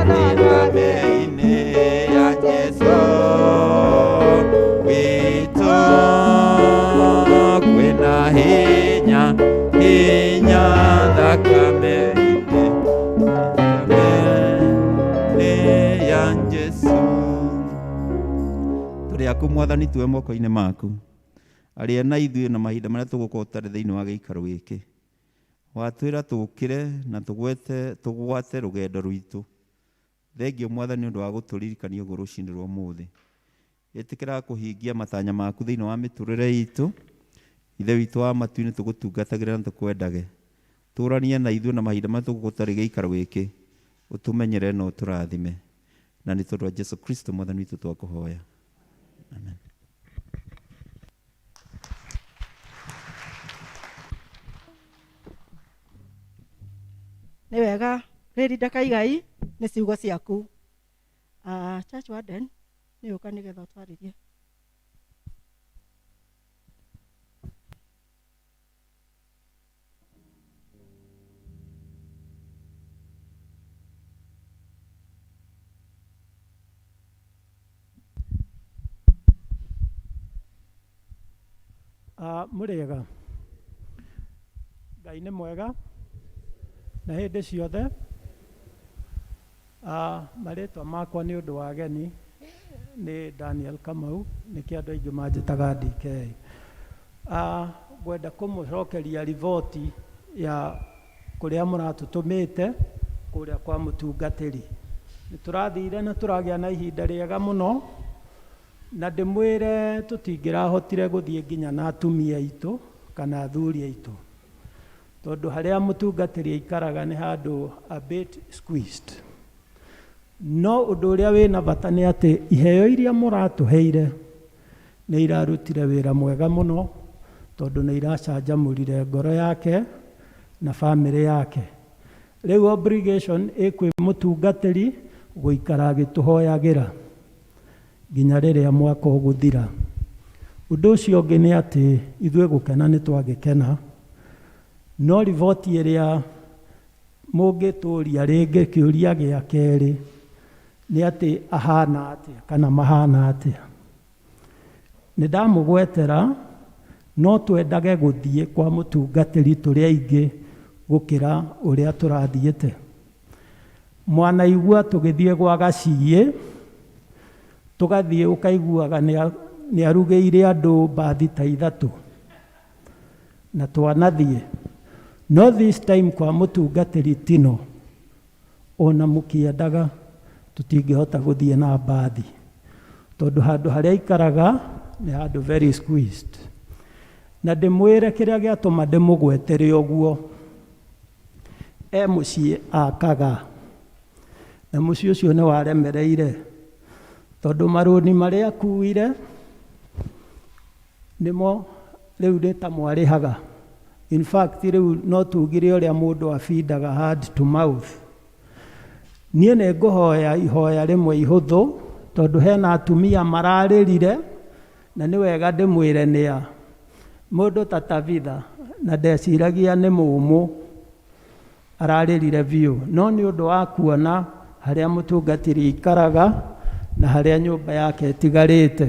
Speaker 10: thakame-inĩ ya Jesũ witũ, kwĩna hinya thakame-inĩ ya Jesũ. Tũrĩ aku Mwathani, tuwe moko-inĩ maku, arĩa na ithuĩ na mahinda marĩa tũgũkorwo tũtarĩ thĩinĩ wa gĩikaro gĩkĩ, watwĩra tũkĩre na tũgwate rũgendo rwitũ. Thengio Mwathani ũndũ wa gũtũririkania ũguo rũcinĩ rwa ũmũthĩ. Ĩtĩkĩra kũhingia matanya maku thĩinĩ wa mĩtũrĩre itũ. Ithe witũ wa matu-inĩ tũgũtungatagĩra na tũkwendage, tũranie na ithuĩ na mahinda marĩa tũgũkorwo tũtarĩ gĩikaro gĩkĩ, ũtũmenyere na ũtũrathime, na nĩ tondũ wa Jesũ Kristo Mwathani witũ twakũhoya, amen.
Speaker 3: Nĩ wega rĩrĩ ndakaigai nĩ ciugo ciaku. Church Warden nĩ ũka nĩgetha ũtwarĩrie.
Speaker 11: Mũrĩega, Ngai nĩ mwega na hĩndĩ ciothe. Marĩtwa makwa nĩ ũndũ wa geni nĩ Daniel Kamau, nĩkĩo andũ aingĩ manjĩtaga DK. Ngwenda kũmũcokeria riboti ya kũrĩa mũratũtũmĩte kũrĩa kwa mũtungatĩri. Nĩ tũrathire na tũragĩa na ihinda rĩega mũno, na ndĩmwĩre tũtingĩrahotire gũthiĩ nginya na atumia aitũ kana athuri aitũ, tondũ harĩa mũtungatĩri aikaraga nĩ handũ a bit squeezed. No ũndũ ũrĩa wĩna bata nĩ atĩ iheo iria mũratũheire nĩ irarutire wĩra mwega mũno, tondũ nĩ iracanjamũrire ngoro yake na bamĩrĩ yake. Rĩu obligation ĩkwĩ mũtungatĩri gũikara agĩtũhoyagĩra nginya rĩrĩa mwaka ũgũthira. Ũndũ ũcio ũngĩ nĩ atĩ ithuĩ gũkena nĩ twagĩkena, no riboti ĩrĩa mũngĩtũria rĩngĩ kĩũria gĩa kerĩ nĩ atĩ ahana atĩa kana mahana atĩa. Nĩ ndamũgwetera, no twendage gũthiĩ kwa mũtungatĩri tũrĩ aingĩ gũkĩra ũrĩa tũrathiĩte. Mwanaigua tũgĩthiĩ gwa gaciĩ, tũgathiĩ ũkaiguaga nĩ arugĩire andũ mbathi ta ithatũ na twanathiĩ, no this time kwa mũtungatĩri Tino ona mũkĩendaga tũtingĩhota gũthiĩ na mbathi tondũ handũ harĩa ikaraga nĩ handũ very squeezed. Na ndĩmwĩre kĩrĩa gĩatũma ndĩmũgwetere ũguo, mũciĩ akaga na mũciĩ ũcio nĩ waremereire tondũ marũni marĩa akuire nĩmo rĩu nĩ ta mwarĩhaga. In fact rĩu no tugire ũrĩa mũndũ abindaga hand to mouth. Niĩ nĩ ngũhoya ihoya rĩmwe ihũthũ tondũ hena atumia mararĩrire na nĩ wega ndĩmwĩre nĩa mũndũ ta Tabitha na ndeciragia nĩ mũmũ ararĩrire biũ, no nĩ ũndũ wa kuona harĩa mũtungatĩri ikaraga na harĩa nyũmba yake ĩtigarĩte,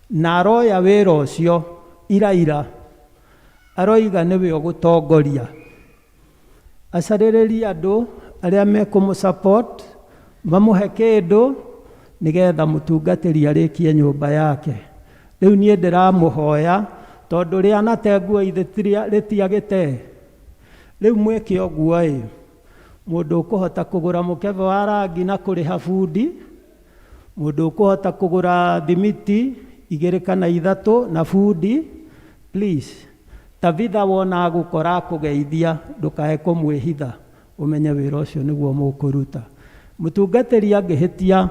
Speaker 11: na aroya wĩra ũcio iraira aroiga nĩwe ũgũtongoria, acarĩrĩrie andũ arĩa mekũmũsupport mamũhe kĩndũ nĩgetha mũtungatĩri arĩkie nyũmba yake. Rĩu niĩ ndĩramũhoya tondũ rĩana te nguo rĩtiagĩte, rĩu mwĩke ũguo mũndũ ũkũhota kũgũra mũkebe wa rangi na kũrĩha bundi, mũndũ ũkũhota kũgũra thimiti 2 kana 3 na bundi, please Tabitha wona agũkora kũgeithia ndũkae kũmwĩhitha, ũmenye wĩra ũcio nĩguo mũkũruta. Mũtungatĩri angĩhĩtia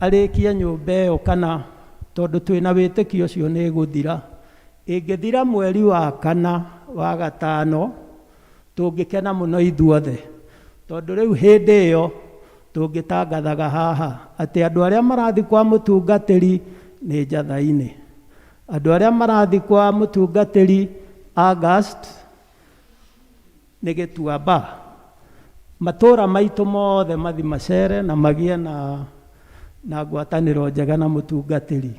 Speaker 11: arĩkie nyũmba ĩyo kana tondũ twĩna wĩtĩkio ũcio nĩ gũthira, ĩngĩthira mweri wa 4 wa 5 tũngĩkena mũno ithuothe tondũ rĩu hĩndĩ ĩyo tũngĩtangathaga haha atĩ andũ arĩa marathi kwa mũtungatĩri nĩ njatha-inĩ, andũ arĩa marathi kwa mũtungatĩri August nĩ Gĩtuamba, matũũra maitũ mothe mathi macere na magĩe na ngwatanĩro njega na mũtungatĩri.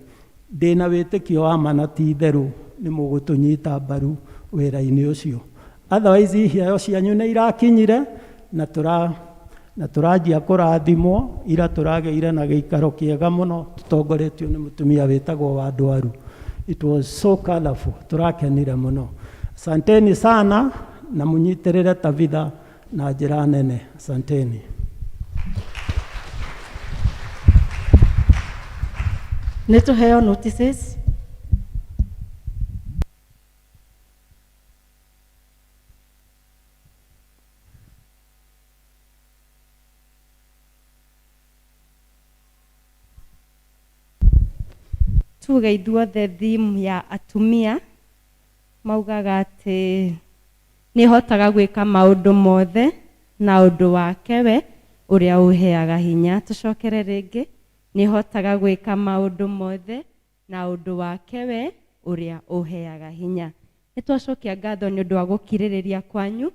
Speaker 11: Ndĩna wĩtĩkio wa mana ti itherũ nĩ mũgũtũnyita mbaru wĩra-inĩ ũcio. Otherwise iheo cianyu nĩ irakinyire na tũranjia kũrathimwo, ira tũragĩire na gĩikaro kĩega mũno tũtongoretio nĩ mũtumia wĩtagwo wa Ndwaru. It was so colorful, tũrakenire mũno. Asanteni sana na mũnyitĩrĩre Tabitha na njĩra nene. Asanteni.
Speaker 3: Nĩ tũheo notices. Tuge ithuothe theme ya atumia maugaga atĩ nĩ hotaga gwĩka maũndũ mothe na ũndũ wake we ũrĩa ũheaga hinya. Tũcokere rĩngĩ, nĩ hotaga gwĩka maũndũ mothe na ũndũ wake we ũrĩa ũheaga hinya. Nĩ twacokia ngatho nĩ ũndũ wa gũkirĩrĩria kwanyu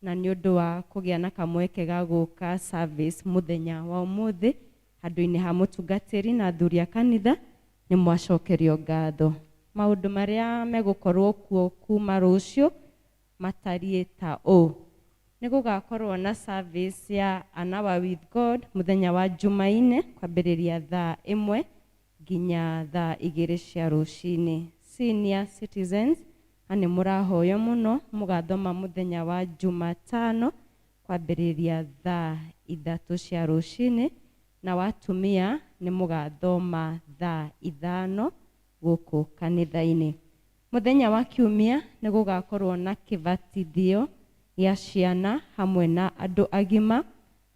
Speaker 3: na nĩ ũndũ wa kũgĩa na kamweke ga gũka service mũthenya wa ũmũthĩ handũ-inĩ ha mũtungatĩri na athuri a kanitha. Nĩ mwacokerio ngatho. Maũndũ marĩa megũkorwo kuo kuma rũciũ matariĩ ta ũũ: nĩ gũgakorwo na service ya An Hour with God mũthenya wa Jumaine kwambĩrĩria thaa 1 nginya thaa 2 cia rũcinĩ. Senior citizens nĩ mũrahoyo mũno mũgathoma mũthenya wa Jumatano kwambĩrĩria thaa 3 cia rũcinĩ, na watumia nĩ mũgathoma thaa 5 gũkũ kanitha-inĩ. Mũthenya wa Kiumia nĩ gũgakorwo na kĩbatithio gĩa ciana hamwe na andũ agima.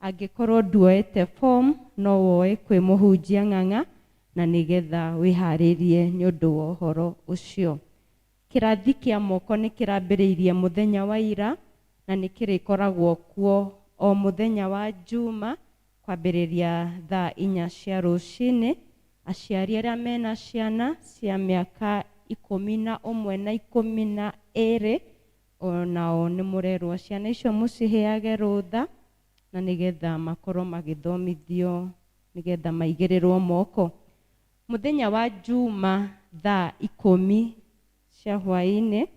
Speaker 3: Angĩkorwo nduoete form no woe kwĩ mũhunjia ng'ang'a na nĩgetha wĩharĩrie nĩ ũndũ wa ũhoro ũcio. Kĩrathi kĩa moko nĩ kĩrambĩrĩirie mũthenya wa ira na nĩ kĩrĩkoragwo kuo o mũthenya wa Juma kwambĩrĩria thaa 4 cia rũcinĩ. Aciari arĩa mena ciana cia mĩaka 11 na 12 onao nĩ mũrerwo ciana icio mũciheage rũtha na nĩgetha makorwo magĩthomithio nĩgetha maigĩrĩrwo moko. Mũthenya wa Juma thaa 10 cia hwaĩ-inĩ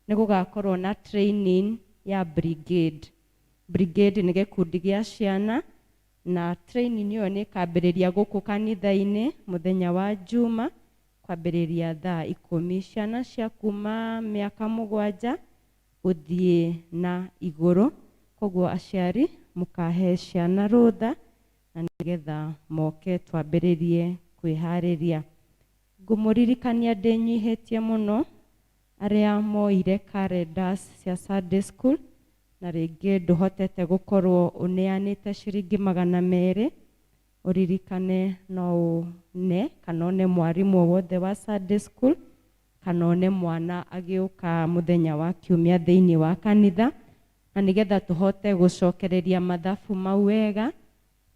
Speaker 3: nĩ gũgakorwo na training ya brigade. Brigade nĩ gĩkundi gĩa ciana na training ĩyo nĩ ĩkambĩrĩria gũkũ kanitha-inĩ mũthenya wa Juma kwambĩrĩria thaa 10. Ciana cia kuma mĩaka 7
Speaker 5: guthie na iguru, koguo aciari mukahe ciana rutha na nigetha moke twambiririe kwihariria. Ngumuririkania ndinyihitie muno aria moire calendars cia Sunday school na ringi nduhotete gukorwo uneanite ciringi 200, uririkane no une kana one mwarimu wothe wa Sunday school kana one mwana agiuka muthenya wa kiumia thiini wa kanitha, na nigetha tuhote gucokereria mathabu mau wega,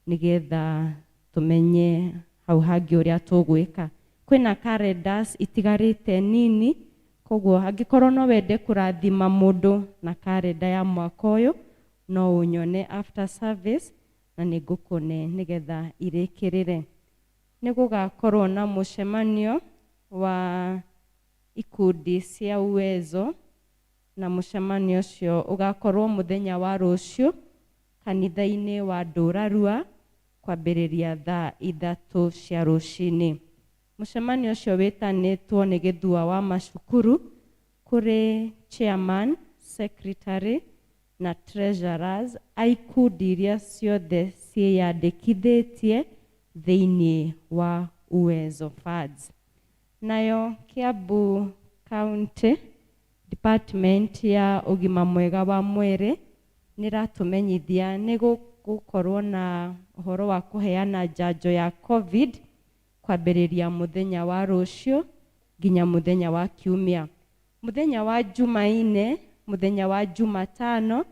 Speaker 5: nigetha tumenye hau hangi uria tugwika. Kwina calendars itigarite nini, koguo angikorwo no wende kurathima mundu na calendar ya mwaka uyu no unyone after service na ningukune nigetha irikirire. Nigugakorwo na mucemanio wa ikundi cia uwezo, na mucemanio ucio ugakorwo muthenya wa rucio kanitha-ini wa Ndurarua kwambiriria thaa 3 cia rucini. Mucemanio ucio witanitwo ni githua wa macukuru kuri chairman, secretary na treasurers a ikundi iria ciothe ciiyandikithitie thiini wa Uwezo Funds. Nayo Kiambu County Department ya ugima mwega wa mwiri niratumenyithia ni gukorwo na uhoro wa kuheana njanjo ya COVID kwambiriria muthenya wa rucio nginya muthenya wa kiumia. Muthenya wa Jumaine, muthenya wa Jumatano,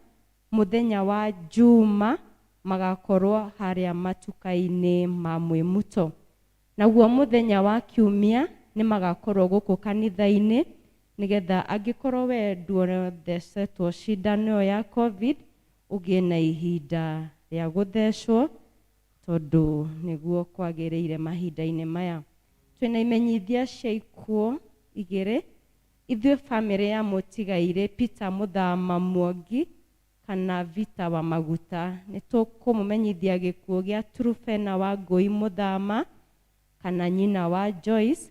Speaker 5: muthenya wa Juma magakorwo haria matuka-ini ma Mwimuto. Naguo muthenya wa kiumia ni magakorwo guku kanitha-ini, nigetha angikorwo we nduothecetwo cindano ya COVID ugie na ihinda ria guthecwo, tondu niguo kwagiriire mahinda-ini maya. Twina imenyithia cia ikuo igiri. Ithuĩ family ya Mũtigaire Peter Muthama Mwangi kana Vita wa Maguta nĩtũkũmũmenyithia gĩkuũ gĩa Trufena wa Ngũi Muthama kana nyina wa Joyce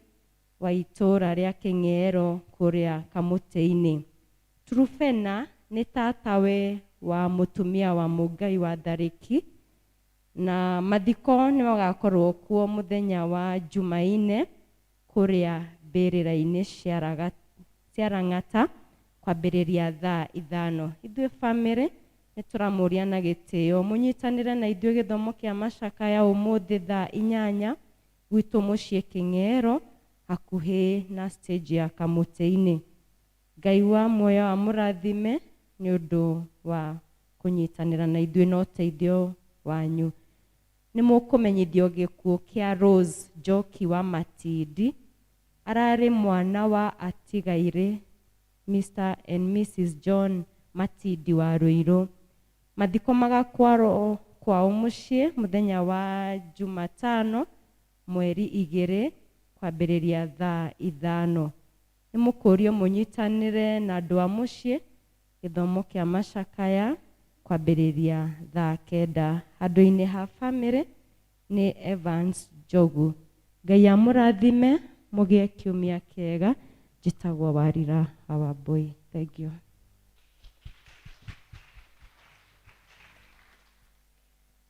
Speaker 5: wa itũra rĩa Kĩng'ero kũrĩa Kamũtĩ-inĩ. Trufena nĩ tatawe wa mũtumia wa Mũngai wa Tharĩki, na mathiko nĩ magakorwo kuo muthenya wa Jumaine kũrĩa mbĩrĩra-inĩ cia Rang'ata kwambĩrĩria thaa 5. Ithuĩ family nĩtũramũria na gĩtĩo mũnyitanĩre na ithuĩ gĩthomo kĩa macakaya ũmũthĩ thaa 8 gwitũ mũciĩ Kĩng'ero hakuhĩ na stage ya Kamũtĩ-inĩ. Ngai wa muoyo amũrathime nĩ ũndũ wa kũnyitanĩra na ithuĩ na ũteithio wanyu. Nĩ mũkũmenyithio gĩkuũ kĩa Rose Njoki wa Matindi, ararĩ mwana wa atigaire Mr. and Mrs. John Matindi wa Ruiru. Mathiko magakwarwo kwao mũciĩ muthenya wa Jumatano mweri 2 kwambĩrĩria thaa 5. Nĩ mũkũrio mũnyitanĩre na andũ a mũciĩ gĩthomo kĩa macakaya kwambĩrĩria thaa 9. Handũ-inĩ ha family nĩ Evans Njogu. Ngai amũrathime mũgĩe kiumia kĩega. Njĩtagwo Warira Awambui. Thank you.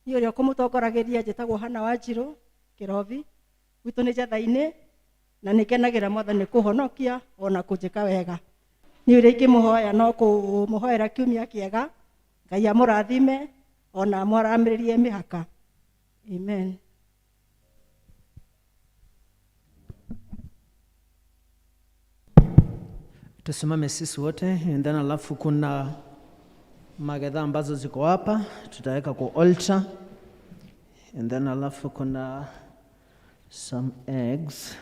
Speaker 3: Niĩ ũrĩa ũkũmũtongoragia njĩtagwo Hana Wanjirũ Kĩrobi. Gwitũ nĩ Njatha-inĩ na nĩkenagĩra Mwathani kũhonokia ona kũnjĩka wega. Niĩ ũrĩa ingĩmũhoya no kũmũhoera kiumia kĩega. Ngai amũrathime ona amũramĩrĩrie mĩhaka. Amen.
Speaker 2: Tusimame sisi wote, and then alafu kuna magetha ambazo ziko hapa tutaweka kwa altar, and then alafu kuna some eggs.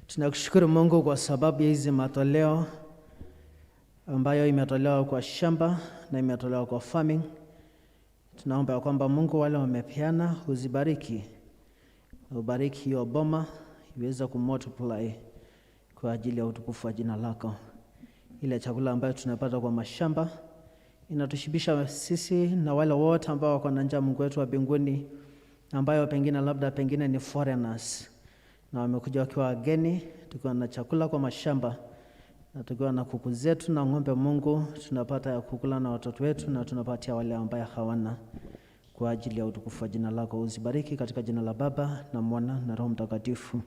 Speaker 2: Tunakushukuru Mungu kwa sababu ya hizi matoleo ambayo imetolewa kwa shamba na imetolewa kwa farming. Tunaomba kwamba Mungu wale wamepeana uzibariki, ubariki hiyo boma iweze kumultiply kwa ajili ya utukufu wa jina lako. Ile chakula ambayo tunapata kwa mashamba inatushibisha sisi na wale wote ambao wako na njaa, Mungu wetu wa mbinguni, ambayo pengine ni foreigners na wamekuja wakiwa wageni. Tukiwa na chakula kwa mashamba, na tukiwa na kuku zetu na ng'ombe Mungu, tunapata ya kukula na watoto wetu na tunapatia wale ambao hawana, kwa ajili ya utukufu wa jina lako. Uzibariki katika jina la Baba na Mwana na Roho Mtakatifu.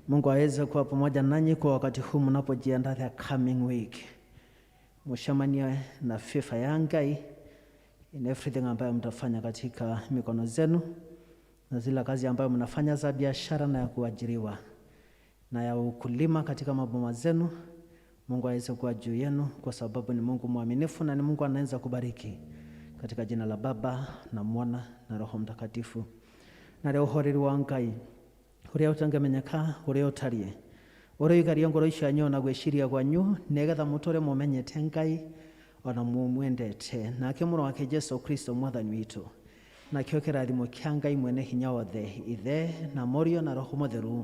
Speaker 2: Mungu aweze kuwa pamoja nanyi kwa wakati huu mnapojiandaa the coming week. Mshamanie na fifa ya Ngai in everything ambayo mtafanya katika mikono zenu, na zile kazi ambayo mnafanya za biashara na ya kuajiriwa na ya ukulima katika maboma zenu. Mungu aweze kuwa juu yenu, kwa sababu ni Mungu mwaminifu na ni Mungu anaweza kubariki, katika jina la Baba na Mwana na Roho Mtakatifu. Na leo uhoreri wa Ngai uria utangamenyeka uria utarie uria igaria ngoro icanyu na gwiciria gwanyu, negetha mutore mumenyete Ngai ona mumwendete, nake mũrũ wake Jesu Kristo mwathani witũ, nakĩo kĩrathimo kĩa Ngai mwene hinya wothe, Ithe na Mũriũ na Roho Mũtheru,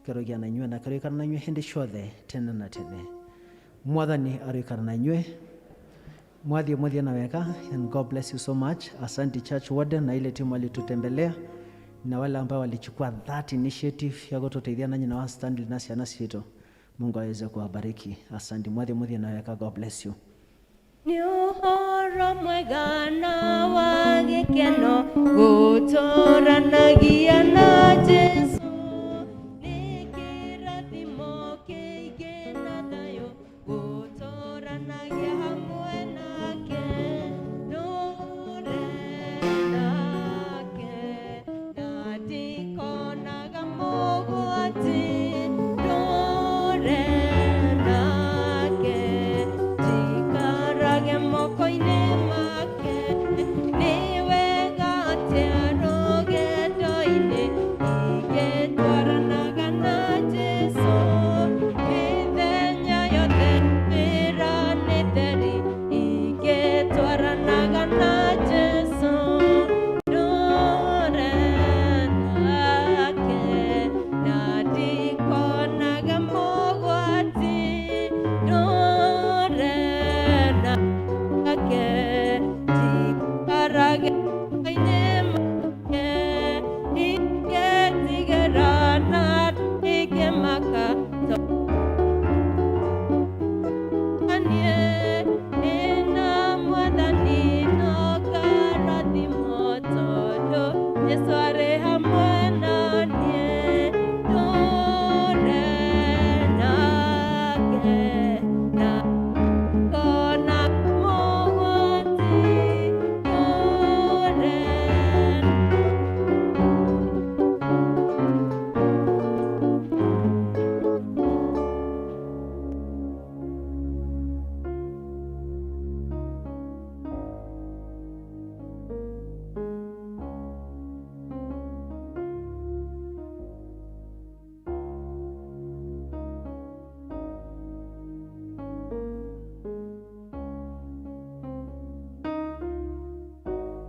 Speaker 2: kĩrogia na inyuĩ na kĩroikara na inyuĩ hĩndĩ ciothe tene na tene. Mwathani aroikara na inyuĩ, mwathie na wega, and God bless you so much. Asante church warden na ile timu walitutembelea na wale ambao walichukua that initiative ya kututeithia nanyi na wastandi na ciana citu. Mungu aweze kuwabariki. Asante, mwathie na wega. God bless you.
Speaker 5: Ni ũhoro mwega na wa gĩkeno gũtũũranagia na njĩra